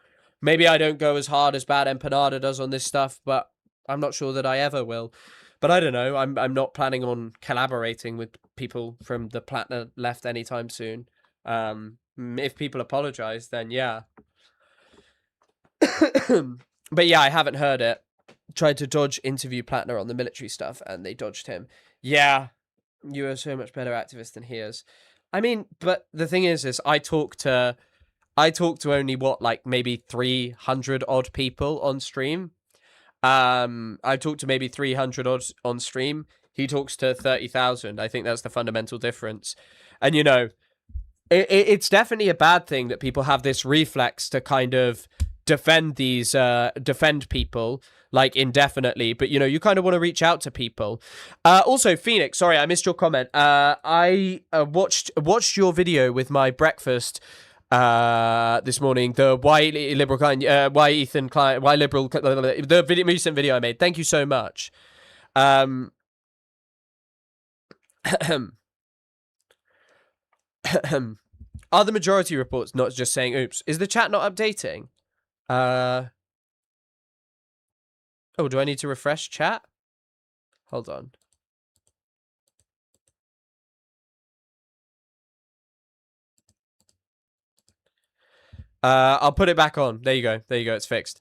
Maybe I don't go as hard as Bad Empanada does on this stuff, but I'm not sure that I ever will. But I don't know. I'm not planning on collaborating with people from the Platner Left anytime soon. If people apologize, then yeah. But yeah, I haven't heard it. Tried to dodge interview Platner on the military stuff, and they dodged him. Yeah, you are so much better activist than he is. I mean, but the thing is I talk to only what, like maybe 300 odd people on stream. I talk to maybe 300 odd on stream. He talks to 30,000. I think that's the fundamental difference. And you know, it's definitely a bad thing that people have this reflex to kind of defend people like indefinitely, but you know, you kind of want to reach out to people. Also, Phoenix, sorry, I missed your comment. I watched your video with my breakfast this morning, the why liberal kind, why Ethan Klein, why liberal, the recent video I made. Thank you so much. Are the majority reports not just saying oops? Is the chat not updating? Oh, do I need to refresh chat? Hold on. I'll put it back on. There you go. There you go. It's fixed.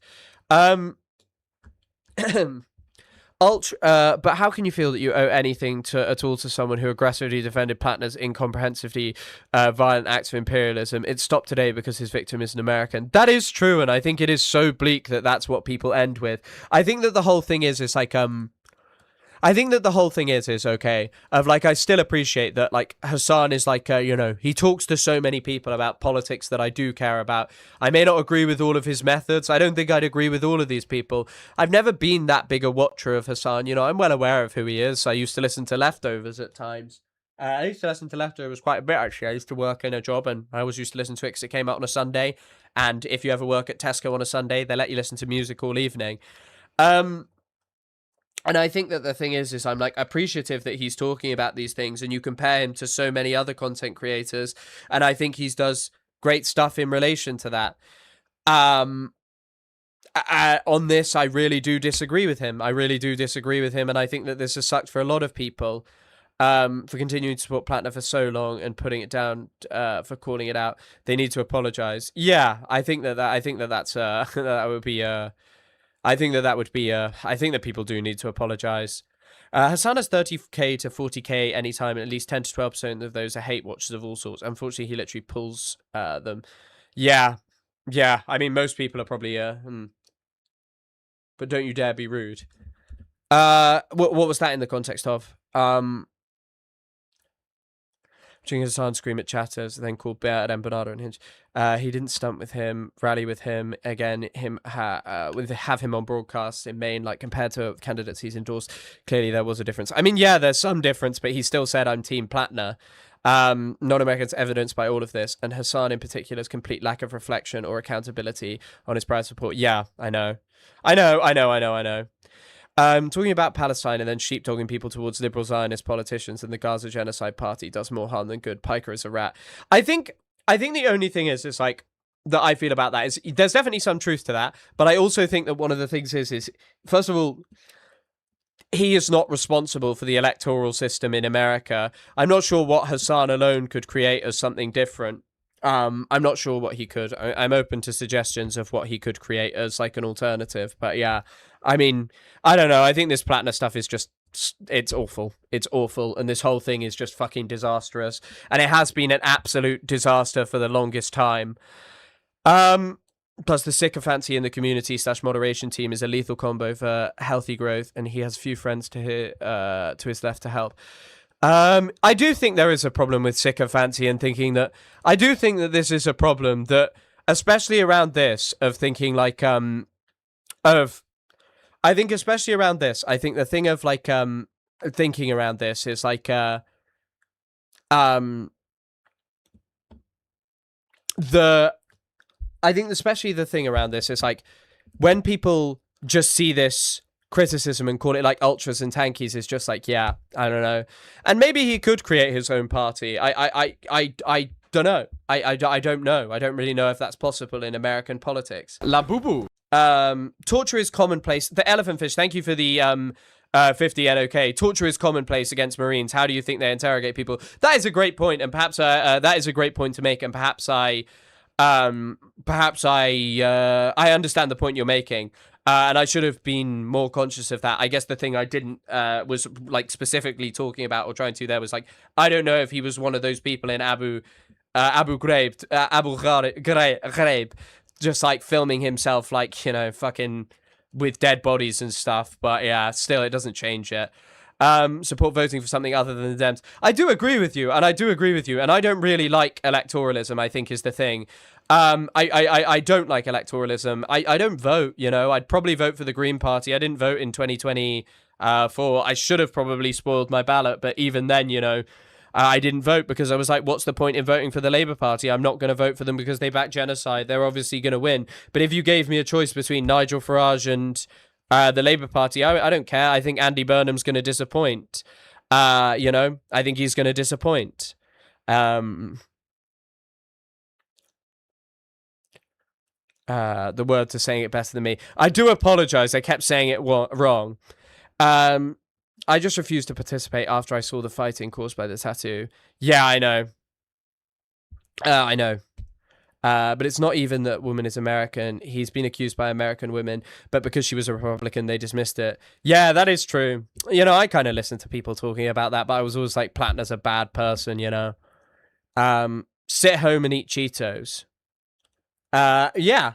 But how can you feel that you owe anything at all to someone who aggressively defended Platner's incomprehensively violent acts of imperialism? It stopped today because his victim is an American. That is true, and I think it is so bleak that that's what people end with. I think that the whole thing is like I think that the whole thing is okay. Of like, I still appreciate that like Hassan is like, he talks to so many people about politics that I do care about. I may not agree with all of his methods. I don't think I'd agree with all of these people. I've never been that big a watcher of Hassan. I'm well aware of who he is. I used to listen to Leftovers at times. I used to listen to Leftovers quite a bit, actually. I used to work in a job and I always used to listen to it because it came out on a Sunday. And if you ever work at Tesco on a Sunday, they let you listen to music all evening. And I think that the thing is I'm like appreciative that he's talking about these things, and you compare him to so many other content creators, and I think he does great stuff in relation to that. On this, I really do disagree with him. And I think that this has sucked for a lot of people for continuing to support Platner for so long and putting it down for calling it out. They need to apologize. Yeah, I think that that's that would be I think that people do need to apologize. Hassan has 30k to 40k anytime, and at least 10 to 12% of those are hate watchers of all sorts. Unfortunately, he literally pulls them. Yeah. I mean, most people are probably, but don't you dare be rude. What was that in the context of? Watching Hassan scream at chatters, then called Bear at Empanada and Hinge. He didn't stump with him, rally with him again. Have him on broadcast in Maine, like compared to candidates he's endorsed. Clearly, there was a difference. I mean, yeah, there's some difference, but he still said, "I'm Team Platner." Non-Americans evidenced by all of this, and Hassan in particular's complete lack of reflection or accountability on his prior support. Yeah, I know. Talking about Palestine and then sheepdogging people towards liberal Zionist politicians and the Gaza Genocide Party does more harm than good. Piker is a rat. I think the only thing is like that I feel about that is there's definitely some truth to that, but I also think that one of the things is first of all, he is not responsible for the electoral system in America. I'm not sure what Hassan alone could create as something different. I'm not sure what he could. I'm open to suggestions of what he could create as like an alternative. But yeah, I mean, I don't know. I think this Platner stuff is just, it's awful. It's awful. And this whole thing is just fucking disastrous. And it has been an absolute disaster for the longest time. Plus the sycophancy in the community / moderation team is a lethal combo for healthy growth. And he has few friends to his left to help. I do think there is a problem with sycophancy and thinking that I do think that this is a problem that, especially around this, of thinking like I think especially around this, I think the thing of like thinking around this is like I think especially the thing around this is like when people just see this criticism and call it like ultras and tankies is just like, yeah, I don't know. And maybe he could create his own party. I don't know. I don't know. I don't really know if that's possible in American politics. La boo-boo. Torture is commonplace. The elephant fish, thank you for the 50 NOK. Torture is commonplace against Marines. How do you think they interrogate people? That is a great point, and perhaps that is a great point to make, and perhaps I understand the point you're making. And I should have been more conscious of that. I guess the thing I didn't was like specifically talking about or trying to there was like, I don't know if he was one of those people in Abu Ghraib, just like filming himself like, fucking with dead bodies and stuff. But yeah, still, it doesn't change yet. Support voting for something other than the Dems. I do agree with you, and I don't really like electoralism, I think is the thing. I don't like electoralism. I don't vote, I'd probably vote for the Green Party. I didn't vote in 2024. I should have probably spoiled my ballot, but even then, I didn't vote because I was like, what's the point in voting for the Labour Party? I'm not going to vote for them because they back genocide. They're obviously going to win. But if you gave me a choice between Nigel Farage and the Labour Party, I don't care. I think Andy Burnham's going to disappoint. I think he's going to disappoint. The words are saying it better than me. I do apologize. I kept saying it wrong. I just refused to participate after I saw the fighting caused by the tattoo. Yeah, I know. I know. But it's not even that woman is American. He's been accused by American women, but because she was a Republican, they dismissed it. Yeah, that is true. You know, I kind of listened to people talking about that, but I was always like, Platner's a bad person, you know. Sit home and eat Cheetos. Yeah.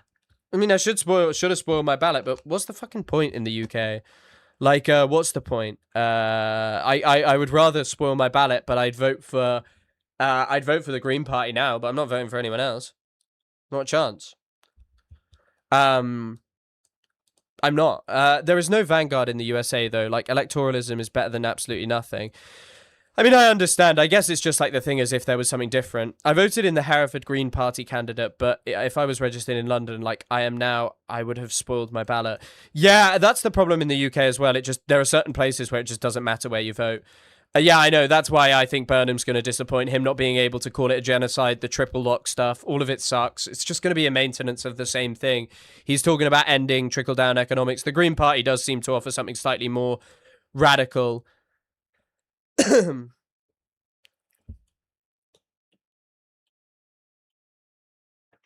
I mean, I should have spoiled my ballot, but what's the fucking point in the UK? Like, what's the point? I would rather spoil my ballot, but I'd vote for the Green Party now, but I'm not voting for anyone else. Not a chance. I'm not. There is no vanguard in the USA, though. Like, electoralism is better than absolutely nothing. I mean, I understand. I guess it's just like the thing as if there was something different. I voted in the Hereford Green Party candidate, but if I was registered in London, like I am now, I would have spoiled my ballot. Yeah, that's the problem in the UK as well. There are certain places where it just doesn't matter where you vote. Yeah, I know. That's why I think Burnham's going to disappoint. Him not being able to call it a genocide, the triple lock stuff, all of it sucks. It's just going to be a maintenance of the same thing. He's talking about ending trickle-down economics. The Green Party does seem to offer something slightly more radical.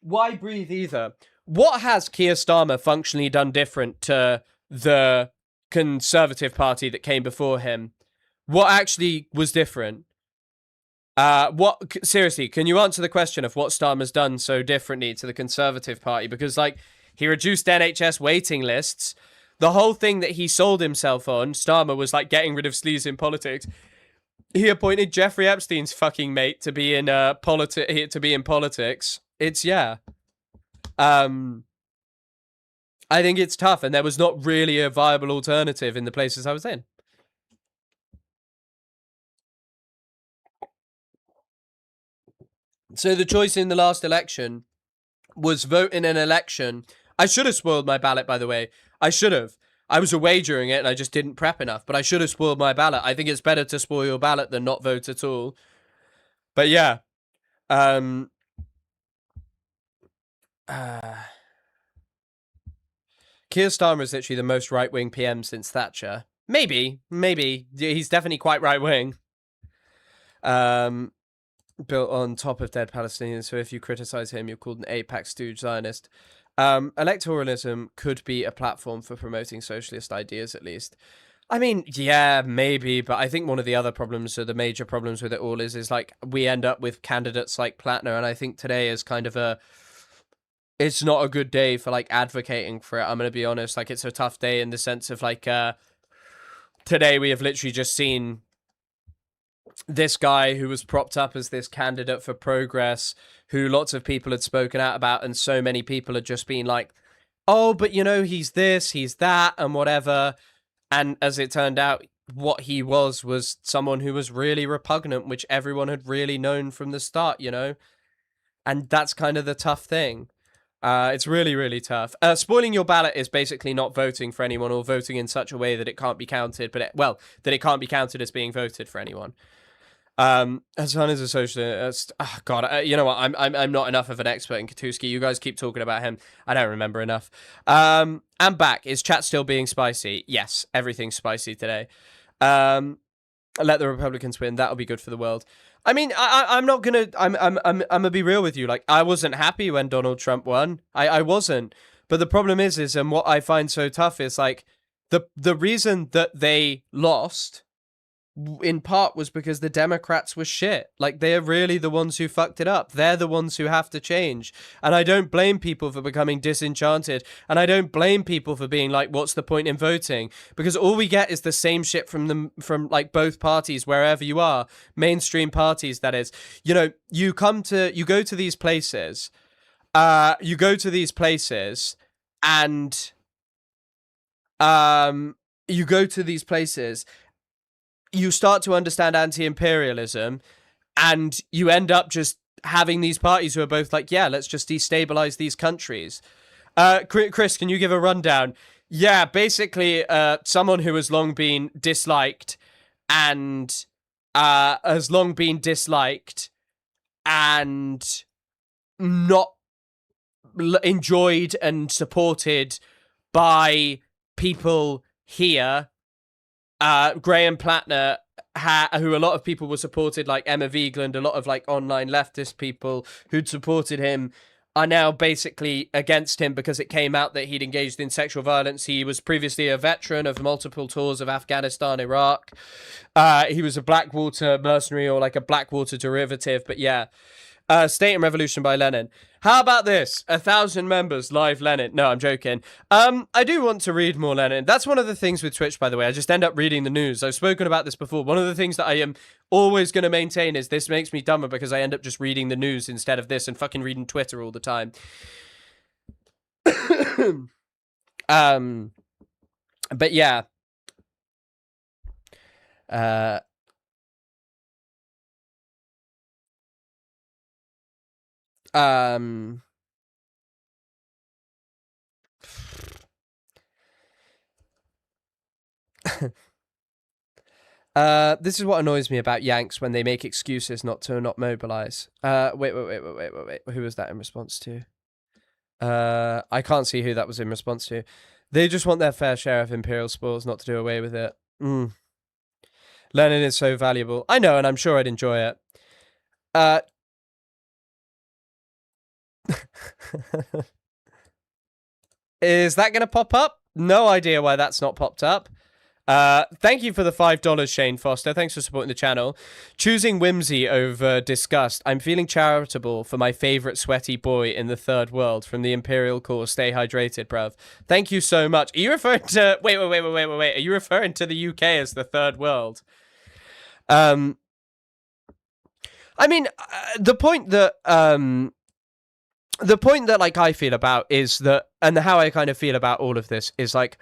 Why breathe either? What has Keir Starmer functionally done different to the Conservative Party that came before him? What actually was different? Seriously, can you answer the question of what Starmer's done so differently to the Conservative Party? Because, like, he reduced NHS waiting lists. The whole thing that he sold himself on, Starmer, was like getting rid of sleaze in politics. He appointed Jeffrey Epstein's fucking mate to be in politics. It's yeah. I think it's tough, and there was not really a viable alternative in the places I was in. So the choice in the last election was vote in an election. I should have spoiled my ballot, by the way. I should have. I was away during it and I just didn't prep enough, but I should have spoiled my ballot. I think it's better to spoil your ballot than not vote at all. But yeah. Keir Starmer is literally the most right-wing PM since Thatcher. Maybe. He's definitely quite right-wing. Built on top of dead Palestinians, so if you criticize him, you're called an AIPAC stooge Zionist. Electoralism could be a platform for promoting socialist ideas, at least. I mean, yeah, maybe, but I think one of the other problems, or the major problems with it all is like, we end up with candidates like Platner, and I think today is kind of it's not a good day for, like, advocating for it, I'm gonna be honest. Like, it's a tough day in the sense of, like, today we have literally just seen this guy who was propped up as this candidate for progress, who lots of people had spoken out about, and so many people had just been like, oh, but you know, he's this, he's that, and whatever. And as it turned out, what he was someone who was really repugnant, which everyone had really known from the start, you know? And that's kind of the tough thing. It's really, really tough. Spoiling your ballot is basically not voting for anyone or voting in such a way that it can't be counted, that it can't be counted as being voted for anyone. Hassan is a socialist. Oh God, you know what? I'm not enough of an expert in Katuski. You guys keep talking about him. I don't remember enough. I'm back. Is chat still being spicy? Yes, everything's spicy today. Let the Republicans win. That'll be good for the world. I mean, I'm not gonna. I'm gonna be real with you. Like, I wasn't happy when Donald Trump won. I wasn't. But the problem is, and what I find so tough is like the reason that they lost, in part, was because the Democrats were shit. Like, they're really the ones who fucked it up. They're the ones who have to change. And I don't blame people for becoming disenchanted. And I don't blame people for being like, what's the point in voting? Because all we get is the same shit from like both parties, wherever you are. Mainstream parties, that is. You know, you go to these places. And you go to these places you start to understand anti-imperialism, and you end up just having these parties who are both like, yeah, let's just destabilize these countries. Chris, can you give a rundown? Yeah, basically, someone who has long been disliked and not enjoyed and supported by people here. Graham Platner, who a lot of people were supported, like Emma Vigeland, a lot of like online leftist people who'd supported him are now basically against him because it came out that he'd engaged in sexual violence. He was previously a veteran of multiple tours of Afghanistan, Iraq. He was a Blackwater mercenary or like a Blackwater derivative. But yeah, State and Revolution by Lenin. How about this? 1,000 members, live Lenin. No, I'm joking. I do want to read more Lenin. That's one of the things with Twitch, by the way. I just end up reading the news. I've spoken about this before. One of the things that I am always going to maintain is this makes me dumber because I end up just reading the news instead of this and fucking reading Twitter all the time. But yeah. This is what annoys me about Yanks when they make excuses not mobilize. Wait. Who was that in response to? I can't see who that was in response to. They just want their fair share of imperial spoils, not to do away with it. Lenin is so valuable. I know, and I'm sure I'd enjoy it. Is that going to pop up? No idea why that's not popped up. Thank you for the $5, Shane Foster. Thanks for supporting the channel. Choosing whimsy over disgust. I'm feeling charitable for my favorite sweaty boy in the third world from the Imperial Corps. Stay hydrated, bruv. Thank you so much. Are you referring to... Wait. Are you referring to the UK as the third world? I mean, the point that like I feel about is that, and how I kind of feel about all of this is like,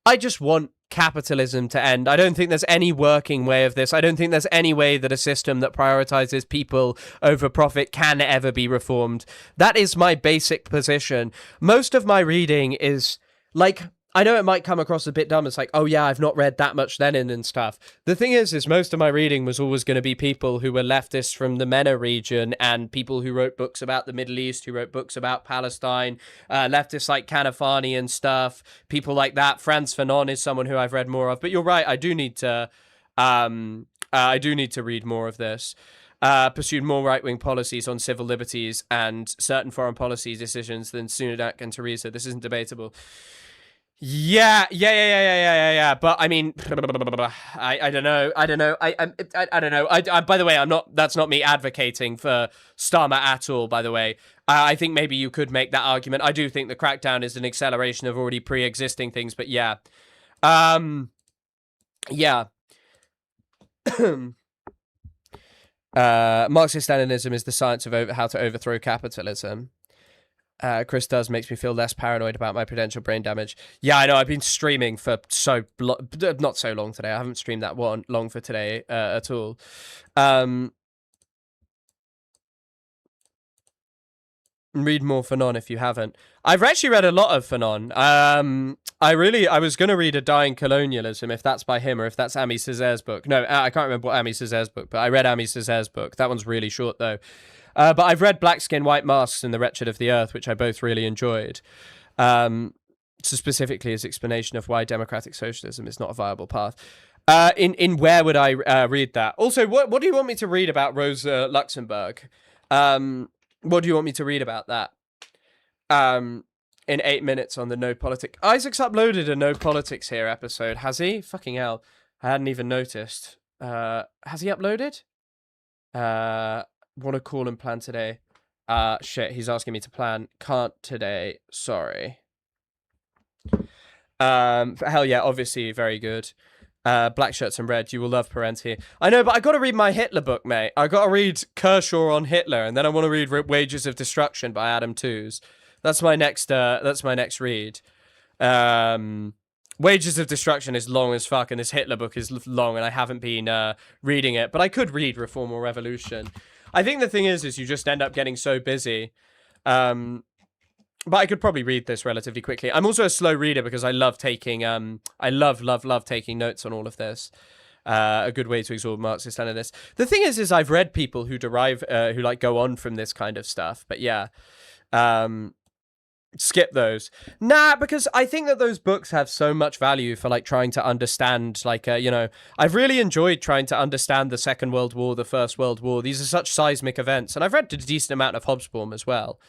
I just want capitalism to end. I don't think there's any working way of this. I don't think there's any way that a system that prioritizes people over profit can ever be reformed. That is my basic position. Most of my reading is like, I know it might come across a bit dumb. It's like, oh yeah, I've not read that much Lenin and stuff. The thing is most of my reading was always going to be people who were leftists from the MENA region and people who wrote books about the Middle East, who wrote books about Palestine, leftists like Kanafani and stuff, people like that. Frantz Fanon is someone who I've read more of. But you're right, I do need to read more of this. Pursued more right-wing policies on civil liberties and certain foreign policy decisions than Sunak and Theresa. This isn't debatable. Yeah. But I mean, I don't know. I don't know. By the way, that's not me advocating for Starmer at all. By the way, I think maybe you could make that argument. I do think the crackdown is an acceleration of already pre-existing things. But yeah, yeah. Marxist-Leninism is the science of how to overthrow capitalism. Chris does makes me feel less paranoid about my potential brain damage. Yeah, I know. I've been streaming for not so long today. I haven't streamed that long for today at all. Read more Fanon if you haven't. I've actually read a lot of Fanon. I was going to read A Dying Colonialism, if that's by him or if that's Ami Césaire's book. No, I can't remember what Ami Césaire's book, but I read Ami Césaire's book. That one's really short, though. But I've read Black Skin, White Masks and The Wretched of the Earth, which I both really enjoyed. So specifically his explanation of why democratic socialism is not a viable path. In where would I read that? Also, what do you want me to read about Rosa Luxemburg? What do you want me to read about that? In 8 minutes on the No Politics. Isaac's uploaded a No Politics Here episode, has he? Fucking hell. I hadn't even noticed. Has he uploaded? Want to call and plan today. Shit, he's asking me to plan. Can't today. Sorry. Hell yeah, obviously very good. Black Shirts and Red, you will love Parenti. I know, but I got to read my Hitler book, mate. I got to read Kershaw on Hitler, and then I want to read Wages of Destruction by Adam Tooze. That's my next read. Wages of Destruction is long as fuck, and this Hitler book is long, and I haven't been reading it. But I could read Reform or Revolution. I think the thing is you just end up getting so busy. But I could probably read this relatively quickly. I'm also a slow reader because I love taking, I love taking notes on all of this. A good way to absorb Marxist-Leninists. The thing is I've read people who derive, who like go on from this kind of stuff. But yeah, skip those. Nah, because I think that those books have so much value for like trying to understand, like, you know, I've really enjoyed trying to understand the Second World War, the First World War. These are such seismic events. And I've read a decent amount of Hobsbawm as well.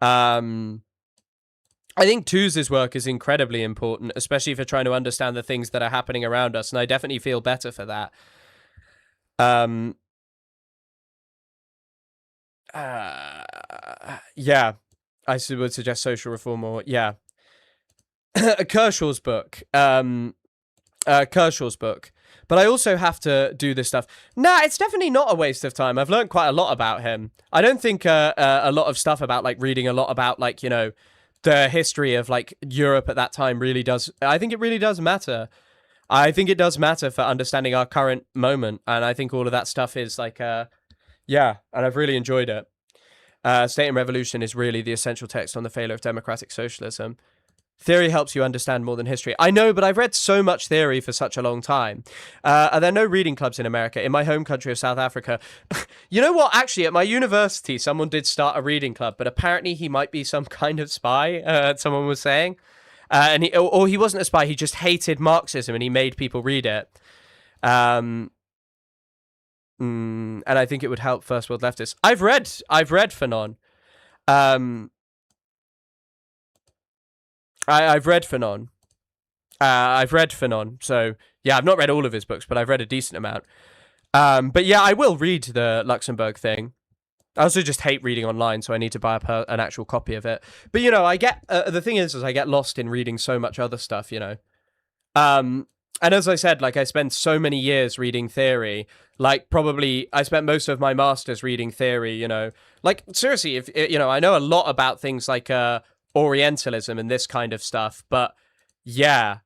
I think Two's work is incredibly important, especially for trying to understand the things that are happening around us, and I definitely feel better for that. Yeah, I would suggest social reform or Kershaw's book. Kershaw's book. But I also have to do this stuff. Nah, it's definitely not a waste of time. I've learned quite a lot about him. I don't think a lot of stuff about like reading a lot about like, you know, the history of like Europe at that time really does. I think it really does matter. I think it does matter for understanding our current moment. And I think all of that stuff is like, yeah, and I've really enjoyed it. State and Revolution is really the essential text on the failure of democratic socialism. Theory helps you understand more than history. I know, but I've read so much theory for such a long time. Are there no reading clubs in America? In my home country of South Africa? You know what? Actually, at my university, someone did start a reading club, but apparently he might be some kind of spy, someone was saying. And he wasn't a spy, he just hated Marxism and he made people read it. And I think it would help first world leftists. I've read Fanon. I've read Fanon. So yeah, I've not read all of his books, but I've read a decent amount. But yeah, I will read the Luxembourg thing. I also just hate reading online, so I need to buy an actual copy of it. But you know, I get the thing is I get lost in reading so much other stuff. You know, and as I said, like I spent so many years reading theory. Like probably I spent most of my masters reading theory. You know, like seriously, if you know, I know a lot about things like Orientalism and this kind of stuff. But yeah,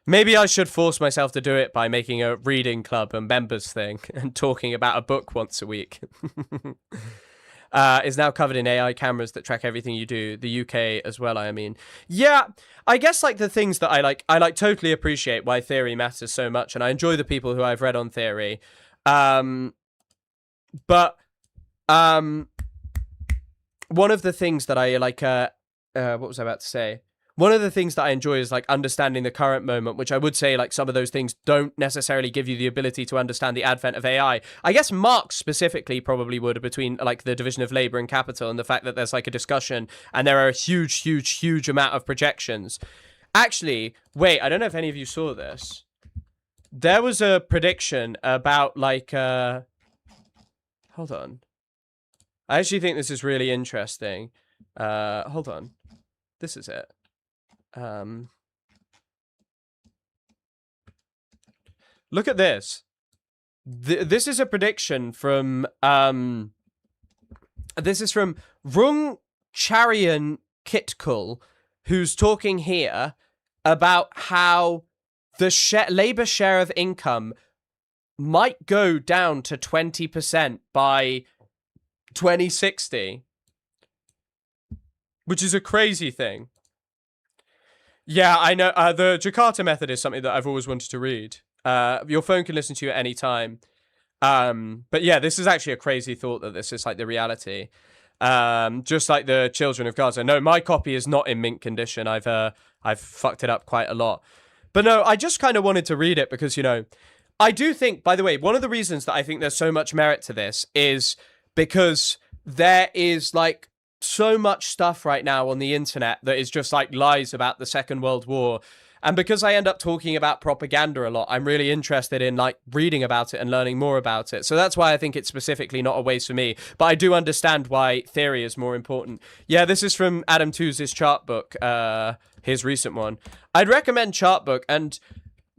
maybe I should force myself to do it by making a reading club and members thing and talking about a book once a week. Is now covered in AI cameras that track everything you do. The UK as well, I mean. Yeah, I guess like the things that I like totally appreciate why theory matters so much, and I enjoy the people who I've read on theory. But one of the things that I like, what was I about to say? One of the things that I enjoy is like understanding the current moment, which I would say like some of those things don't necessarily give you the ability to understand the advent of AI. I guess Marx specifically probably would, between like the division of labor and capital and the fact that there's like a discussion and there are a huge amount of projections. Actually, wait, I don't know if any of you saw this. There was a prediction about like, hold on. I actually think this is really interesting. Hold on. This is it. Look at this. This is a prediction from this is from Rung Charian Kitkul, who's talking here about how the labor share of income might go down to 20% by 2060, which is a crazy thing. Yeah, I know. The Jakarta method is something that I've always wanted to read. Your phone can listen to you at any time. But yeah, this is actually a crazy thought that this is like the reality. Just like the Children of Gaza. No, my copy is not in mint condition. I've fucked it up quite a lot. But no, I just kind of wanted to read it because, you know, I do think, by the way, one of the reasons that I think there's so much merit to this is because there is like so much stuff right now on the internet that is just like lies about the Second World War. And because I end up talking about propaganda a lot, I'm really interested in like reading about it and learning more about it. So that's why I think it's specifically not a waste for me. But I do understand why theory is more important. Yeah, this is from Adam Tooze's chart book, his recent one. I'd recommend chart book, and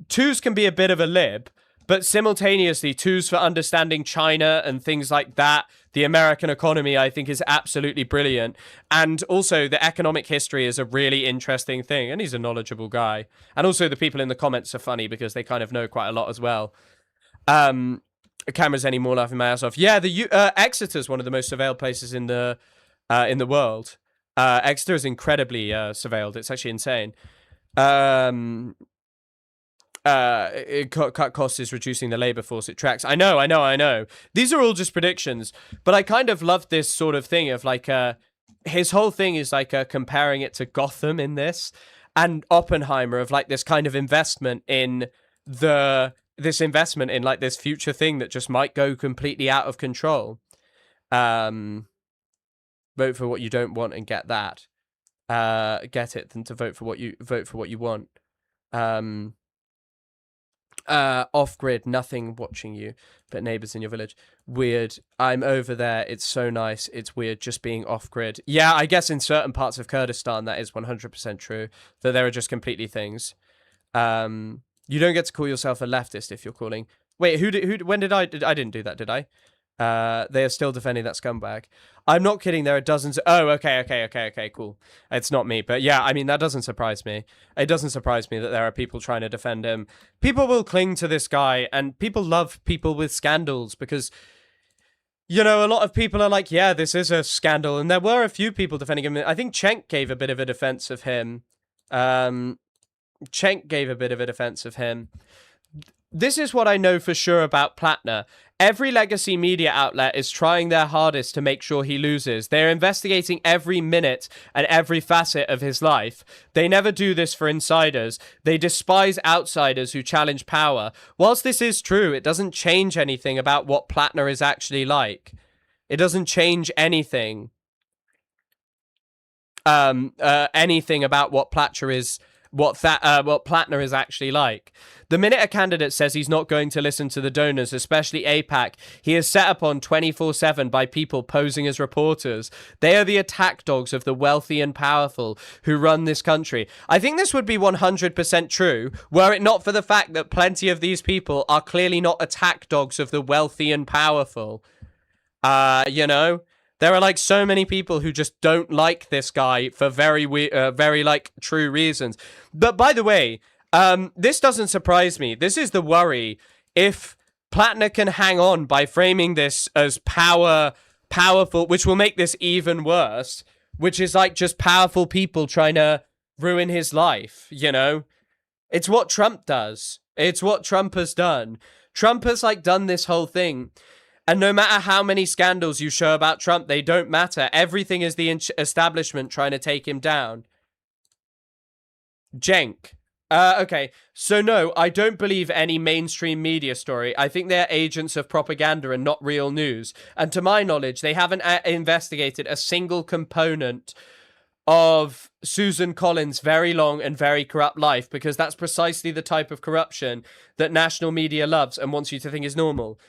Tooze can be a bit of a lib, but simultaneously Tooze for understanding China and things like that. The American economy, I think, is absolutely brilliant. And also, the economic history is a really interesting thing. And he's a knowledgeable guy. And also, the people in the comments are funny because they kind of know quite a lot as well. Cameras anymore laughing my ass off. Yeah, Exeter is one of the most surveilled places in the world. Exeter is incredibly surveilled. It's actually insane. Cut costs is reducing the labor force it tracks. I know. These are all just predictions, but I kind of love this sort of thing of like, his whole thing is like comparing it to Gotham in this, and Oppenheimer of like this kind of investment in like this future thing that just might go completely out of control. But vote for what you don't want and get that, get it, than to vote for what you want. Off grid, nothing watching you but neighbors in your village. Weird. I'm over there. It's so nice. It's weird just being off grid. Yeah, I guess in certain parts of Kurdistan that is 100% true, that there are just completely things. You don't get to call yourself a leftist if you're calling. Wait, when did I didn't do that, did I? They are still defending that scumbag. I'm not kidding. There are dozens. Oh, okay, cool. It's not me, but yeah, I mean, that doesn't surprise me. It doesn't surprise me that there are people trying to defend him. People will cling to this guy, and people love people with scandals because, you know, a lot of people are like, yeah, this is a scandal, and there were a few people defending him. I think Cenk gave a bit of a defense of him. This is what I know for sure about Platner. Every legacy media outlet is trying their hardest to make sure he loses. They're investigating every minute and every facet of his life. They never do this for insiders. They despise outsiders who challenge power. Whilst this is true, it doesn't change anything about what Platner is actually like. It doesn't change anything. Anything about what Platner is. What Platner is actually like. The minute a candidate says he's not going to listen to the donors, especially AIPAC, he is set upon 24/7 by people posing as reporters. They are the attack dogs of the wealthy and powerful who run this country. I think this would be 100% true were it not for the fact that plenty of these people are clearly not attack dogs of the wealthy and powerful. You know? There are like so many people who just don't like this guy for very like true reasons. But by the way, this doesn't surprise me. This is the worry. If Platner can hang on by framing this as powerful, which will make this even worse, which is like just powerful people trying to ruin his life, you know? It's what Trump does. It's what Trump has done. Trump has like done this whole thing. And no matter how many scandals you show about Trump, they don't matter. Everything is the establishment trying to take him down. Cenk. Okay, so no, I don't believe any mainstream media story. I think they're agents of propaganda and not real news. And to my knowledge, they haven't investigated a single component of Susan Collins' very long and very corrupt life, because that's precisely the type of corruption that national media loves and wants you to think is normal.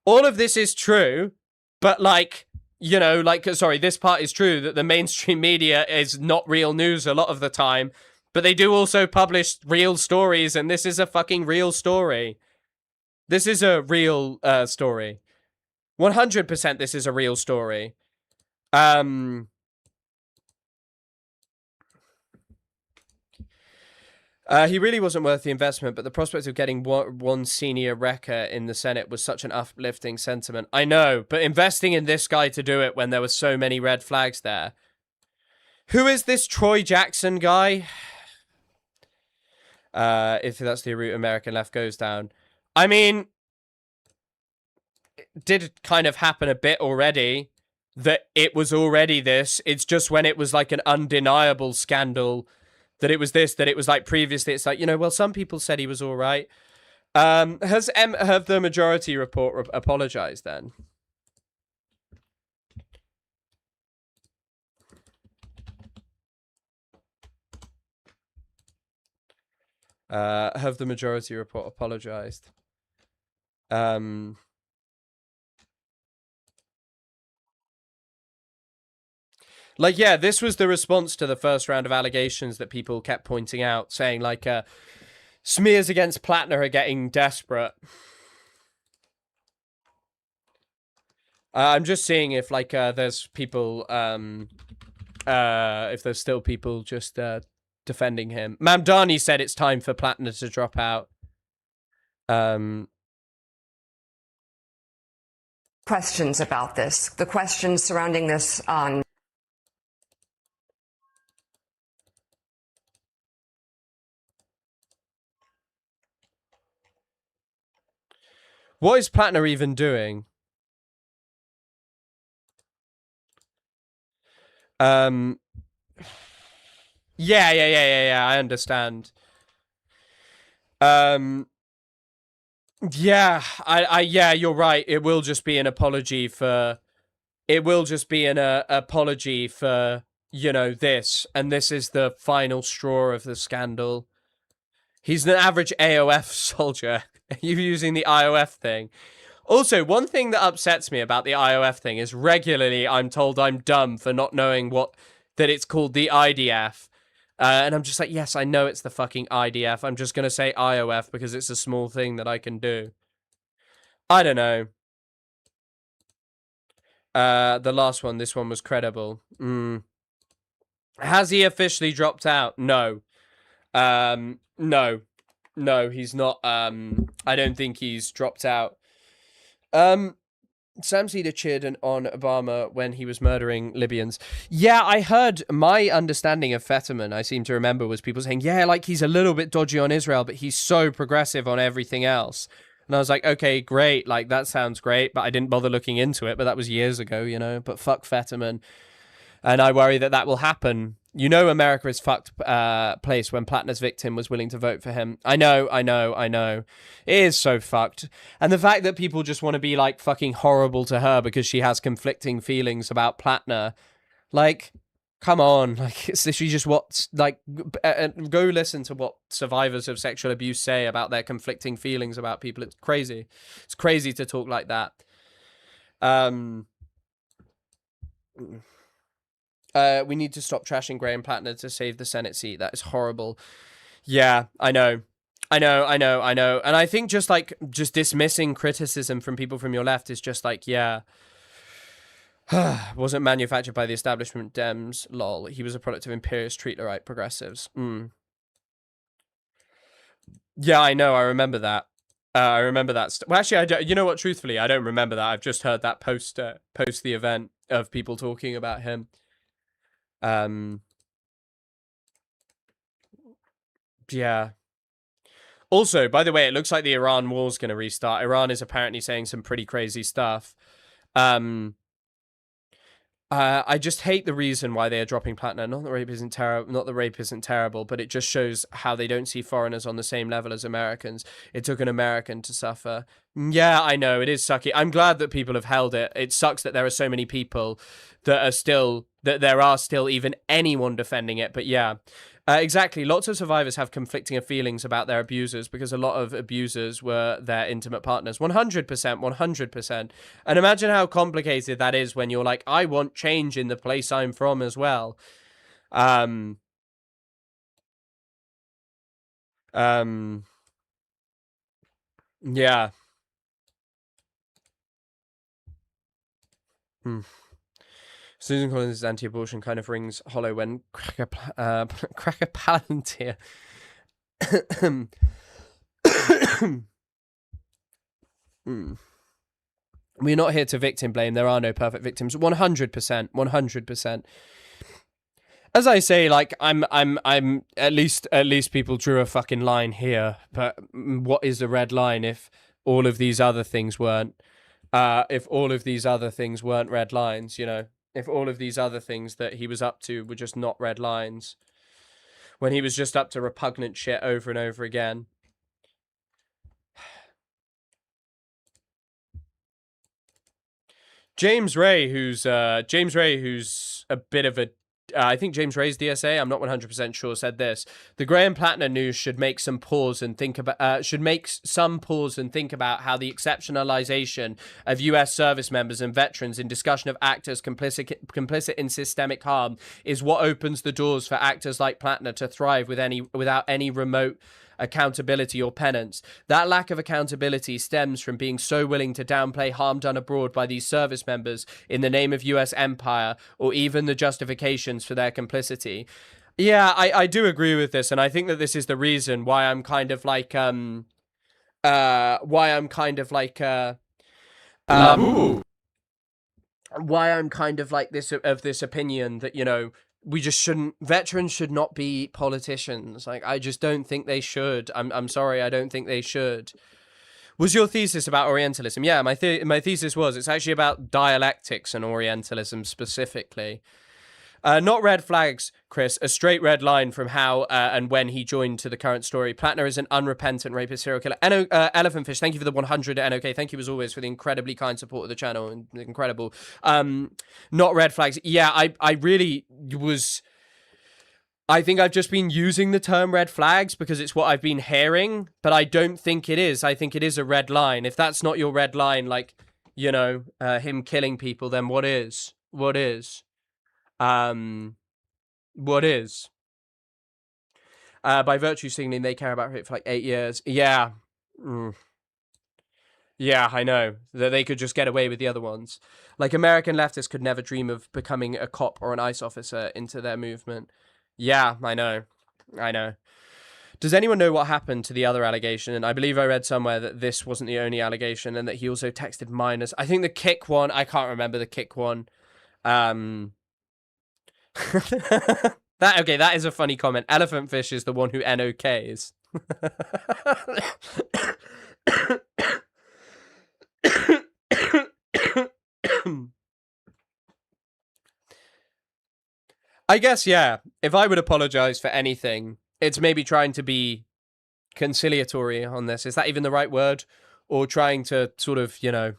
All of this is true, but like, you know, like, sorry, this part is true that the mainstream media is not real news a lot of the time, but they do also publish real stories, and this is a fucking real story. This is a real story. 100% this is a real story. He really wasn't worth the investment, but the prospect of getting one senior wrecker in the Senate was such an uplifting sentiment. I know, but investing in this guy to do it when there were so many red flags there. Who is this Troy Jackson guy? If that's the route American left goes down. I mean, it did kind of happen a bit already, that it was already this. It's just when it was like an undeniable scandal that it was this, that it was like previously, it's like, you know, well, some people said he was all right. Have the Majority Report apologized then? Have the Majority Report apologized? Like, yeah, this was the response to the first round of allegations that people kept pointing out, saying, like, smears against Platner are getting desperate. I'm just seeing if, like, there's people, if there's still people just defending him. Mamdani said it's time for Platner to drop out. Questions about this. The questions surrounding this on... What is Platner even doing? Yeah, I understand. Yeah, yeah, you're right. It will just be an apology for it will just be an apology for, you know, this, and this is the final straw of the scandal. He's an average AOF soldier. You're using the IOF thing. Also, one thing that upsets me about the IOF thing is regularly I'm told I'm dumb for not knowing that it's called the IDF. And I'm just like, yes, I know it's the fucking IDF. I'm just going to say IOF because it's a small thing that I can do. I don't know. The last one, this one was credible. Has he officially dropped out? No. No. No, he's not. I don't think he's dropped out. Sam Cedar cheered on Obama when he was murdering Libyans. Yeah, I heard, my understanding of Fetterman, I seem to remember, was people saying, yeah, like he's a little bit dodgy on Israel, but he's so progressive on everything else. And I was like, okay, great. Like, that sounds great, but I didn't bother looking into it. But that was years ago, you know. But fuck Fetterman. And I worry that that will happen. You know, America is fucked place when Platner's victim was willing to vote for him. I know. It is so fucked. And the fact that people just want to be, like, fucking horrible to her because she has conflicting feelings about Platner. Like, come on. Like, it's literally just what, like, go listen to what survivors of sexual abuse say about their conflicting feelings about people. It's crazy. It's crazy to talk like that. We need to stop trashing Graham Platner to save the Senate seat. That is horrible. Yeah, I know. And I think just dismissing criticism from people from your left is just like, yeah, wasn't manufactured by the establishment Dems, lol. He was a product of imperialist treatlerite progressives. Yeah, I know. I remember that. Well, actually, I don't, you know what? Truthfully, I don't remember that. I've just heard that post the event of people talking about him. Yeah. Also, by the way, it looks like the Iran war's going to restart. Iran is apparently saying some pretty crazy stuff. I just hate the reason why they are dropping Platner. Not that rape isn't terrible, but it just shows how they don't see foreigners on the same level as Americans. It took an American to suffer. Yeah, I know, it is sucky. I'm glad that people have held it. It sucks that there are so many people that there are still even anyone defending it, but yeah. Exactly. Lots of survivors have conflicting feelings about their abusers because a lot of abusers were their intimate partners. 100%. And imagine how complicated that is when you're like, I want change in the place I'm from as well. Yeah. Susan Collins' anti-abortion kind of rings hollow when Cracker Palantir We're not here to victim blame. There are no perfect victims. 100%. As I say, like I'm at least people drew a fucking line here. But what is a red line if all of these other things weren't? If all of these other things weren't red lines, you know, if all of these other things that he was up to were just not red lines, when he was just up to repugnant shit over and over again. James Ray, who's a bit of a, I think James Ray's DSA, I'm not 100% sure, said this: the Graham Platner news should make some pause and think about how the exceptionalization of U.S. service members and veterans in discussion of actors complicit in systemic harm is what opens the doors for actors like Platner to thrive without any remote accountability or penance. That lack of accountability stems from being so willing to downplay harm done abroad by these service members in the name of US empire, or even the justifications for their complicity. Yeah, I do agree with this, and I think that this is the reason why I'm kind of like this opinion that, you know, veterans should not be politicians. Like, I just don't think they should. I'm sorry, I don't think they should. Was your thesis about Orientalism? Yeah, my thesis was. It's actually about dialectics and Orientalism specifically. Not red flags, Chris. A straight red line from how and when he joined to the current story. Platner is an unrepentant rapist serial killer. Elephant Fish, thank you for the 100 NOK. Thank you as always for the incredibly kind support of the channel. And incredible. Not red flags. Yeah, I really was... I think I've just been using the term red flags because it's what I've been hearing, but I don't think it is. I think it is a red line. If that's not your red line, like, you know, him killing people, then what is? What is? What is? By virtue signaling they care about it for like 8 years. Yeah. Yeah, I know. That they could just get away with the other ones. Like, American leftists could never dream of becoming a cop or an ICE officer into their movement. Yeah, I know. I know. Does anyone know what happened to the other allegation? And I believe I read somewhere that this wasn't the only allegation and that he also texted minors. I think the kick one, I can't remember the kick one. That is a funny comment. Elephant Fish is the one who NOKs. I guess, yeah, if I would apologize for anything, it's maybe trying to be conciliatory on this. Is that even the right word? Or trying to sort of, you know,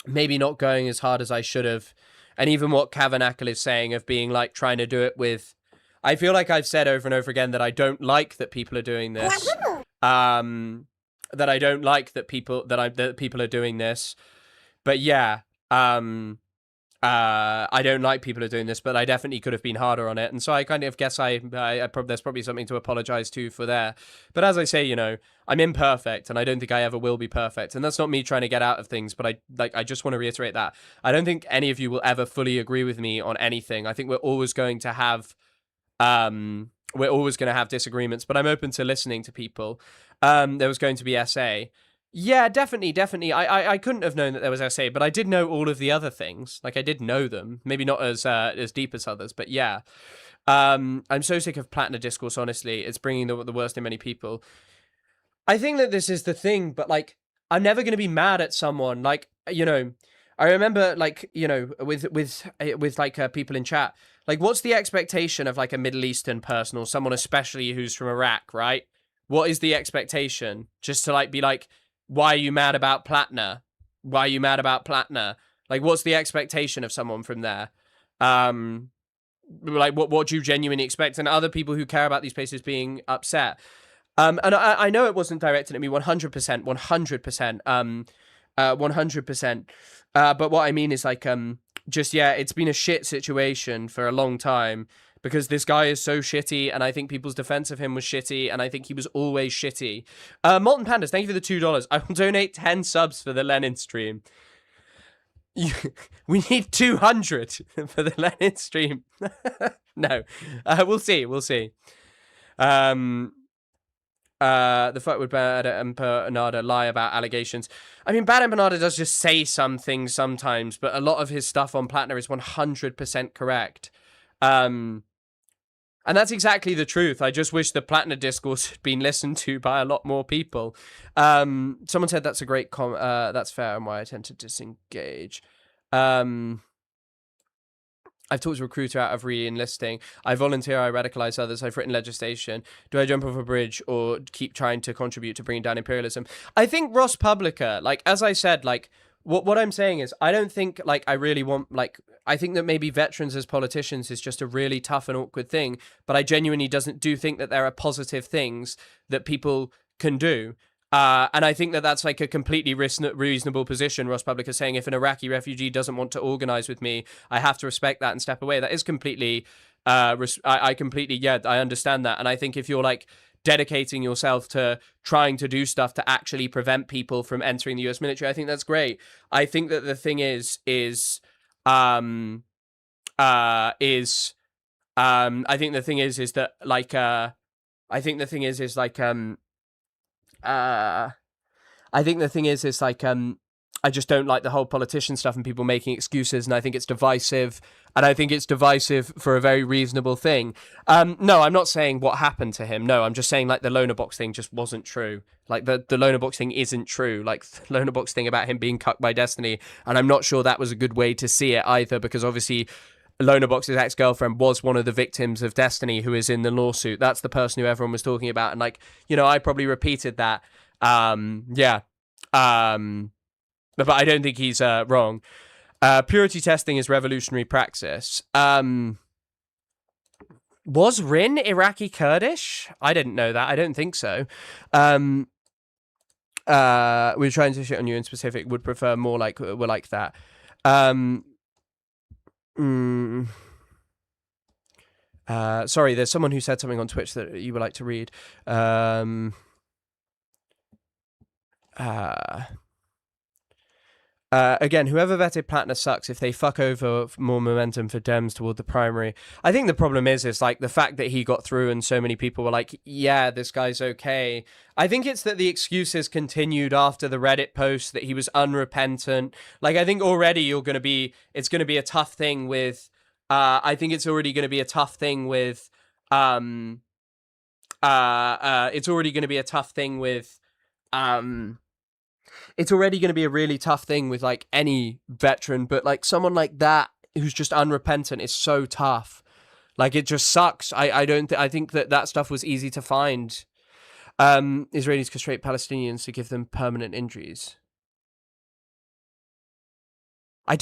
maybe not going as hard as I should have. And even what Kavanackle is saying of being like trying to do it with... I feel like I've said over and over again that I don't like that people are doing this. That I don't like that people are doing this. But yeah, I don't like people are doing this, but I definitely could have been harder on it. And so I kind of guess there's probably something to apologize to for there. But as I say, you know, I'm imperfect and I don't think I ever will be perfect. And that's not me trying to get out of things, but I just want to reiterate that. I don't think any of you will ever fully agree with me on anything. I think we're always going to have disagreements, but I'm open to listening to people. There was going to be SA. Yeah, definitely. I couldn't have known that there was SA, but I did know all of the other things. Like, I did know them. Maybe not as deep as others, but yeah. I'm so sick of Platner discourse, honestly. It's bringing the worst in many people. I think that this is the thing, but, like, I'm never going to be mad at someone. Like, you know, I remember, like, you know, with like, people in chat, like, what's the expectation of, like, a Middle Eastern person or someone especially who's from Iraq, right? What is the expectation? Just to, like, be like... Why are you mad about Platner? Why are you mad about Platner? Like, what's the expectation of someone from there? Like, what do you genuinely expect? And other people who care about these places being upset. And I know it wasn't directed at me 100%, 100%. But what I mean is, like, just, yeah, it's been a shit situation for a long time. Because this guy is so shitty, and I think people's defense of him was shitty, and I think he was always shitty. Molten Pandas, thank you for the $2. I will donate 10 subs for the Lenin stream. We need 200 for the Lenin stream. No. We'll see. The fuck would Bad Empanada lie about allegations? I mean, Bad Empanada does just say some things sometimes, but a lot of his stuff on Platner is 100% correct. And that's exactly the truth. I just wish the Platner discourse had been listened to by a lot more people. Someone said that's a great that's fair and why I tend to disengage. I've talked to a recruiter out of re-enlisting. I volunteer, I radicalize others, I've written legislation. Do I jump off a bridge or keep trying to contribute to bringing down imperialism? I think Ross Publica, like, as I said, like, what I'm saying is, I don't think, like, I really want, like, I think that maybe veterans as politicians is just a really tough and awkward thing, but I genuinely do think that there are positive things that people can do. And I think that that's, like, a completely reasonable position. Ross Public is saying, if an Iraqi refugee doesn't want to organize with me, I have to respect that and step away. That is completely, I completely, yeah, I understand that. And I think if you're, like, dedicating yourself to trying to do stuff to actually prevent people from entering the US military, I think that's great. I think that the thing is I think the thing is that, like, I think the thing is like, I just don't like the whole politician stuff and people making excuses, and I think it's divisive, and I think it's divisive for a very reasonable thing. No, I'm not saying what happened to him. No, I'm just saying, like, the Loner Box thing just wasn't true. Like, the Loner Box thing isn't true. Like, the Loner Box thing about him being cucked by Destiny, and I'm not sure that was a good way to see it either, because obviously Lonabox's ex-girlfriend was one of the victims of Destiny who is in the lawsuit. That's the person who everyone was talking about. And like, you know, I probably repeated that. Yeah. But I don't think he's wrong. Purity testing is revolutionary praxis. Was Rin Iraqi Kurdish? I didn't know that. I don't think so. We're trying to shit on you in specific. Would prefer more like we're like that. Sorry, there's someone who said something on Twitch that you would like to read. Again, whoever vetted Platner sucks if they fuck over more momentum for Dems toward the primary. I think the problem is like the fact that he got through and so many people were like, yeah, this guy's okay. I think it's that the excuses continued after the Reddit post that he was unrepentant. Like, I think already it's going to be a tough thing with, I think it's already going to be a tough thing with, it's already going to be a tough thing with, it's already going to be a really tough thing with like any veteran, but like someone like that who's just unrepentant is so tough. Like, it just sucks. I think that stuff was easy to find. Israelis castrate Palestinians to give them permanent injuries. I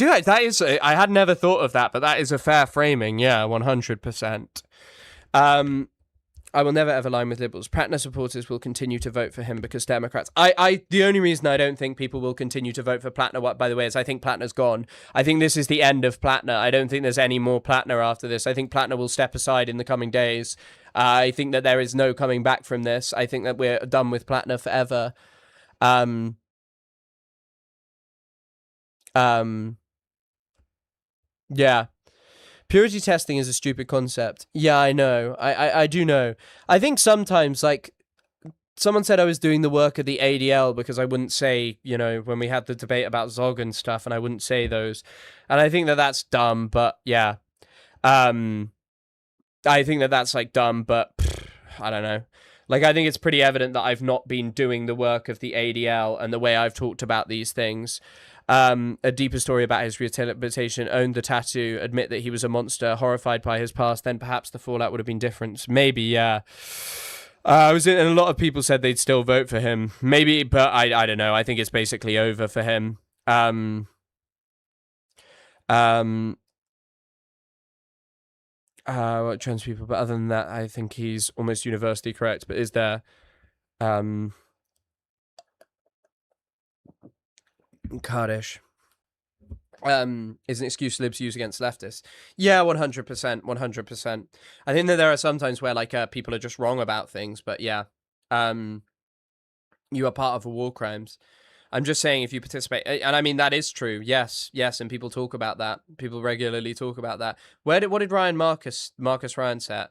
had never thought of that, but that is a fair framing. Yeah, 100%. I will never ever line with liberals. Platner supporters will continue to vote for him because Democrats. The only reason I don't think people will continue to vote for Platner, by the way, is I think Platner's gone. I think this is the end of Platner. I don't think there's any more Platner after this. I think Platner will step aside in the coming days. I think that there is no coming back from this. I think that we're done with Platner forever. Yeah. Purity testing is a stupid concept. Yeah, I know. I do know. I think sometimes, like, someone said I was doing the work of the ADL because I wouldn't say, you know, when we had the debate about Zog and stuff, and I wouldn't say those. And I think that that's dumb, but yeah. I think that that's, like, dumb, but I don't know. Like, I think it's pretty evident that I've not been doing the work of the ADL and the way I've talked about these things. A deeper story about his rehabilitation, owned the tattoo, admit that he was a monster, horrified by his past, then perhaps the fallout would have been different. Maybe, yeah. And a lot of people said they'd still vote for him. Maybe, but I don't know. I think it's basically over for him. What trans people, but other than that, I think he's almost universally correct. But is there, Kurdish, is an excuse libs use against leftists? Yeah, 100%, 100%. I think that there are some times where like people are just wrong about things, but yeah, you are part of a war crimes. I'm just saying, if you participate, and I mean that is true. Yes, and people talk about that. People regularly talk about that. What did Marcus Ryan say?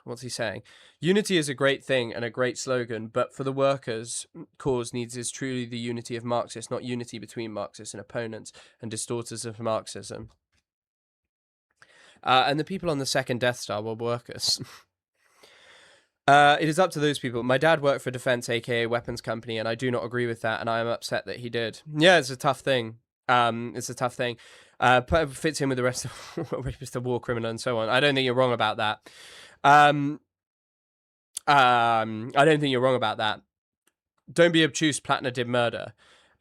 What's he saying? Unity is a great thing and a great slogan, but for the workers' cause needs is truly the unity of Marxists, not unity between Marxists and opponents and distorters of Marxism. And the people on the second Death Star were workers. It is up to those people. My dad worked for defense, aka weapons company, and I do not agree with that, and I am upset that he did. Yeah, it's a tough thing. It's a tough thing. Fits in with the rest of rapist, the war criminal, and so on. I don't think you're wrong about that. I don't think you're wrong about that. Don't be obtuse. Platner did murder.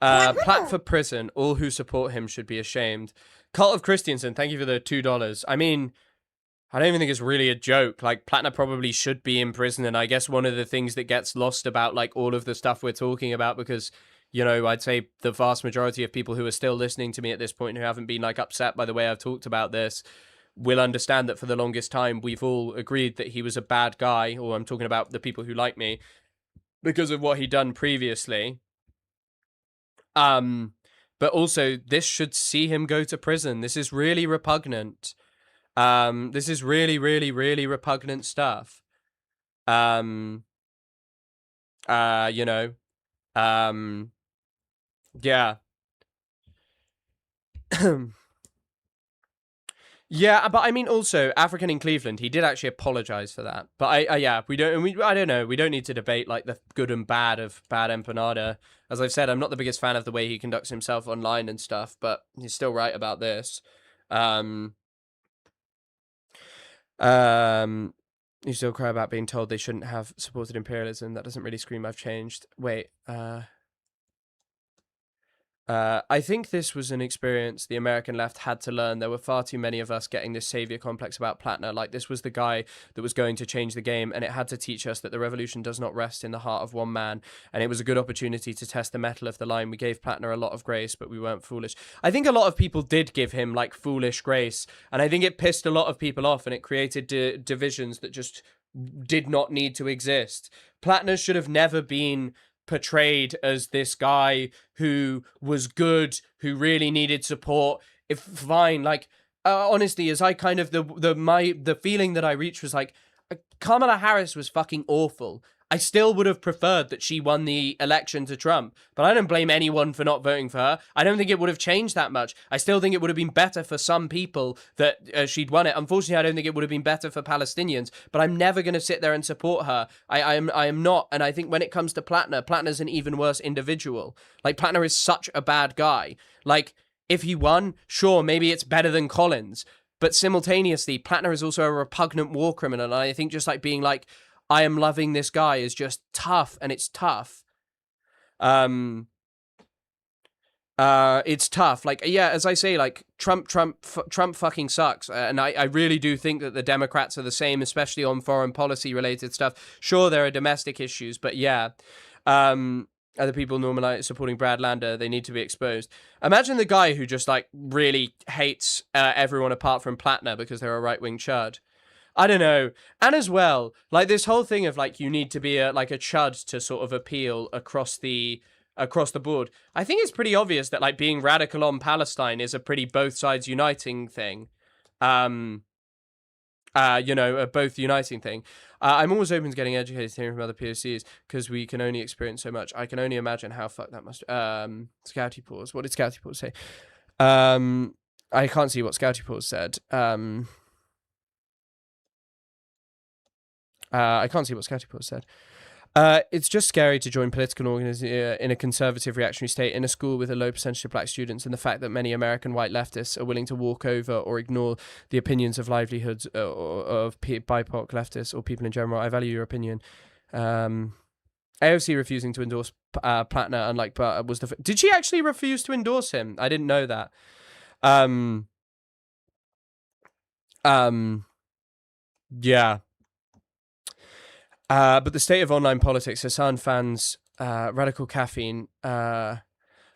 Platt for prison. All who support him should be ashamed. Cult of Christiansen, thank you for the $2. I mean, I don't even think it's really a joke. Like, Platner probably should be in prison, and I guess one of the things that gets lost about, like, all of the stuff we're talking about, because, you know, I'd say the vast majority of people who are still listening to me at this point who haven't been, like, upset by the way I've talked about this will understand that for the longest time we've all agreed that he was a bad guy, or I'm talking about the people who like me, because of what he'd done previously. But also, this should see him go to prison. This is really repugnant. This is really, really, really repugnant stuff. You know, yeah. Yeah, but I mean, also, African in Cleveland, he did actually apologize for that. But yeah, I don't know. We don't need to debate, like, the good and bad of Bad Empanada. As I've said, I'm not the biggest fan of the way he conducts himself online and stuff, but he's still right about this. You still cry about being told they shouldn't have supported imperialism. That doesn't really scream I've changed. Wait, I think this was an experience the American left had to learn. There were far too many of us getting this savior complex about Platner. Like, this was the guy that was going to change the game, and it had to teach us that the revolution does not rest in the heart of one man. And it was a good opportunity to test the mettle of the line. We gave Platner a lot of grace, but we weren't foolish. I think a lot of people did give him, like, foolish grace, and I think it pissed a lot of people off, and it created divisions that just did not need to exist. Platner should have never been portrayed as this guy who was good, who really needed support. If fine, like honestly, as I kind of the feeling that I reached was like, Kamala Harris was fucking awful. I still would have preferred that she won the election to Trump, but I don't blame anyone for not voting for her. I don't think it would have changed that much. I still think it would have been better for some people that she'd won it. Unfortunately, I don't think it would have been better for Palestinians, but I'm never going to sit there and support her. I am not, and I think when it comes to Platner's an even worse individual. Like, Platner is such a bad guy. Like, if he won, sure, maybe it's better than Collins, but simultaneously, Platner is also a repugnant war criminal, and I think just like being like, I am loving this guy is just tough, and it's tough. It's tough. Like, yeah, as I say, like, Trump fucking sucks, and I really do think that the Democrats are the same, especially on foreign policy related stuff. Sure, there are domestic issues, but yeah, other people normally supporting Brad Lander, they need to be exposed. Imagine the guy who just like really hates everyone apart from Platner because they're a right-wing chud. I don't know. And as well, like, this whole thing of like, you need to be a chud to sort of appeal across the board. I think it's pretty obvious that like being radical on Palestine is a pretty both sides uniting thing. A both uniting thing. I'm always open to getting educated, hearing from other POCs, because we can only experience so much. I can only imagine how fucked that must. Scouty Paws. What did Scouty Paws say? I can't see what Scouty Paws said. I can't see what Scouty Paws said. It's just scary to join political organization in a conservative reactionary state in a school with a low percentage of black students, and the fact that many American white leftists are willing to walk over or ignore the opinions of livelihoods of BIPOC leftists or people in general. I value your opinion. AOC refusing to endorse Platner, unlike was the... Did she actually refuse to endorse him? I didn't know that. Yeah. But the state of online politics, Hassan fans, radical caffeine. I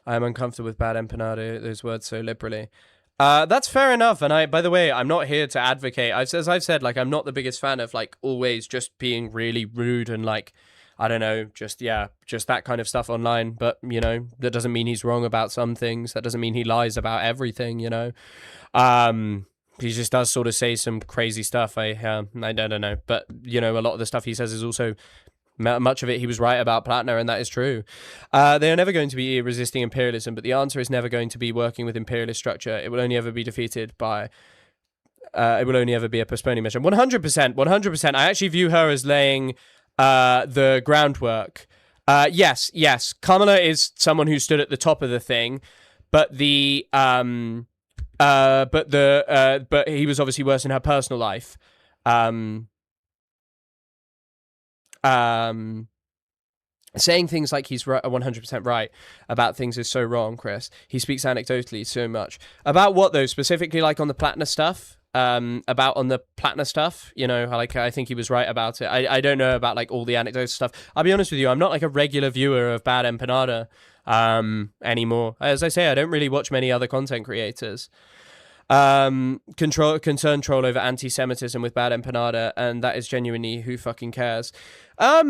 am uncomfortable with bad empanada, those words so liberally. That's fair enough. And by the way, I'm not here to advocate. As I've said, like, I'm not the biggest fan of like always just being really rude and like, I don't know, just that kind of stuff online. But, you know, that doesn't mean he's wrong about some things. That doesn't mean he lies about everything, you know. He just does sort of say some crazy stuff. I don't know. But, you know, a lot of the stuff he says is also, much of it he was right about Platner, and that is true. They are never going to be resisting imperialism, but the answer is never going to be working with imperialist structure. It will only ever be defeated by... it will only ever be a postponing measure. 100%. I actually view her as laying the groundwork. Yes. Kamala is someone who stood at the top of the thing, but but he was obviously worse in her personal life. Saying things like he's 100% right about things is so wrong, Chris. He speaks anecdotally so much. About what, though? Specifically, like, on the Platner stuff? About on the Platner stuff, you know, like, I think he was right about it. I don't know about, like, all the anecdotal stuff. I'll be honest with you, I'm not, like, a regular viewer of Bad Empanada anymore. As I say, I don't really watch many other content creators. Concern troll over anti-Semitism with Bad Empanada, and that is genuinely who fucking cares. I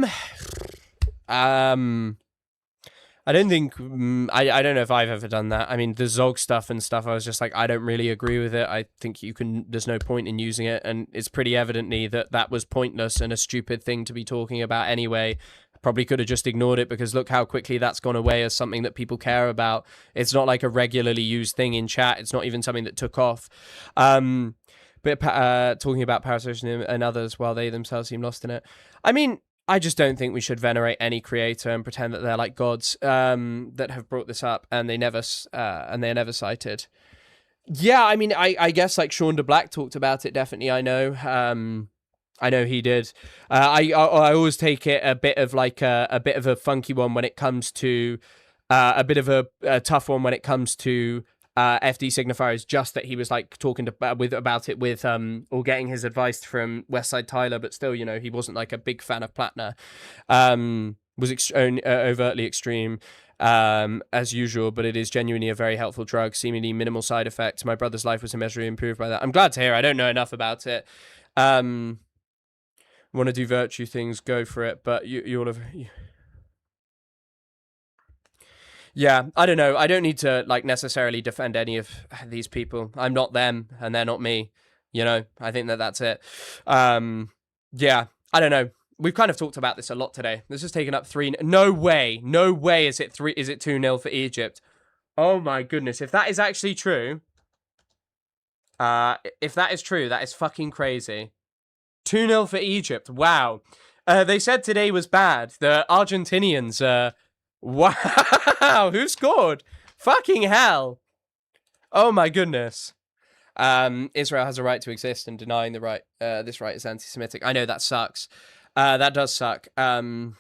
don't think, I don't know if I've ever done that. I mean, the Zog stuff and stuff, I was just like, I don't really agree with it. I think there's no point in using it, and it's pretty evidently that was pointless and a stupid thing to be talking about anyway. Probably could have just ignored it, because look how quickly that's gone away as something that people care about. It's not like a regularly used thing in chat. It's not even something that took off. But talking about parasocialism and others while they themselves seem lost in it. I mean, I just don't think we should venerate any creator and pretend that they're like gods that have brought this up, and they're never cited. Yeah, I mean, I guess like Sean DeBlack talked about it. Definitely, I know he did. I always take it a bit of like a bit of a funky one when it comes to a bit of a tough one when it comes to FD signifiers. Just that he was like talking about it with or getting his advice from Westside Tyler, but still, you know, he wasn't like a big fan of Platner. Was overtly extreme. As usual, but it is genuinely a very helpful drug, seemingly minimal side effects. My brother's life was immeasurably improved by that. I'm glad to hear. I don't know enough about it. Want to do virtue things, go for it, but you all have... Yeah, I don't know. I don't need to like necessarily defend any of these people. I'm not them and they're not me. You know, I think that's it. Yeah, I don't know. We've kind of talked about this a lot today. This has taken up 3. No way is it 3. Is it 2-0 for Egypt? Oh my goodness. If that is actually true, if that is true, that is fucking crazy. 2-0 for Egypt. Wow. They said today was bad. The Argentinians, wow. Who scored? Fucking hell. Oh my goodness. Israel has a right to exist, and denying the right, this right is anti-Semitic. I know that sucks. That does suck. Wow.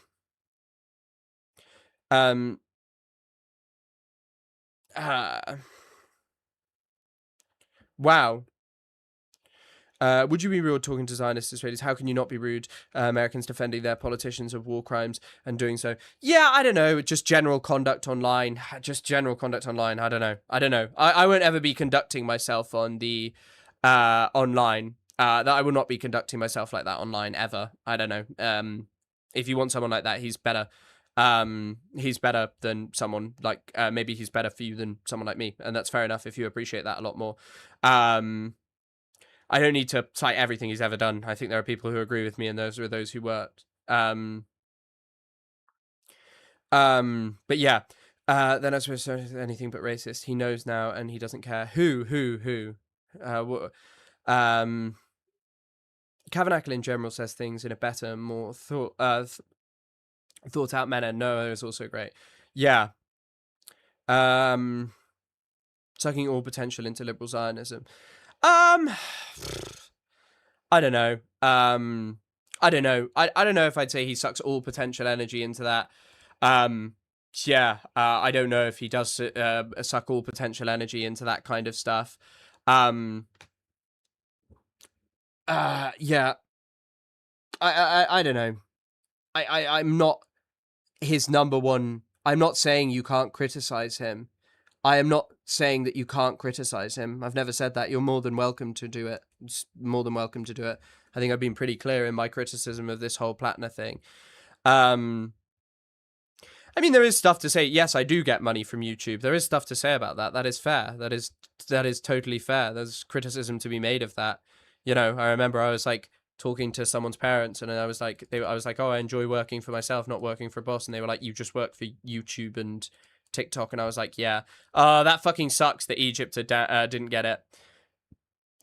Would you be rude talking to Zionist Israelis? How can you not be rude? Americans defending their politicians of war crimes and doing so. Yeah, I don't know. Just general conduct online. Just general conduct online. I don't know. I won't ever be conducting myself on the online. That I will not be conducting myself like that online ever. I don't know. If you want someone like that, he's better. He's better than someone like maybe he's better for you than someone like me, and that's fair enough if you appreciate that a lot more. I don't need to cite everything he's ever done. I think there are people who agree with me, and those are those who weren't. But yeah. Then I suppose anything but racist. He knows now, and he doesn't care. Who? Kavanagh in general says things in a better, more thought out manner. No, is also great. Yeah. Sucking all potential into liberal Zionism. I don't know. I don't know. I don't know if I'd say he sucks all potential energy into that. Yeah. I don't know if he does suck all potential energy into that kind of stuff. Yeah. I don't know. I'm not his number one. I'm not saying you can't criticize him. I am not saying that you can't criticize him. I've never said that. You're more than welcome to do it. Just more than welcome to do it. I think I've been pretty clear in my criticism of this whole Platner thing. I mean, there is stuff to say. Yes, I do get money from YouTube. There is stuff to say about that. That is fair. That is totally fair. There's criticism to be made of that. You know, I remember I was like talking to someone's parents, and I was like, oh, I enjoy working for myself, not working for a boss. And they were like, you just work for YouTube and TikTok. And I was like, yeah, that fucking sucks that Egypt didn't get it.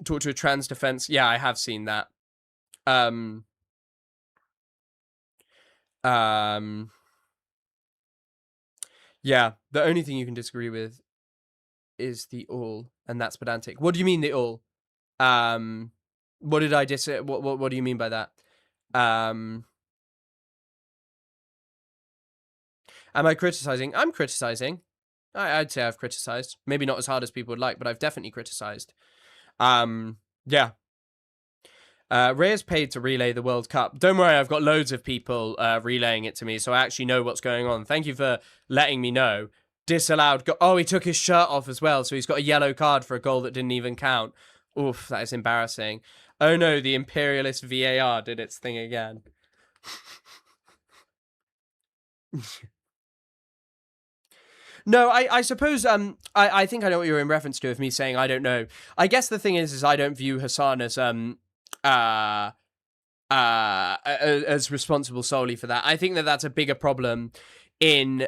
Talk to a trans defense. Yeah, I have seen that. Yeah, the only thing you can disagree with is the all, and that's pedantic. What do you mean the all? What did I what do you mean by that? Am I criticizing? I'm criticizing. I'd say I've criticized. Maybe not as hard as people would like, but I've definitely criticized. Yeah. Ray is paid to relay the World Cup. Don't worry, I've got loads of people relaying it to me, so I actually know what's going on. Thank you for letting me know. Disallowed. Oh, he took his shirt off as well, so he's got a yellow card for a goal that didn't even count. Oof, that is embarrassing. Oh no, the imperialist VAR did its thing again. No, I suppose I think I know what you're in reference to of me saying I don't know. I guess the thing is I don't view Hassan as responsible solely for that. I think that that's a bigger problem in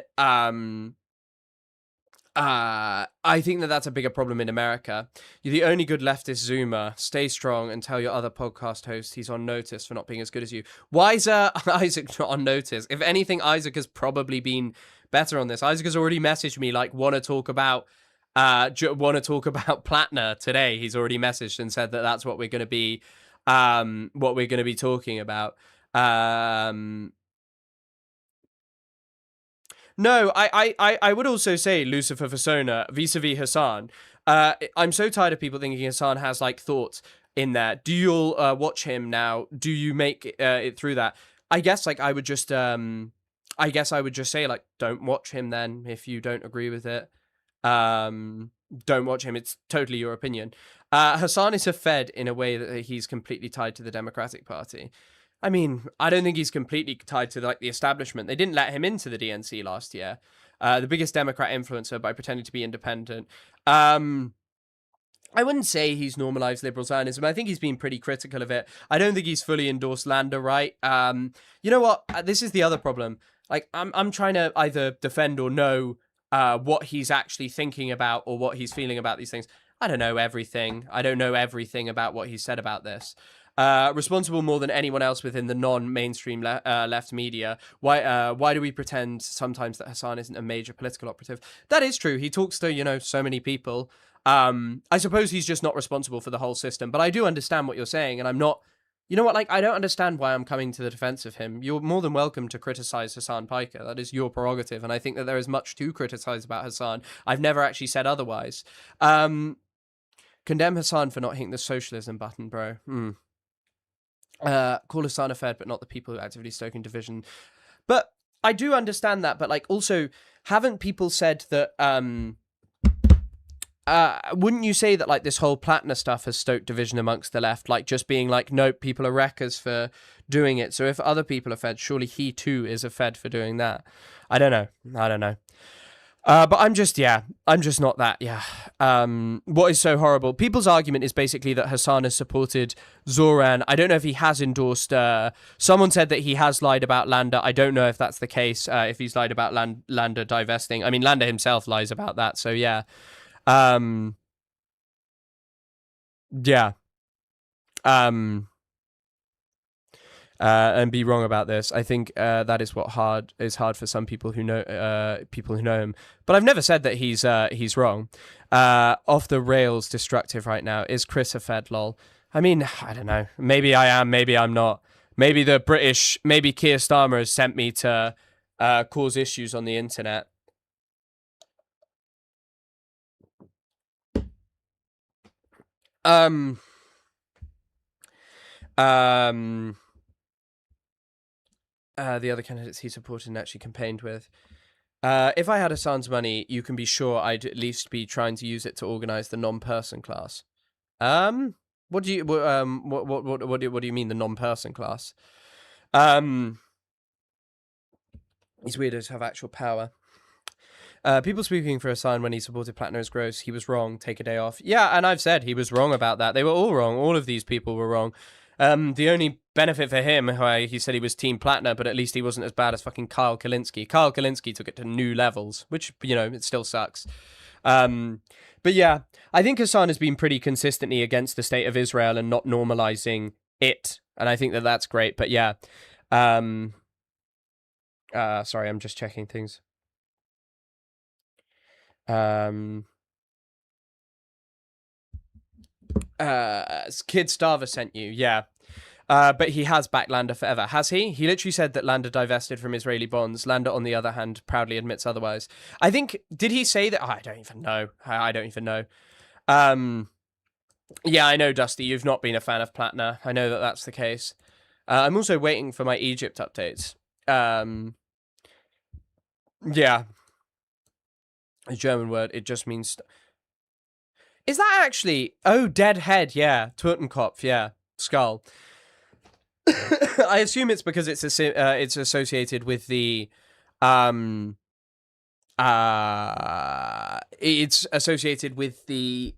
I think that that's a bigger problem in America. You're the only good leftist Zoomer. Stay strong and tell your other podcast host he's on notice for not being as good as you. Why is Isaac not on notice? If anything, Isaac has probably been better on this. Isaac has already messaged me like, want to talk about want to talk about Platner today. He's already messaged and said that that's what we're going to be talking about. No, I would also say Lucifer Persona vis-a-vis Hassan. I'm so tired of people thinking Hassan has like thoughts in there. Do you all watch him now? Do you make it through that? I guess like I would just say like don't watch him then if you don't agree with it. Don't watch him. It's totally your opinion. Hassan is a Fed in a way that he's completely tied to the Democratic Party. I mean, I don't think he's completely tied to like the establishment. They didn't let him into the DNC last year. The biggest Democrat influencer by pretending to be independent. I wouldn't say he's normalized liberal Zionism. I think he's been pretty critical of it. I don't think he's fully endorsed Lander right. You know what? This is the other problem. Like, I'm trying to either defend or know what he's actually thinking about or what he's feeling about these things. I don't know everything. I don't know everything about what he said about this. Responsible more than anyone else within the non-mainstream left media. Why do we pretend sometimes that Hassan isn't a major political operative? That is true. He talks to, so many people. I suppose he's just not responsible for the whole system, but I do understand what you're saying, and I'm not, you know what, like, I don't understand why I'm coming to the defense of him. You're more than welcome to criticize Hassan Piker. That is your prerogative, and I think that there is much to criticize about Hassan. I've never actually said otherwise. Condemn Hassan for not hitting the socialism button, bro. Call Hassan a Fed, but not the people who actively stoking division. But I do understand that, but like also, haven't people said that wouldn't you say that like this whole Platner stuff has stoked division amongst the left, like just being like, nope, people are wreckers for doing it, so if other people are Fed, surely he too is a Fed for doing that. I don't know. But I'm just not that, what is so horrible? People's argument is basically that Hassan has supported Zoran. I don't know if he has endorsed, someone said that he has lied about Lander. I don't know if that's the case, if he's lied about Lander divesting. I mean, Lander himself lies about that, so yeah. And be wrong about this. I think that is what is hard for some people who know him. But I've never said that he's wrong. Off the rails, destructive right now. Is Chris a Fed? Lol. I mean, I don't know. Maybe I am. Maybe I'm not. Maybe Keir Starmer has sent me to cause issues on the internet. The other candidates he supported and actually campaigned with. If I had Hassan's money, you can be sure I'd at least be trying to use it to organize the non-person class. What do you mean the non-person class? These weirdos have actual power. People speaking for Hassan when he supported Platner is gross. He was wrong. Take a day off. Yeah, and I've said he was wrong about that. They were all wrong. All of these people were wrong. The only benefit for him, he said he was Team Platner, but at least he wasn't as bad as fucking Kyle Kalinske. Kyle Kalinske took it to new levels, which, it still sucks. But yeah, I think Hassan has been pretty consistently against the state of Israel and not normalizing it. And I think that that's great. But yeah. Sorry, I'm just checking things. Kid Starver sent you, yeah. But he has backed Lander forever. Has he? He literally said that Lander divested from Israeli bonds. Lander, on the other hand, proudly admits otherwise. I think, did he say that? Oh, I don't even know. I don't even know. Yeah, I know, Dusty, you've not been a fan of Platner. I know that that's the case. I'm also waiting for my Egypt updates. Yeah. A German word, it just means... Is that actually... Oh, dead head, yeah. Totenkopf, yeah. Skull. I assume it's because it's associated with the... It's associated with the...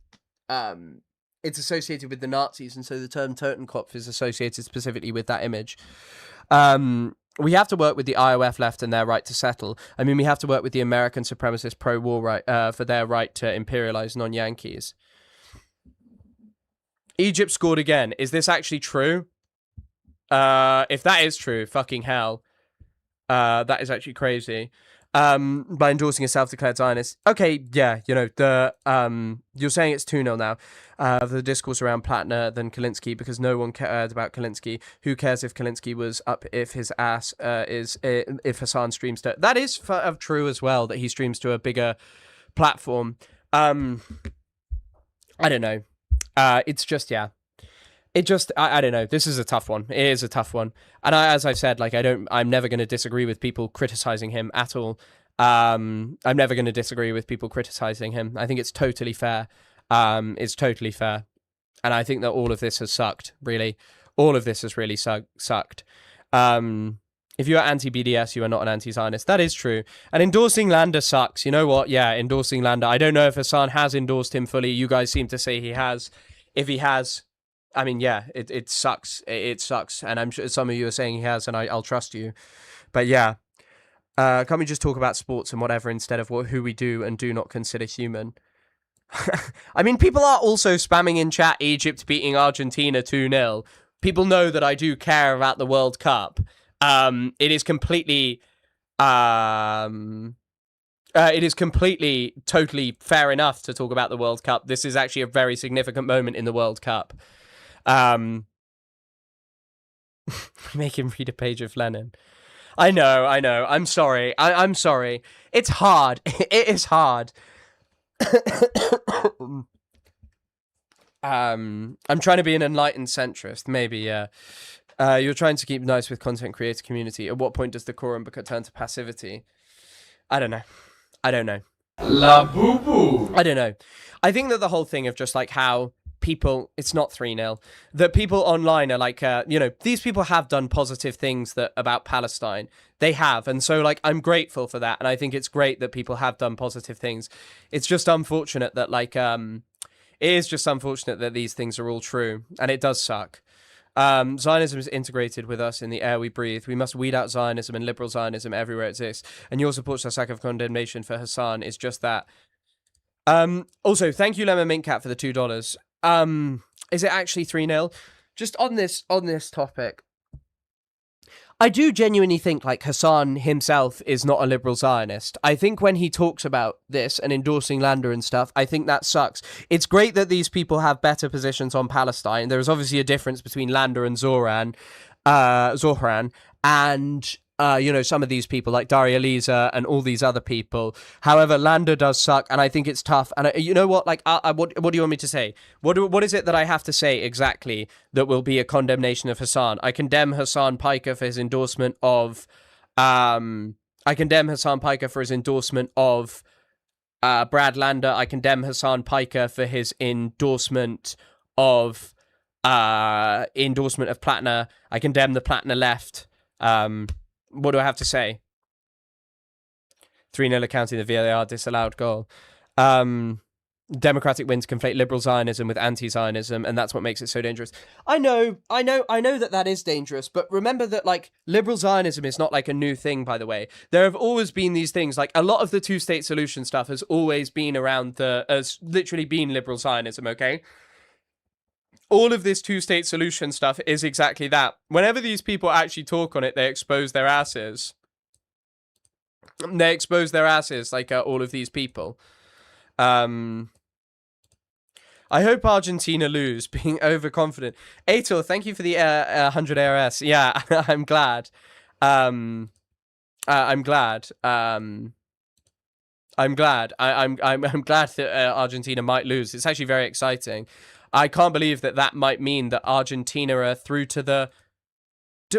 It's associated with the Nazis, and so the term Totenkopf is associated specifically with that image. We have to work with the IOF left and their right to settle. I mean, we have to work with the American supremacist pro-war right for their right to imperialize non-Yankees. Egypt scored again. Is this actually true? If that is true, fucking hell. That is actually crazy. by endorsing a self-declared Zionist. Okay, yeah, you know, you're saying it's 2-0 now. The discourse around Platner than Kalinske, because no one cared about Kalinske. Who cares if Kalinske was up if his ass if Hassan streams to... That is true as well, that he streams to a bigger platform. I don't know. It's just, yeah. I don't know. This is a tough one. It is a tough one. And as I've said, like, I'm never going to disagree with people criticizing him at all. I'm never going to disagree with people criticizing him. I think it's totally fair. It's totally fair. And I think that all of this has sucked, really. All of this has really sucked. If you are anti-BDS, you are not an anti-Zionist. That is true. And endorsing Lander sucks. You know what? Yeah, endorsing Lander. I don't know if Hassan has endorsed him fully. You guys seem to say he has. If he has... I mean, yeah, it sucks. It sucks. And I'm sure some of you are saying he has, and I'll trust you. But yeah, can't we just talk about sports and whatever instead of who we do and do not consider human? I mean, people are also spamming in chat Egypt beating Argentina 2-0. People know that I do care about the World Cup. It is completely... it is completely, totally fair enough to talk about the World Cup. This is actually a very significant moment in the World Cup. Make him read a page of Lenin. I know. I'm sorry. I'm sorry. It's hard. It is hard. I'm trying to be an enlightened centrist. Maybe, yeah. You're trying to keep nice with content creator community. At what point does decorum turn to passivity? I don't know. La boo boo. I don't know. I think that the whole thing of just like how people, it's not 3-0, that people online are like, these people have done positive things about Palestine. They have. And so like, I'm grateful for that. And I think it's great that people have done positive things. It's just unfortunate that like, it is just unfortunate that these things are all true. And it does suck. Zionism is integrated with us in the air we breathe. We must weed out Zionism and liberal Zionism everywhere it exists. And your support to lack of condemnation for Hassan is just that. Also, thank you, Lemon Mint Cat, for the $2. Is it actually 3-0? Just on this topic, I do genuinely think like Hassan himself is not a liberal Zionist. I think when he talks about this and endorsing Lander and stuff, I think that sucks. It's great that these people have better positions on Palestine. There is obviously a difference between Lander and Zohran, and some of these people like Daria Lisa and all these other people. However, Lander does suck, and I think it's tough. And you know what? Like, what do you want me to say? What is it that I have to say exactly that will be a condemnation of Hassan? I condemn Hassan Piker for his endorsement of. I condemn Hassan Piker for his endorsement of Brad Lander. I condemn Hassan Piker for his endorsement of Platner. I condemn the Platner Left. What do I have to say? 3-0 accounting the VAR disallowed goal. Democratic wins conflate liberal Zionism with anti-Zionism, and that's what makes it so dangerous. I know that is dangerous, but remember that, like, liberal Zionism is not, like, a new thing, by the way. There have always been these things, like, a lot of the two-state solution stuff has always been has literally been liberal Zionism, okay? All of this two-state solution stuff is exactly that. Whenever these people actually talk on it, they expose their asses. They expose their asses, like all of these people. I hope Argentina lose, being overconfident. Aitor, thank you for the 100 ARS. Yeah, I'm glad. I'm glad. I'm glad. I'm glad that Argentina might lose. It's actually very exciting. I can't believe that might mean that Argentina are through to the...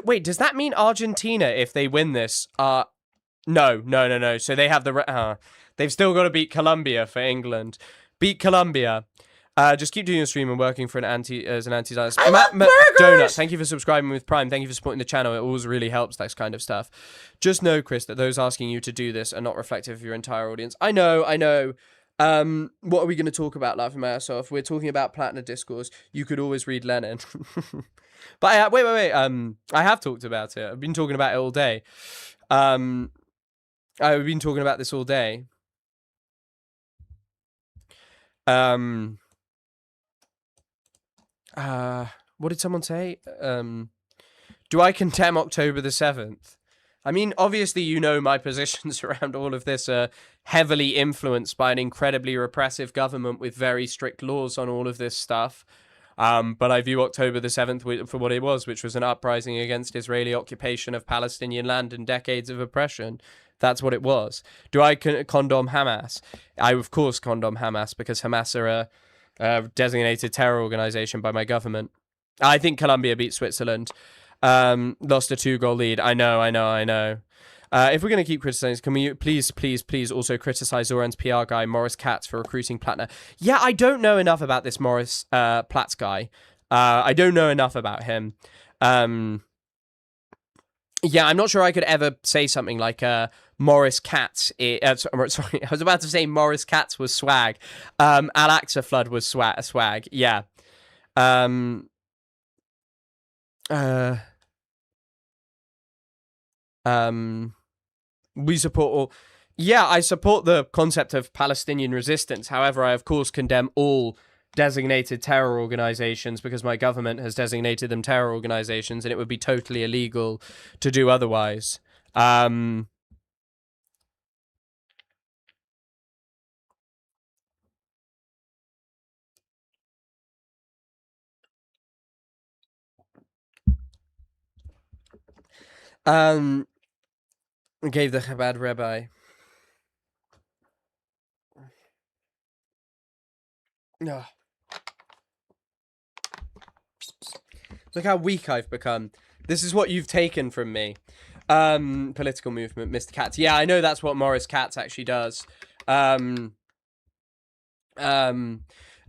Wait, does that mean Argentina, if they win this, are... No. So they have the... They've still got to beat Colombia for England. Beat Colombia. Just keep doing your stream and working for as an anti-Zionist. Matt Donut, thank you for subscribing with Prime. Thank you for supporting the channel. It always really helps, that kind of stuff. Just know, Chris, that those asking you to do this are not reflective of your entire audience. I know. What are we going to talk about, laughing my ass off? We're talking about Platner discourse. You could always read Lenin. But wait. I have talked about it. I've been talking about it all day. I've been talking about this all day. What did someone say? Do I condemn October the 7th? I mean, obviously, you know, my positions around all of this are heavily influenced by an incredibly repressive government with very strict laws on all of this stuff. But I view October the 7th for what it was, which was an uprising against Israeli occupation of Palestinian land and decades of oppression. That's what it was. Do I condone Hamas? I, of course, condone Hamas because Hamas are a designated terror organization by my government. I think Colombia beat Switzerland. Lost a 2-goal lead. I know. If we're going to keep criticizing, can we please also criticize Zoran's PR guy, Morris Katz, for recruiting Platner? Yeah, I don't know enough about this Morris Platz guy. I don't know enough about him. Yeah, I'm not sure I could ever say something like Morris Katz. Sorry, I was about to say Morris Katz was swag. Al-Aqsa flood was swag. Yeah. We support all. Yeah, I support the concept of Palestinian resistance. However, I of course condemn all designated terror organizations because my government has designated them terror organizations, and it would be totally illegal to do otherwise. Gave the Chabad rabbi. No. Look how weak I've become. This is what you've taken from me. Political movement, Mr. Katz. Yeah, I know that's what Morris Katz actually does.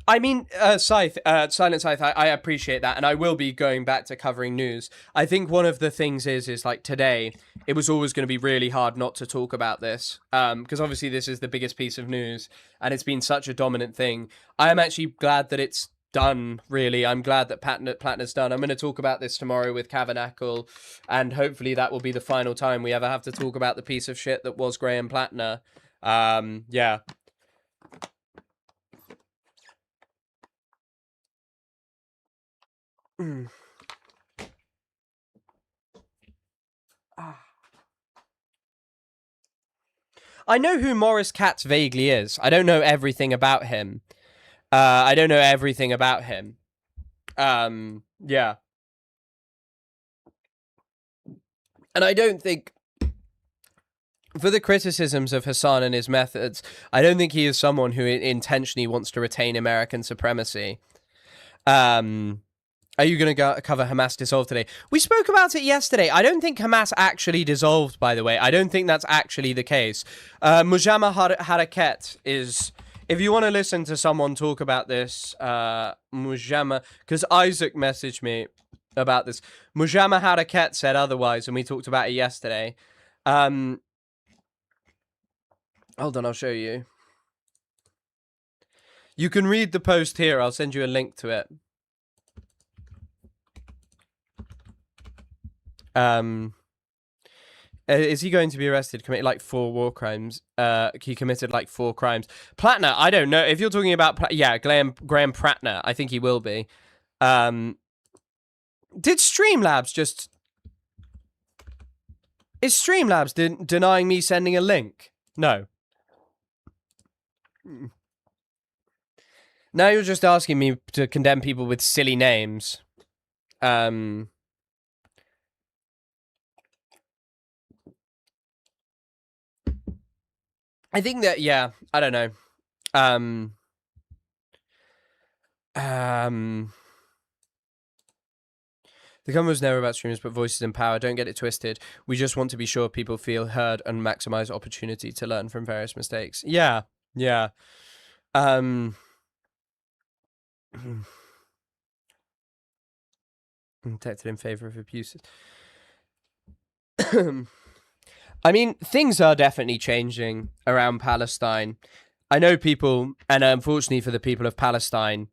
I mean, Silent Scythe, I appreciate that, and I will be going back to covering news. I think one of the things is like today, it was always going to be really hard not to talk about this, because obviously this is the biggest piece of news, and it's been such a dominant thing. I am actually glad that it's done, really. I'm glad that Platner's done. I'm going to talk about this tomorrow with Kavanackle, and hopefully that will be the final time we ever have to talk about the piece of shit that was Graham Platner. Yeah. I know who Morris Katz vaguely is. I don't know everything about him. Yeah. And I don't think, for the criticisms of Hassan and his methods, I don't think he is someone who intentionally wants to retain American supremacy. Are you going to cover Hamas dissolved today? We spoke about it yesterday. I don't think Hamas actually dissolved, by the way. I don't think that's actually the case. Mujama Harakat is... If you want to listen to someone talk about this, Mujama... Because Isaac messaged me about this. Mujama Harakat said otherwise, and we talked about it yesterday. Hold on, I'll show you. You can read the post here. I'll send you a link to it. Is he going to be arrested? Committed like 4 war crimes. He committed like 4 crimes. Platner, I don't know. If you're talking about, Graham Platner, I think he will be. Did Streamlabs just... Is Streamlabs denying me sending a link? No. Now you're just asking me to condemn people with silly names. I think that, yeah, I don't know. The comment was never about streamers, but voices in power. Don't get it twisted. We just want to be sure people feel heard and maximize opportunity to learn from various mistakes. Yeah, yeah. Protected in favor of abuses. I mean, things are definitely changing around Palestine. I know people, and unfortunately for the people of Palestine,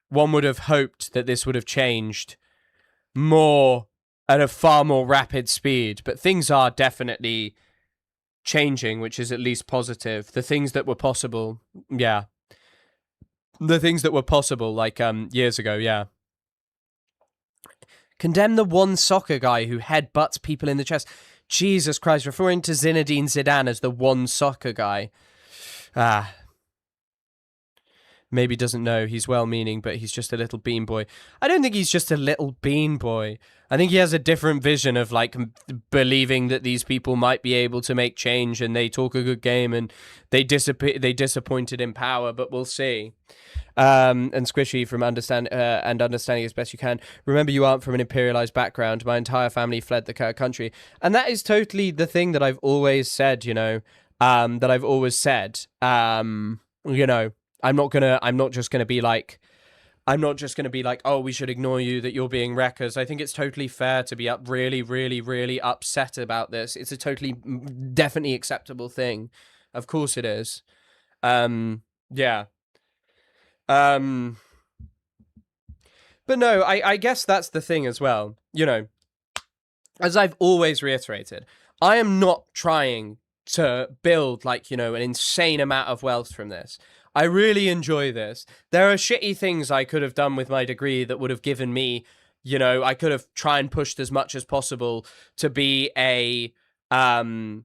one would have hoped that this would have changed more at a far more rapid speed, but things are definitely changing, which is at least positive. The things that were possible, yeah. The things that were possible, like, years ago, yeah. Condemn the one soccer guy who headbutts people in the chest. Jesus Christ, referring to Zinedine Zidane as the one soccer guy. Maybe doesn't know. He's well-meaning, but he's just a little bean boy. I don't think he's just a little bean boy. I think he has a different vision of like believing that these people might be able to make change, and they talk a good game and they disappointed in power, but we'll see. And Squishy from understanding as best you can. Remember, you aren't from an imperialized background. My entire family fled the country, and that is totally the thing that I've always said. You know, that I've always said. You know. I'm not just gonna be like, oh, we should ignore you, that you're being wreckers. I think it's totally fair to be really, really, really upset about this. It's a totally, definitely acceptable thing. Of course it is. Yeah. But no, I guess that's the thing as well. You know, as I've always reiterated, I am not trying to build like, you know, an insane amount of wealth from this. I really enjoy this. There are shitty things I could have done with my degree that would have given me, you know, I could have tried and pushed as much as possible to be a, I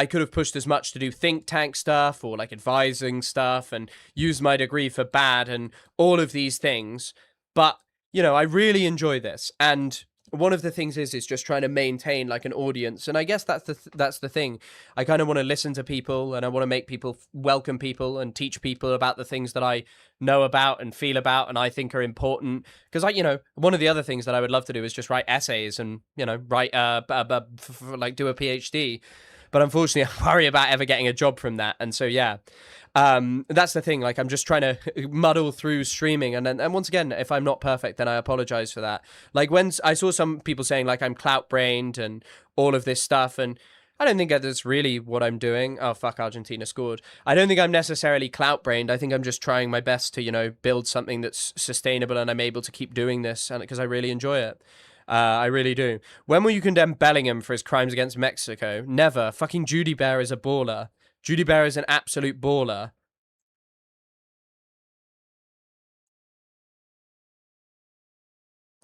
could have pushed as much to do think tank stuff or like advising stuff and use my degree for bad and all of these things. But, you know, I really enjoy this. And one of the things is just trying to maintain like an audience, and I guess that's the thing. I kind of want to listen to people, and I want to make people welcome people and teach people about the things that I know about and feel about and I think are important. Because you know, one of the other things that I would love to do is just write essays and, you know, write like do a PhD. But unfortunately, I worry about ever getting a job from that. And so, yeah, that's the thing. Like, I'm just trying to muddle through streaming. And once again, if I'm not perfect, then I apologize for that. Like, when I saw some people saying, like, I'm clout-brained and all of this stuff, and I don't think that's really what I'm doing. Oh, fuck, Argentina scored. I don't think I'm necessarily clout-brained. I think I'm just trying my best to, you know, build something that's sustainable, and I'm able to keep doing this because I really enjoy it. I really do. When will you condemn Bellingham for his crimes against Mexico? Never. Fucking Judy Bear is a baller. Judy Bear is an absolute baller.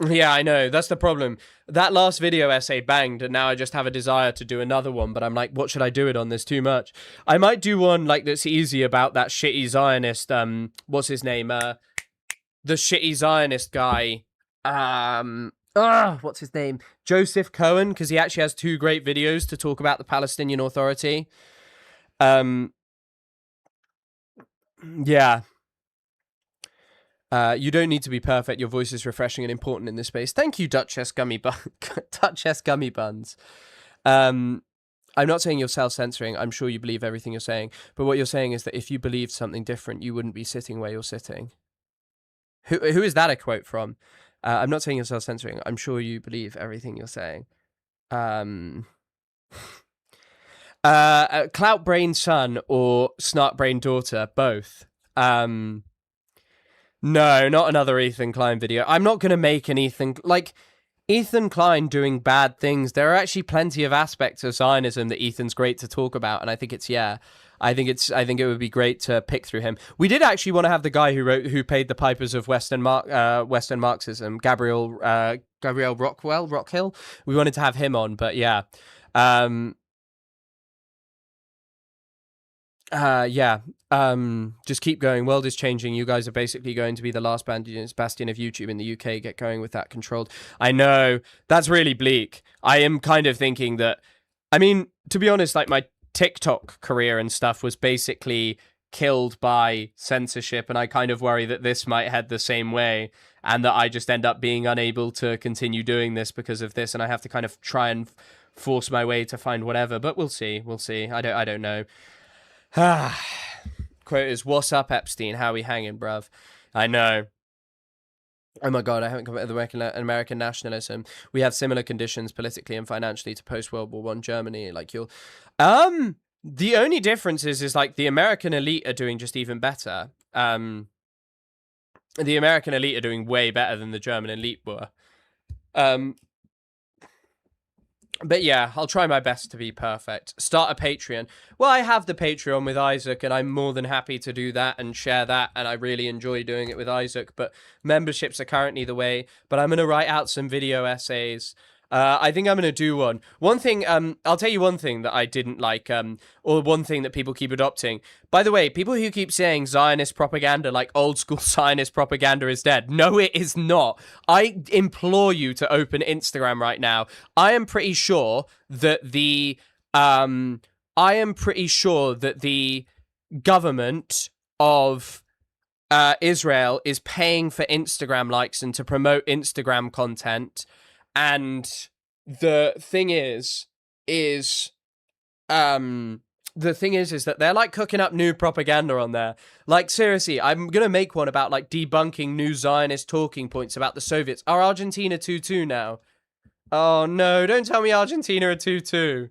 Yeah, I know. That's the problem. That last video essay banged, and now I just have a desire to do another one, but I'm like, what should I do it on? There's too much. I might do one like that's easy about that shitty Zionist, what's his name? The shitty Zionist guy. What's his name? Joseph Cohen, because he actually has 2 great videos to talk about the Palestinian Authority. Yeah. You don't need to be perfect. Your voice is refreshing and important in this space. Thank you, Duchess Gummy Buns. I'm not saying you're self-censoring. I'm sure you believe everything you're saying. But what you're saying is that if you believed something different, you wouldn't be sitting where you're sitting. Who is that a quote from? I'm not saying you're self-censoring. I'm sure you believe everything you're saying. Clout brain son or snark brain daughter, both. No, not another Ethan Klein video. I'm not going to make an Ethan Klein doing bad things. There are actually plenty of aspects of Zionism that Ethan's great to talk about, and I think I think it would be great to pick through him. We did actually want to have the guy who paid the pipers of Western Marxism, Gabriel Rockhill. We wanted to have him on, but yeah. Just keep going. World is changing. You guys are basically going to be the last bastion of YouTube in the UK. Get going with that. Controlled. I know that's really bleak. I am kind of thinking that, I mean, to be honest, like my TikTok career and stuff was basically killed by censorship, and I kind of worry that this might head the same way, and that I just end up being unable to continue doing this because of this, and I have to kind of try and force my way to find whatever. But we'll see. I don't know. Quote is, "What's up, Epstein? How we hanging, bruv?" I know. Oh my god, I haven't come up with American nationalism. We have similar conditions politically and financially to post-World War I Germany. Like you'll... The only difference is like the American elite are doing just even better. The American elite are doing way better than the German elite were. But yeah, I'll try my best to be perfect. Start a Patreon. Well, I have the Patreon with Isaac, and I'm more than happy to do that and share that, and I really enjoy doing it with Isaac, but memberships are currently the way. But I'm going to write out some video essays. I think I'm going to do one. One thing, I'll tell you one thing that I didn't like, or one thing that people keep adopting. By the way, people who keep saying Zionist propaganda, like old school Zionist propaganda is dead. No, it is not. I implore you to open Instagram right now. I am pretty sure that the government of Israel is paying for Instagram likes and to promote Instagram content. And the thing is that they're like cooking up new propaganda on there. Like, seriously, I'm gonna make one about like debunking new Zionist talking points about the Soviets. Are Argentina 2-2 now? Oh no, don't tell me Argentina are 2-2.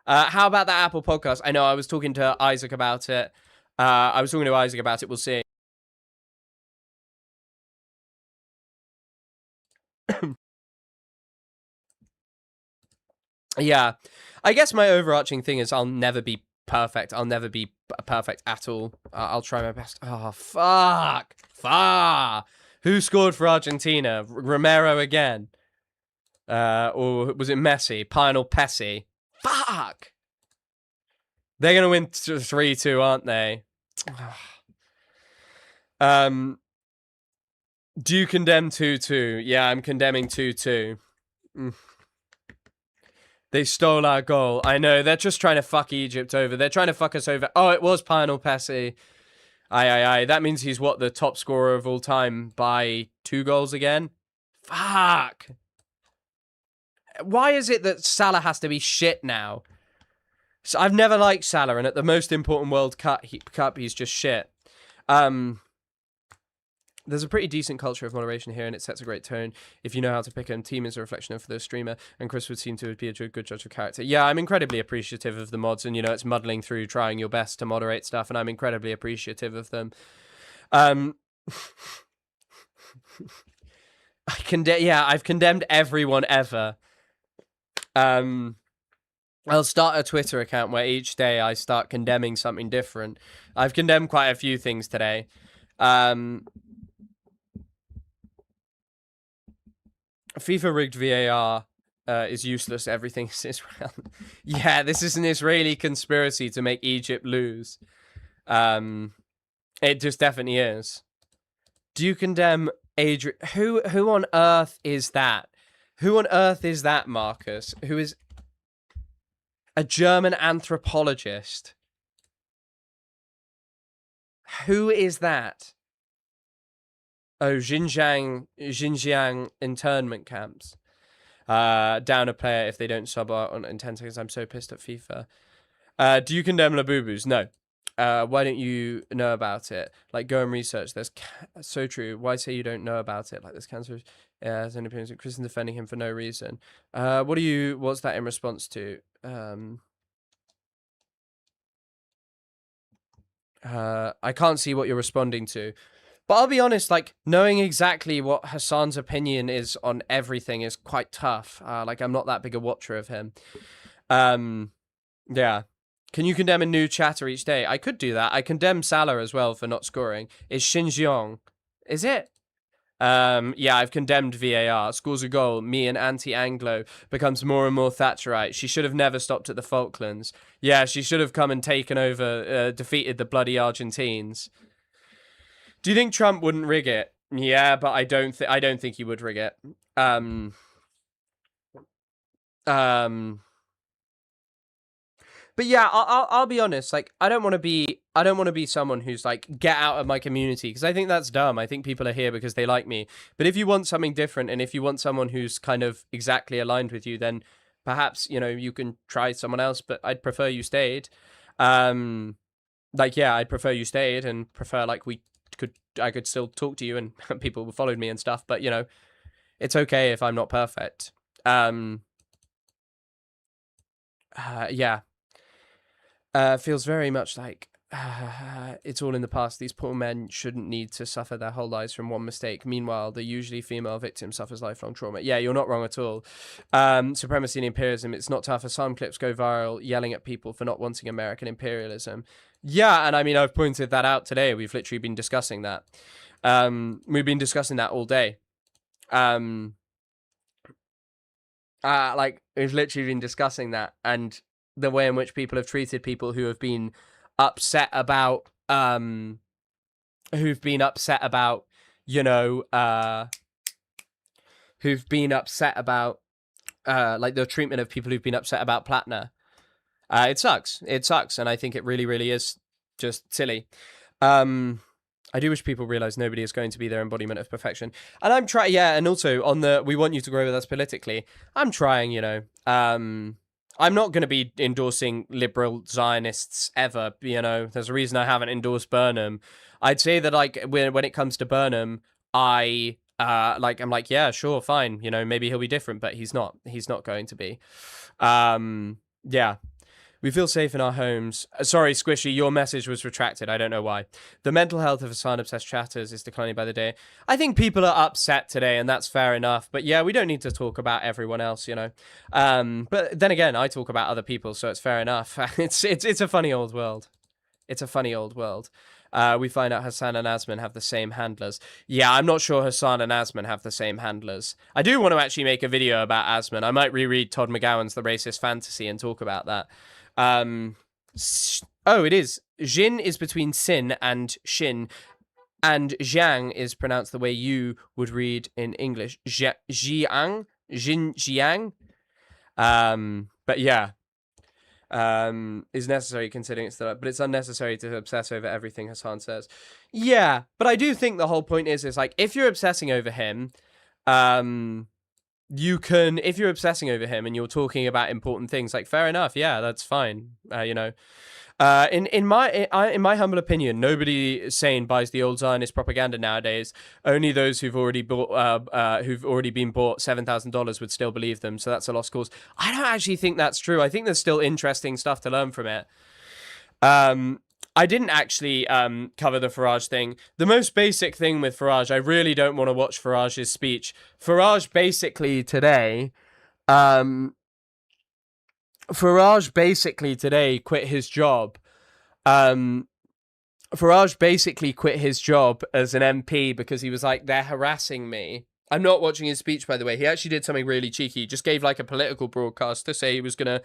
How about that Apple podcast? I know I was talking to Isaac about it. We'll see. Yeah, I guess my overarching thing is I'll never be perfect. I'll never be perfect at all. I'll try my best. Oh, fuck. Who scored for Argentina? Romero again? Or was it Messi? Lionel Messi? Fuck. They're going to win 3-2, aren't they? Do you condemn 2-2? Yeah, I'm condemning 2-2. They stole our goal. I know, they're just trying to fuck Egypt over. They're trying to fuck us over. Oh, it was Lionel Messi. Aye. That means he's, what, the top scorer of all time by 2 goals again? Fuck. Why is it that Salah has to be shit now? So I've never liked Salah, and at the most important World Cup, he's just shit. There's a pretty decent culture of moderation here, and it sets a great tone. If you know how to pick a team is a reflection of the streamer, and Chris would seem to be a good judge of character. Yeah, I'm incredibly appreciative of the mods, and, you know, it's muddling through, trying your best to moderate stuff, and I'm incredibly appreciative of them. I've condemned everyone ever. I'll start a Twitter account where each day I start condemning something different. I've condemned quite a few things today. FIFA rigged VAR is useless. Everything is Israel. Yeah, this is an Israeli conspiracy to make Egypt lose. It just definitely is. Do you condemn Adrian? Who on earth is that? Who on earth is that, Marcus? Who is a German anthropologist? Who is that? Oh, Xinjiang internment camps. Down a player if they don't sub out on in 10 seconds. I'm so pissed at FIFA. Do you condemn Labubus? No. Why don't you know about it? Like, go and research. There's so true. Why say you don't know about it? Like, there's cancer. There's an appearance of Kristen defending him for no reason. What's that in response to? I can't see what you're responding to. But I'll be honest, like, knowing exactly what Hassan's opinion is on everything is quite tough. Like, I'm not that big a watcher of him. Yeah. Can you condemn a new chatter each day? I could do that. I condemn Salah as well for not scoring. It's Xinjiang. Is it? Yeah, I've condemned VAR. Scores a goal. Me, an anti-Anglo, becomes more and more Thatcherite. She should have never stopped at the Falklands. Yeah, she should have come and taken over, defeated the bloody Argentines. Do you think Trump wouldn't rig it? Yeah, but I don't think he would rig it. But yeah, I'll be honest. Like, I don't want to be someone who's like, get out of my community, because I think that's dumb. I think people are here because they like me. But if you want something different, and if you want someone who's kind of exactly aligned with you, then perhaps, you know, you can try someone else. But I'd prefer you stayed. Like, yeah, I'd prefer you stayed, and prefer like I could still talk to you and people followed me and stuff. But, you know, it's okay if I'm not perfect. Yeah. Feels very much like it's all in the past. These poor men shouldn't need to suffer their whole lives from one mistake. Meanwhile, the usually female victim suffers lifelong trauma. Yeah, you're not wrong at all. Supremacy and imperialism. It's not tough. Asylum clips go viral yelling at people for not wanting American imperialism. Yeah, and I mean, I've pointed that out today. We've literally been discussing that. We've been discussing that all day. Like, we've literally been discussing that, and the way in which people have treated people who have been upset about who've been upset about like the treatment of people who've been upset about Platner. It sucks, and I think it really, really is just silly. I do wish people realize nobody is going to be their embodiment of perfection. And I'm trying, yeah, and also on the, we want you to grow with us politically. I'm trying, I'm not going to be endorsing liberal Zionists ever, There's a reason I haven't endorsed Burnham. I'd say that, like, when it comes to Burnham, I'm like, yeah, sure, fine, maybe he'll be different, but he's not going to be. Yeah. We feel safe in our homes. Sorry, Squishy, your message was retracted. I don't know why. The mental health of Hassan-obsessed chatters is declining by the day. I think people are upset today, and that's fair enough. But yeah, we don't need to talk about everyone else, But then again, I talk about other people, so it's fair enough. It's a funny old world. It's a funny old world. We find out Hassan and Asman have the same handlers. Yeah, I'm not sure Hassan and Asman have the same handlers. I do want to actually make a video about Asman. I might reread Todd McGowan's The Racist Fantasy and talk about that. It is. Jin is between sin and shin, and Jiang is pronounced the way you would read in English. Jiang? Jin Jiang? But yeah. Is necessary considering it's but it's unnecessary to obsess over everything Hassan says. Yeah, but I do think the whole point is like, if you're obsessing over him, you can, if you're obsessing over him and you're talking about important things, like, fair enough, yeah, that's fine. In my humble opinion, nobody sane buys the old Zionist propaganda nowadays. Only those who've already been bought $7,000 would still believe them. So that's a lost cause. I don't actually think that's true. I think there's still interesting stuff to learn from it. I didn't actually cover the Farage thing. The most basic thing with Farage, I really don't want to watch Farage's speech. Farage basically today quit his job. Farage basically quit his job as an MP because he was like, they're harassing me. I'm not watching his speech, by the way. He actually did something really cheeky. He just gave like a political broadcast to say he was going to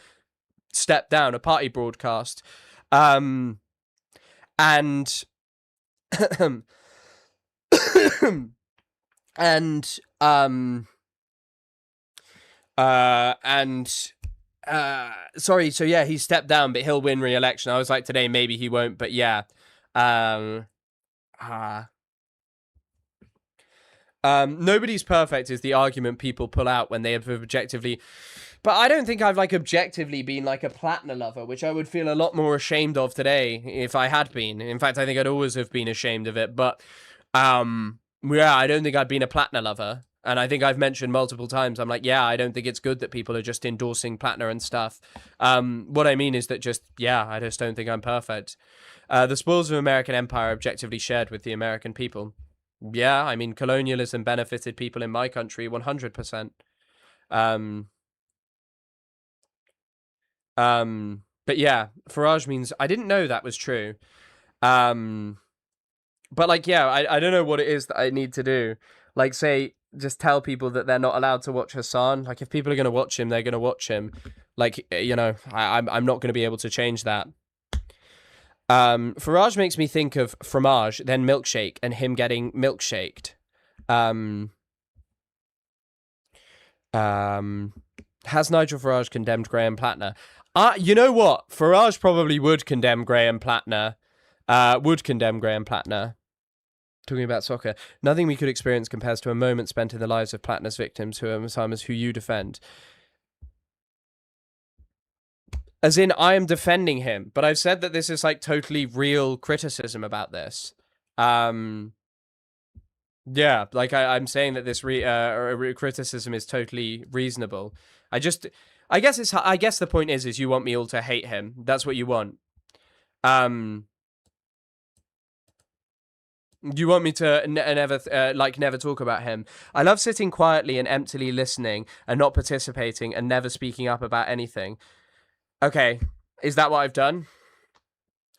step down, a party broadcast. And sorry, so yeah, he stepped down, but he'll win re-election. I was like, today maybe he won't, but yeah. Nobody's perfect is the argument people pull out when they have objectively, but I don't think I've like objectively been like a Platner lover, which I would feel a lot more ashamed of today if I had been. In fact, I think I'd always have been ashamed of it, but yeah, I don't think I've been a Platner lover. And I think I've mentioned multiple times, I'm like, yeah, I don't think it's good that people are just endorsing Platner and stuff. What I mean is that I just don't think I'm perfect. The spoils of American empire are objectively shared with the American people. Yeah, I mean, colonialism benefited people in my country 100%. But yeah, Farage means, I didn't know that was true. But like, yeah, I don't know what it is that I need to do. Like, say, just tell people that they're not allowed to watch Hassan. Like, if people are going to watch him, they're going to watch him. Like, I'm not going to be able to change that. Farage makes me think of fromage, then milkshake, and him getting milkshaked. Has Nigel Farage condemned Graham Platner? You know what? Farage probably would condemn Graham Platner. Talking about soccer. Nothing we could experience compares to a moment spent in the lives of Platner's victims, who are Alzheimer's, who you defend. As in, I am defending him, but I've said that this is like totally real criticism about this. Yeah, like I'm saying that this criticism is totally reasonable. I guess the point is you want me all to hate him. That's what you want. You want me to never talk about him? I love sitting quietly and emptily listening and not participating and never speaking up about anything. Okay, is that what I've done?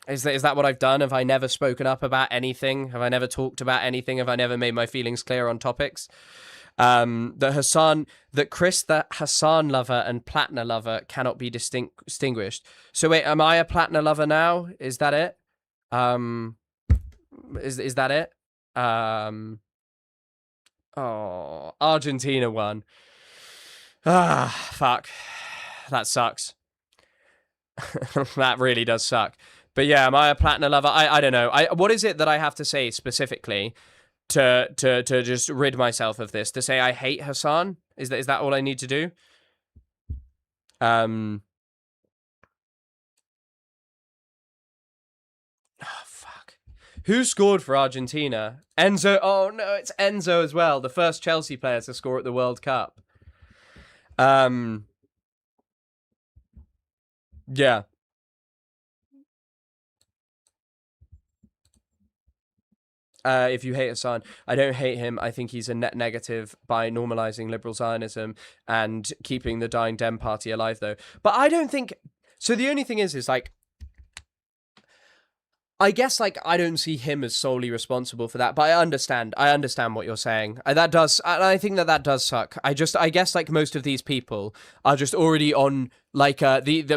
Is that what I've done? Have I never spoken up about anything? Have I never talked about anything? Have I never made my feelings clear on topics? Chris, the Hassan lover and Platner lover cannot be distinguished. So wait, am I a Platner lover now? Is that it? Is that it? Oh, Argentina won. Ah, fuck. That sucks. That really does suck. But yeah, am I a Platner lover? I don't know. What is it that I have to say specifically to just rid myself of this? To say I hate Hassan? Is that all I need to do? Oh, fuck. Who scored for Argentina? Enzo. Oh no, it's Enzo as well. The first Chelsea player to score at the World Cup. Yeah. If you hate Hassan, I don't hate him. I think he's a net negative by normalizing liberal Zionism and keeping the dying Dem party alive, though. But I don't think... So the only thing is like... I guess, like, I don't see him as solely responsible for that, but I understand what you're saying. I think that does suck. I guess, like, most of these people are just already on, like,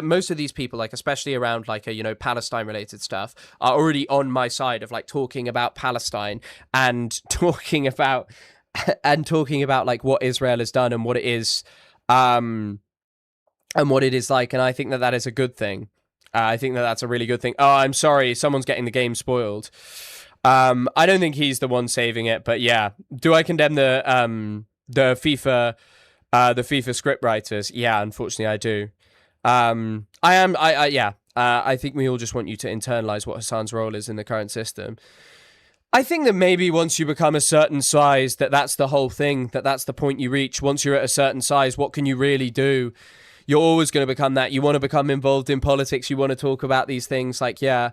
most of these people, like, especially around, like, Palestine-related stuff, are already on my side of, like, talking about Palestine and talking about, like, what Israel has done and what it is, and what it is like, and I think that is a good thing. I think that's a really good thing. Oh, I'm sorry. Someone's getting the game spoiled. I don't think he's the one saving it, but yeah. Do I condemn the FIFA script writers? Yeah, unfortunately I do. I think we all just want you to internalize what Hassan's role is in the current system. I think that maybe once you become a certain size, that's the whole thing, that's the point you reach. Once you're at a certain size, what can you really do? You're always going to become that. You want to become involved in politics. You want to talk about these things. Like, yeah,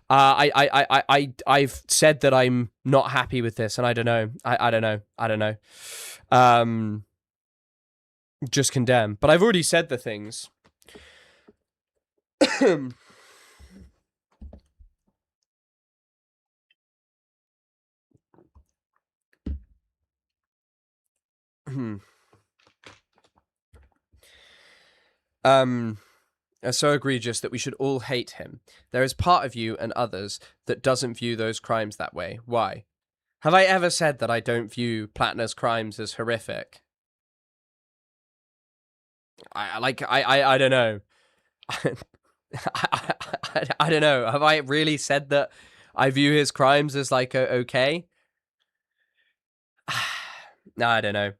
I've said that I'm not happy with this, and I don't know. I don't know. Just condemn. But I've already said the things. Are so egregious that we should all hate him. There is part of you and others that doesn't view those crimes that way. Why? Have I ever said that I don't view Platner's crimes as horrific? I don't know. I don't know. Have I really said that I view his crimes as, like, okay? No, I don't know.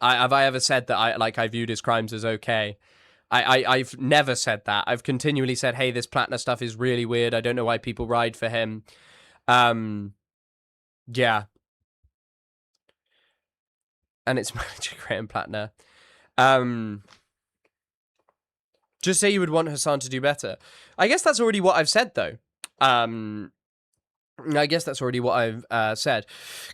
Have I ever said that I viewed his crimes as okay? I've never said that. I've continually said, hey, this Platner stuff is really weird. I don't know why people ride for him. Yeah. And it's manager Graham Platner. Just say you would want Hassan to do better. I guess that's already what I've said, though. I guess that's already what I've said.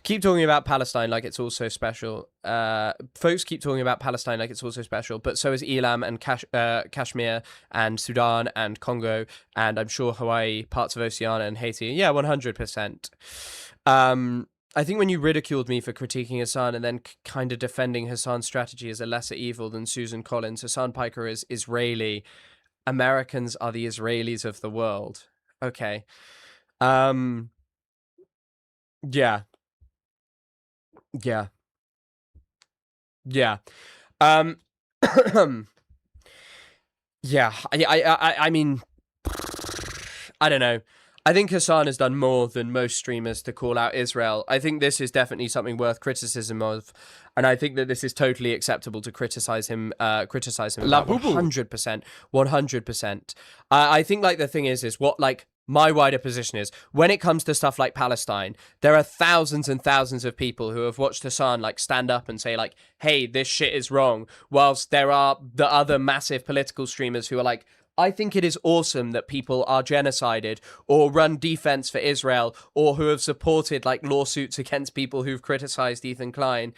Keep talking about Palestine like it's also special. Folks keep talking about Palestine like it's also special, but so is Elam and Kashmir and Sudan and Congo, and I'm sure Hawaii, parts of Oceania and Haiti. Yeah, 100%. I think when you ridiculed me for critiquing Hassan and then kind of defending Hassan's strategy as a lesser evil than Susan Collins, Hassan Piker is Israeli. Americans are the Israelis of the world. Okay. Yeah. Yeah. Yeah. Yeah. I mean, I don't know. I think Hassan has done more than most streamers to call out Israel. I think this is definitely something worth criticism of, and I think that this is totally acceptable to criticize him. Criticize him. 100%. 100%. I think, like, the thing is what, like, my wider position is, when it comes to stuff like Palestine, there are thousands and thousands of people who have watched Hassan, like, stand up and say, like, hey, this shit is wrong, whilst there are the other massive political streamers who are like, I think it is awesome that people are genocided or run defense for Israel or who have supported like lawsuits against people who've criticized Ethan Klein.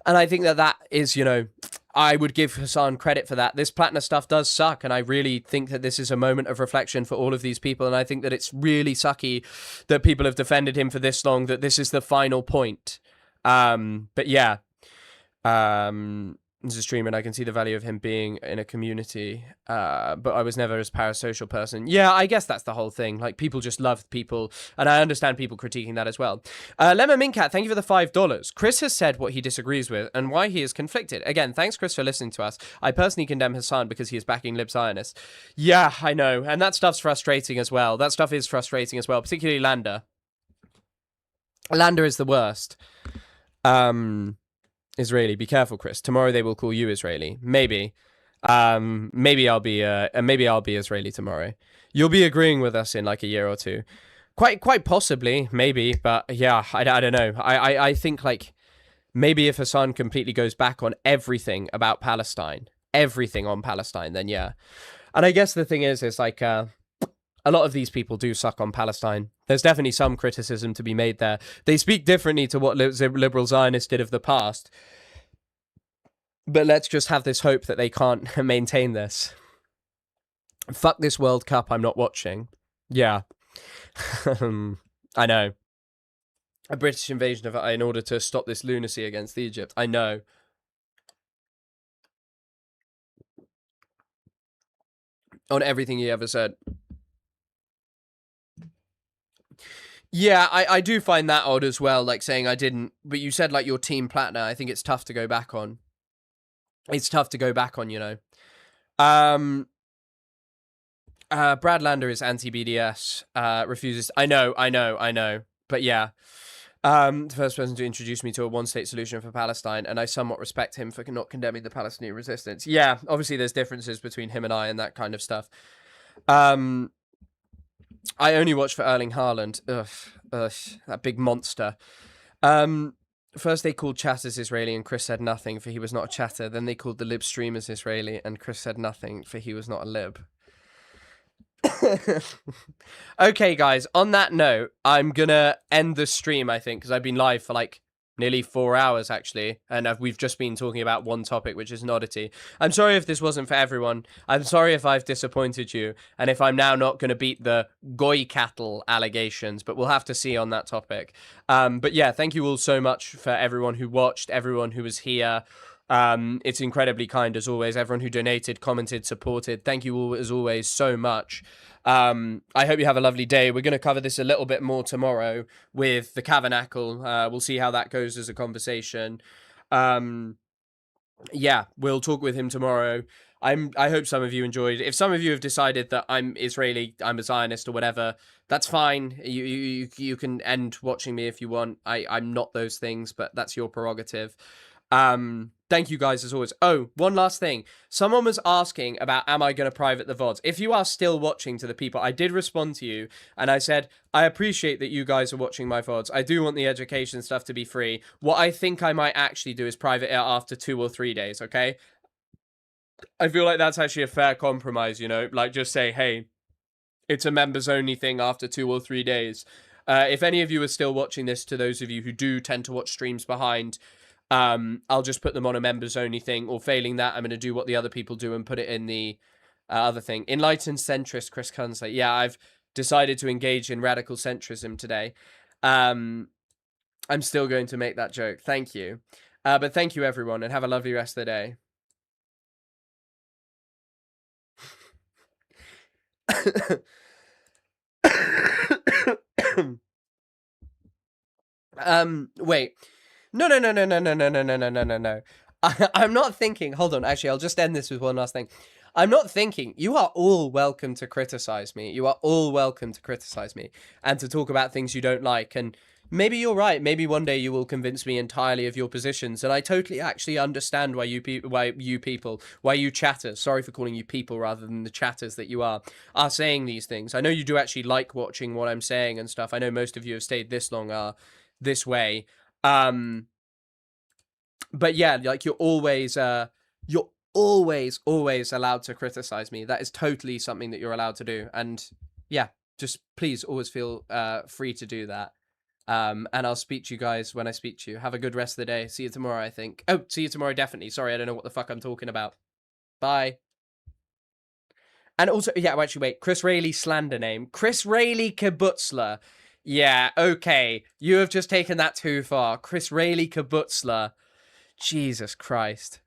And I think that that is, you know, I would give Hassan credit for that. This Platner stuff does suck, and I really think that this is a moment of reflection for all of these people, and I think that it's really sucky that people have defended him for this long, that this is the final point. But yeah, this is a streamer, and I can see the value of him being in a community, but I was never as parasocial person. Yeah, I guess that's the whole thing. Like, people just love people, and I understand people critiquing that as well. Lemon Mincat, thank you for the $5. Chris has said what he disagrees with and why he is conflicted. Again, thanks, Chris, for listening to us. I personally condemn Hassan because he is backing lib Zionists. Yeah, I know, and that stuff's frustrating as well. That stuff is frustrating as well, particularly Lander. Lander is the worst. Israeli, be careful, Chris. Tomorrow they will call you Israeli. Maybe. Maybe I'll be Israeli tomorrow. You'll be agreeing with us in like a year or two. Quite possibly, maybe, but yeah, I don't know. I think like maybe if Hassan completely goes back on everything about Palestine, everything on Palestine, then yeah. And I guess the thing is like a lot of these people do suck on Palestine. There's definitely some criticism to be made there. They speak differently to what liberal Zionists did of the past. But let's just have this hope that they can't maintain this. Fuck this World Cup, I'm not watching. Yeah. I know. A British invasion of in order to stop this lunacy against Egypt. I know. On everything he ever said. Yeah, I do find that odd as well, like saying I didn't, but you said like your team Platner. I think it's tough to go back on. It's tough to go back on, you know. Brad Lander is anti-BDS, refuses. I know. But yeah, the first person to introduce me to a one-state solution for Palestine, and I somewhat respect him for not condemning the Palestinian resistance. Yeah, obviously there's differences between him and I and that kind of stuff. I only watch for Erling Haaland. Ugh, that big monster. First they called chatters Israeli and Chris said nothing, for he was not a chatter. Then they called the lib streamers Israeli and Chris said nothing, for he was not a lib. Okay, guys, on that note, I'm gonna end the stream, I think, because I've been live for like nearly 4 hours, actually, and we've just been talking about one topic, which is an oddity. I'm sorry if this wasn't for everyone. I'm sorry if I've disappointed you, and if I'm now not going to beat the goy cattle allegations, but we'll have to see on that topic. But yeah, thank you all so much for everyone who watched, everyone who was here. It's incredibly kind, as always. Everyone who donated, commented, supported. Thank you all, as always, so much. I hope you have a lovely day. We're going to cover this a little bit more tomorrow with the Tabernacle. We'll see how that goes as a conversation. Yeah, we'll talk with him tomorrow. I hope some of you enjoyed. If some of you have decided that I'm Israeli, I'm a Zionist or whatever, that's fine. You can end watching me if you want. I'm not those things, but that's your prerogative. Thank you guys as always. Oh, one last thing. Someone was asking about, am I going to private the VODs? If you are still watching, to the people, I did respond to you and I said, I appreciate that you guys are watching my VODs. I do want the education stuff to be free. What I think I might actually do is private it after 2 or 3 days, okay? I feel like that's actually a fair compromise, you know? Like, just say, hey, it's a members only thing after 2 or 3 days. If any of you are still watching this, to those of you who do tend to watch streams behind, I'll just put them on a members only thing, or failing that, I'm going to do what the other people do and put it in the other thing. Enlightened centrist, Chris Kunsley. Yeah, I've decided to engage in radical centrism today. I'm still going to make that joke. Thank you. But thank you, everyone, and have a lovely rest of the day. Wait. No. I'm not thinking. Hold on. Actually, I'll just end this with one last thing. I'm not thinking. You are all welcome to criticize me. You are all welcome to criticize me and to talk about things you don't like. And maybe you're right. Maybe one day you will convince me entirely of your positions. And I totally actually understand why you chatters, sorry for calling you people rather than the chatters that you are saying these things. I know you do actually like watching what I'm saying and stuff. I know most of you have stayed this long this way. But yeah, like you're always always, always allowed to criticize me. That is totally something that you're allowed to do. And yeah, just please always feel free to do that. And I'll speak to you guys when I speak to you. Have a good rest of the day. See you tomorrow, I think. Oh, see you tomorrow, definitely. Sorry, I don't know what the fuck I'm talking about. Bye. And also, yeah, actually, wait. Chris Rayleigh slander name. Chris Rayleigh Kabutzler. Yeah, okay. You have just taken that too far. Chris Rayleigh Kabutzler. Jesus Christ.